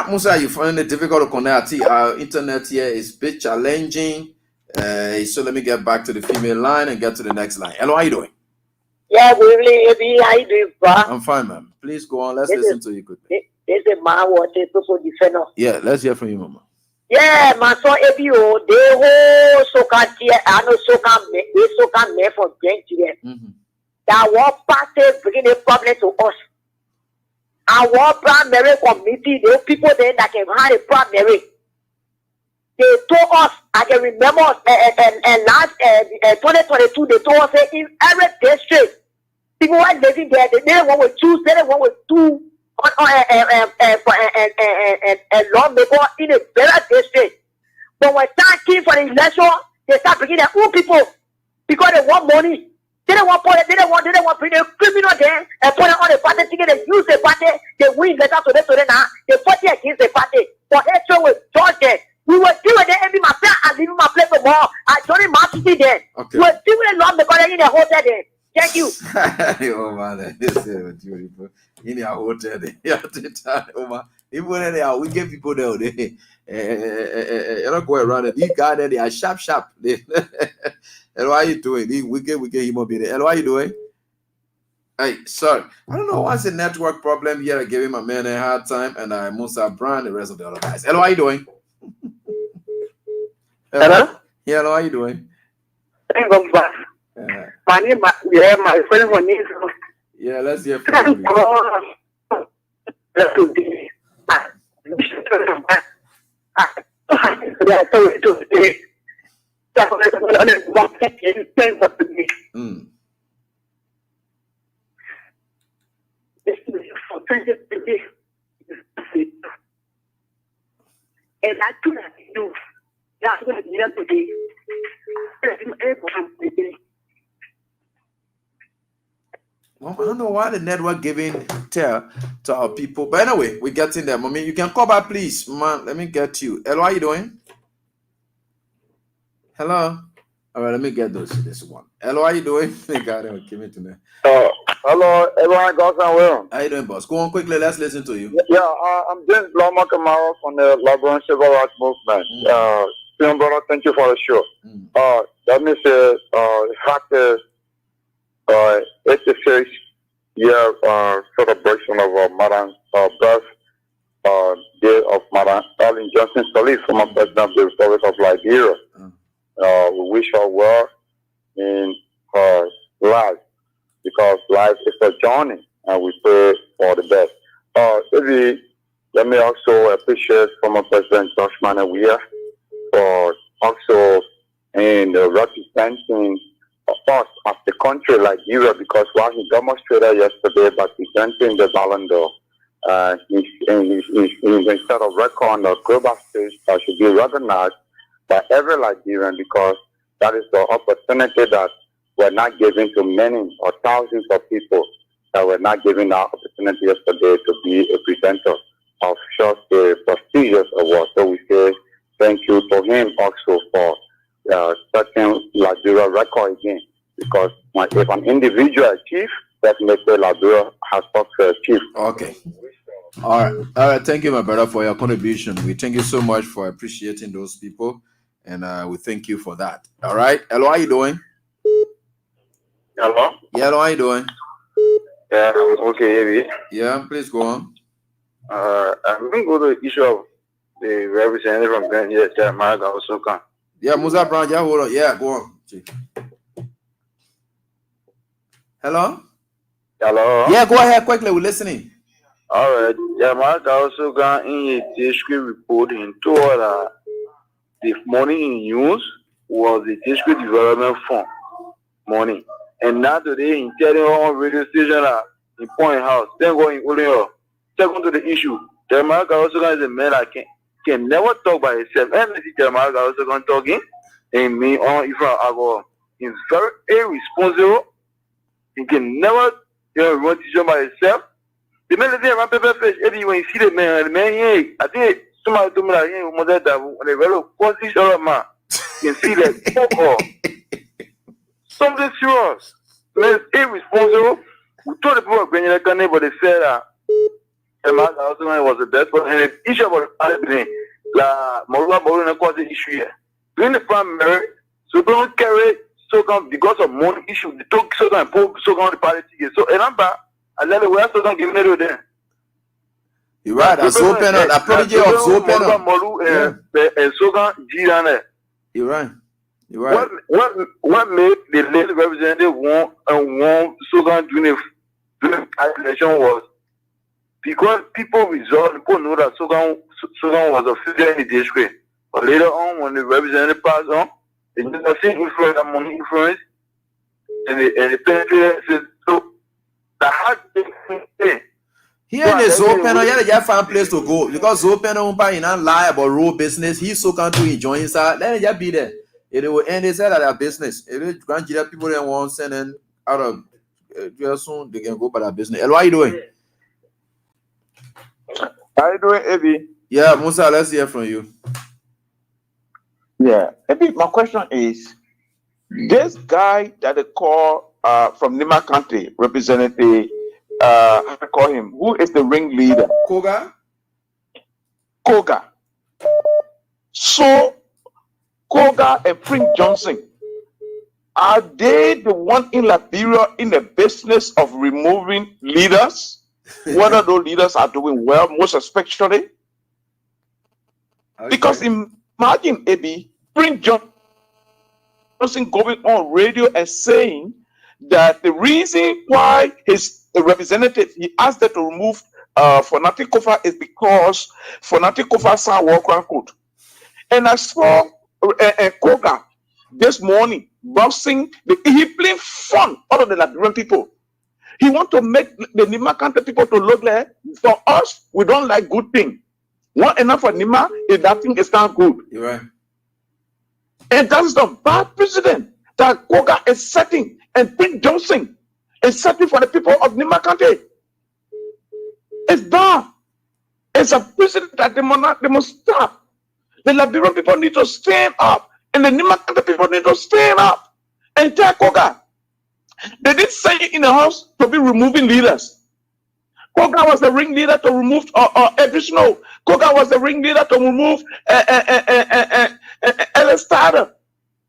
Musa, you find it difficult to connect. Our internet here is a bit challenging. So let me get back to the female line and get to the next line. Hello, how you doing? Yeah, good evening, Ebi. How you doing, bro? I'm fine, ma'am. Please go on. Let's listen to you quickly. This is my water, people defender. Yeah, let's hear from you, mama. Yeah, my son Ebi, they whole soca here, I know soca me for Brent here. That one party bringing a problem to us. Our primary committee, those people there that can have a primary. They told us, I can remember, and last 2022, they told us that in every district, people were living there. They didn't want to choose. They didn't want to do lawmaker in a better district. But when time came for the election, they start bringing their own people because they want money. They don't want they don't want bring a criminal there and put it on the party ticket. They use the party. They win better today now. They fight against the party. For hatred with George. We were doing the every my friend and leaving my place for more. I joined my city there. We were doing a lot because they're in a hotel there. Thank you. Oh man, this is beautiful. In a hotel there. Oh man, even when they are wicked people there, You don't go around it. These guys there, they are sharp. Hello, how you doing? These wicked human being. Hello, how you doing? Hey, sorry. I don't know what's the network problem here. I gave him a man a hard time, and I Musa Brown, the rest of the other guys. Hello, how you doing? Hello? Yeah, hello, how you doing? My name, my friend for me. Yeah, let's hear from you. And I do not do. That's what I'm here today. Well, I don't know why the network giving tell to our people. But anyway, we're getting there. Mommy, you can call back, please. Man, let me get you. Hello, how you doing? Hello? All right, let me get this one. Hello, how you doing? God, give it to me. Hello, everyone. Guys, I'm well. How you doing, boss? Go on quickly. Let's listen to you. Yeah, I'm James Lawmaker from the Liberian Civil Rights Movement. Film brother, thank you for the show. Let me say, fact is, 86 year celebration of Madam birth day of Madam Ellen Johnson Sirleaf, former president of the Republic of Liberia. We wish her well in her life, because life is a journey, and we pray for the best. Let me also appreciate former President Josh Manawia for also in representing us as the country Liberia, because while he demonstrated yesterday by presenting the Ballon d'Or, instead of record on the global stage, that should be recognized by every Liberian, because that is the opportunity that we're not giving to many or thousands of people that were not given that opportunity yesterday to be a presenter of just a prestigious award. So we say thank you to him also for setting Liberia record again, because if an individual achieves, definitely Liberia has to achieve. Okay. All right. Thank you, my brother, for your contribution. We thank you so much for appreciating those people, and we thank you for that. All right. Hello, how you doing? Hello? Yeah, hello, how you doing? Yeah, okay, yeah, please go on. I'm going to go to the issue of the representative from Grand here, Jeremiah also can. Yeah, Musa Brown, yeah, hold on. Yeah, go on. Hello? Hello? Yeah, go ahead quickly. We're listening. All right. Jeremiah also got in a district report in that the money in use was the district development fund money. And now today, in telling on radio station in Point House, then going only second to the issue. Jeremiah also is a man that can never talk by himself. And Jeremiah also can talking, and me on if I go, he's very irresponsible. He can never run decision by himself. The man is there, paper fish. Every when you see the man, hey, I think somebody told me that he was that when they very positional man, you can see that. Something serious. Man, irresponsible. We told the people of Greenland, but they said that the man was the best one. And the issue about the Morula caused the issue here. During the primary, so don't carry so because of money issue. They took so and pulled so on the party ticket. So remember, and then we have to give it to them. You're right. That's open on a prodigy of open on. And so G. You're right. You're right. What made the lady representative want Sogan during the election was because people resolved, people know that Sogan was a figure in the district. But later on, when the representative passed on, they did not see influence and money influence, and the president said, so the hard thing. Here in the Zopeno, you have found place to go because Zopeno in a lie about road business. He's so can't enjoy inside. Let it just be there. It will end his head at their business. It will grant you that people that want sending out of just soon they can go by their business. Hello, how you doing? How you doing, Evie? Yeah, Musa, let's hear from you. Yeah, Evie, my question is this guy that they call from Nima County, Representative I call him, who is the ringleader? Koga. So, Koga and Prince Johnson, are they the one in Liberia in the business of removing leaders? Whether those leaders are doing well, most especially? Because imagine, AB, Prince Johnson going on radio and saying that the reason why his representative, he asked them to remove Fanatic Kofa is because Fanatic Kofa signed World Crime Code. And I saw Koga this morning boxing, he playing fun out of the Liberian people. He want to make the Nima country people to look like, for us, we don't like good thing. What enough for Nima is that thing is not good. You're right. And that is the bad precedent that Koga is setting, and Prince Johnson is setting for the people of Nima country. It's bad. It's a precedent that they must stop. The Liberian people need to stand up, and the Nima country people need to stand up and tell Koga. They didn't say in the house to be removing leaders. Koga was the ringleader to remove additional. Koga was the ringleader to remove Ellis Starter.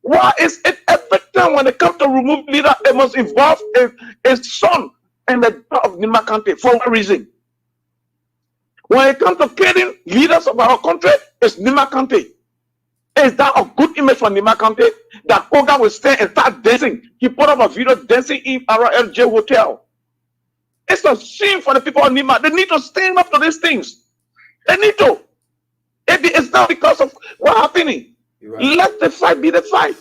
Why is it every time when it comes to remove leader, it must involve a son and the daughter of Nima country? For what reason? When it comes to killing leaders of our country, it's Nima country. Is that a good image for Nima country? That Koga will stand and start dancing. He put up a video dancing in our LJ hotel. It's a shame for the people of Nima. They need to stand up to these things. They need to. It's not because of what's happening. Right. Let the fight be the fight.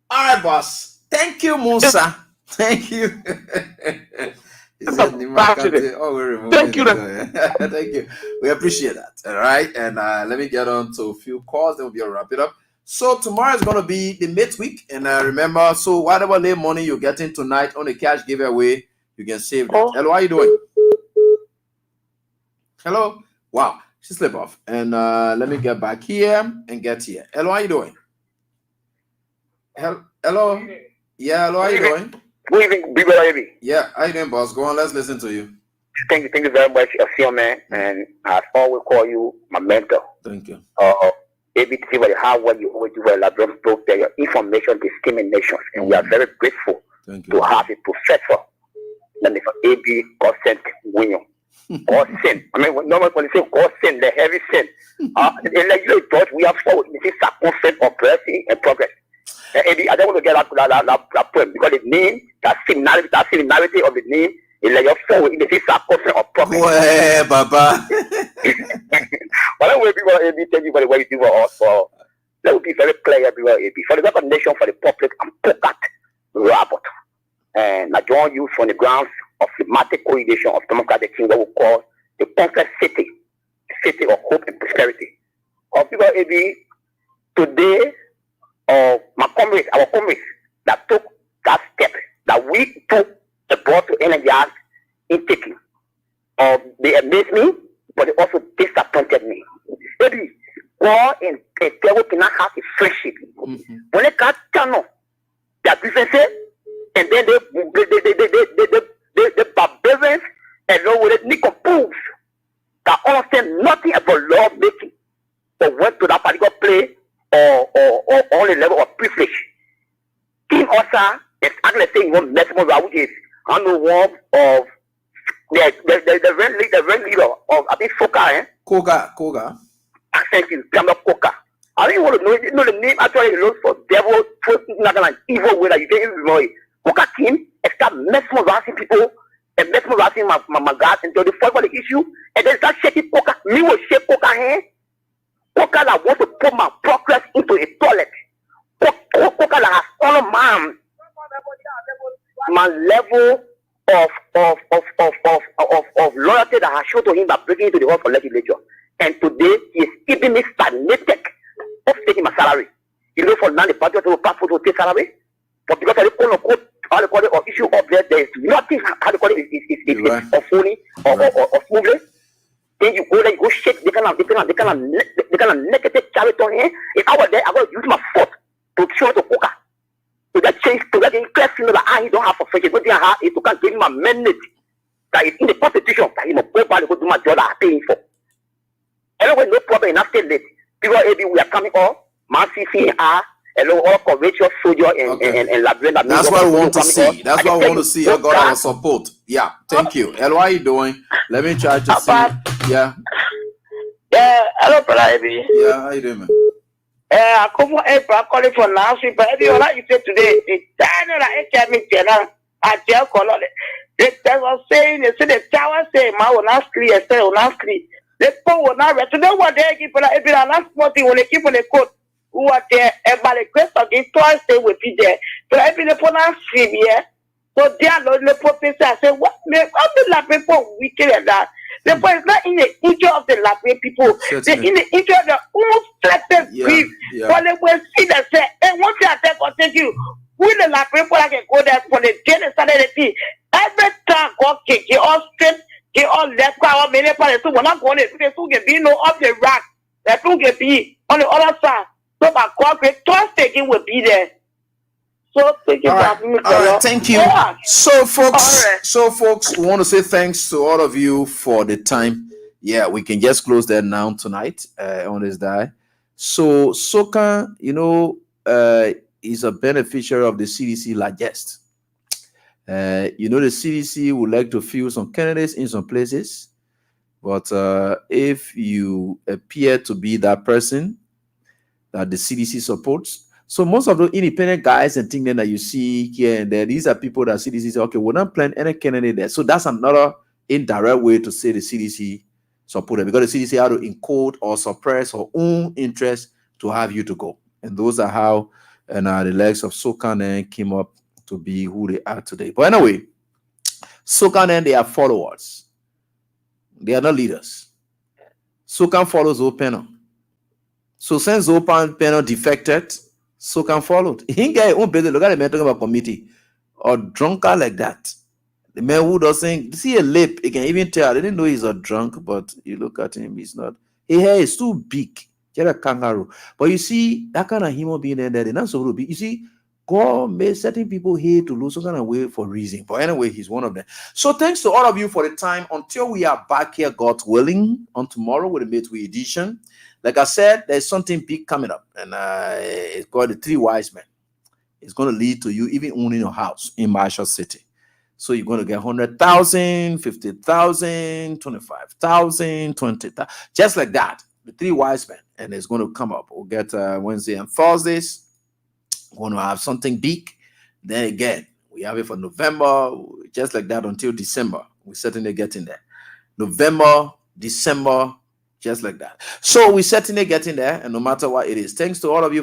All right, boss. Thank you, Musa. Thank you. Thank you. Thank you. We appreciate that. All right. And let me get on to a few calls. Then we'll be able to wrap it up. So tomorrow is going to be the midweek. And remember, so whatever late money you're getting tonight on the cash giveaway, you can save that. Hello, how are you doing? Hello? Wow. She slipped off. And let me get back here and get here. Hello, how are you doing? Hello? Yeah, hello, how are you doing? Good evening, Big Brother. Yeah, how you doing, boss? Go on, let's listen to you. Thank you very much, man, and I always call you my mentor. Thank you. ABC, for the hard work you always do for Labrador book, your information discrimination, and we are very grateful to have a professor. Let me say, AB God sent Wheon. God sent. I mean, normally when they say God sent, the heavy sin. In the church, we have followed this circumference of blessing and progress. I don't want to get that point because the name, that similarity of the name is like your phone in the circumference of progress. Well, Baba. But I will be able to tell you what you do for us. Let me be very clear, for the recognition for the public and pocket rapport. And I join you from the grounds of thematic coalition of democratic things that we call the conquered city of hope and prosperity. Of people, today, our comrades that took that step that we took the board to energize in taking. They amazed me, but they also disappointed me. Maybe God and devil cannot have a friendship. When they can't turn on their differences, and then they barbarians and know what they compose that understand nothing about law making, but went to that particular place or on the level of privilege. King Osa is actually saying one maximum which is under one of the real leader of I think Soka, Koga. I think it's Gamma Koka. I don't want to know the name actually looks for devil, not an evil way that you can't even know it. Koka King start mesmerizing people and mesmerizing my God until they fall for the issue and then start shaking Koka. Me will shake Koka hand. Koka that want to put my progress into a toilet. Koka that has all my level of loyalty that I showed to him by breaking into the hall for legislature. And today he is keeping me stagnated of taking my salary. You know, for now the budget will pass to take salary, but because I don't quote how they call it or issue up there is nothing how they call it is of phony or smoothly. Then you go there, you go shake, they kind of negative character here. If I were there, I would use my foot to show to Koka. To get change, to get in class, you know that I don't have a friendship. What I have is to can give him a mandate that is in the constitution that he must go back and go do my job that I'm paying for. Anyway, no problem in after that. People maybe we are coming on, CCR, and all courageous soldier and Labrador. That's what we want to see. That's what we want to see. I got our support. Yeah, thank you. El, what are you doing? Let me try to see. Yeah. Yeah, hello, brother. Yeah, how you doing, man? I come from April, calling for last week, but every other you say today, the channel I can't make channel. I tell color. They was saying, they say the tower say, my will not clear, say will not clear. The poor will not rest. So then what they keep for that, if it's last month, when they keep on the court, who are there, and by the grace of the twice they will be there. So every the phone and stream here. So they are not the professor. I say, what make all the lap people wicked at that? The point is not in the interest of the Latin people. They're in the interest of their own threatened grief. But they will see that say, hey, once they attack or take you, we the Latin people can go there for the genocide. Every time God can get all straight, get all left, all many parties. So we're not going to be no up the rack. That don't get be on the other side. So my God, twice taking will be there. So thank you. All right, thank you. Yeah. So folks, we want to say thanks to all of you for the time. Yeah, we can just close there now tonight on this day. So Soka, is a beneficiary of the CDC largest. The CDC would like to fill some candidates in some places, but if you appear to be that person that the CDC supports, so most of the independent guys and things that you see here and there, these are people that CDC say, okay, we're not planning any candidate there. So that's another indirect way to say the CDC supported, because the CDC had to encode or suppress our own interest to have you to go. And those are how the legs of Sokan came up to be who they are today. But anyway, Sokan, they are followers. They are not leaders. Sokan follows Openo. So since Openo defected, Sokan followed. He ain't got his own business. Look at the man talking about committee or drunkard like that. The man who doesn't see a lip, he can even tell. I didn't know he's a drunk, but you look at him, he's not. His hair is too big. Just a kangaroo. But you see, that kind of human being there, they're not so big. You see, God made certain people here to lose some kind of way for reason. But anyway, he's one of them. So thanks to all of you for the time. Until we are back here, God willing, on tomorrow with the midweek edition. Like I said, there's something big coming up, and it's called the 3 wise men. It's going to lead to you even owning your house in Marshall City. So you're going to get 100,000, 50,000, 25,000, 20,000, just like that. The 3 wise men, and it's going to come up. We'll get Wednesday and Thursdays. We're going to have something big. Then again, we have it for November, just like that until December. We're certainly getting there. November, December, just like that. So we're certainly getting there, and no matter what it is. Thanks to all of you.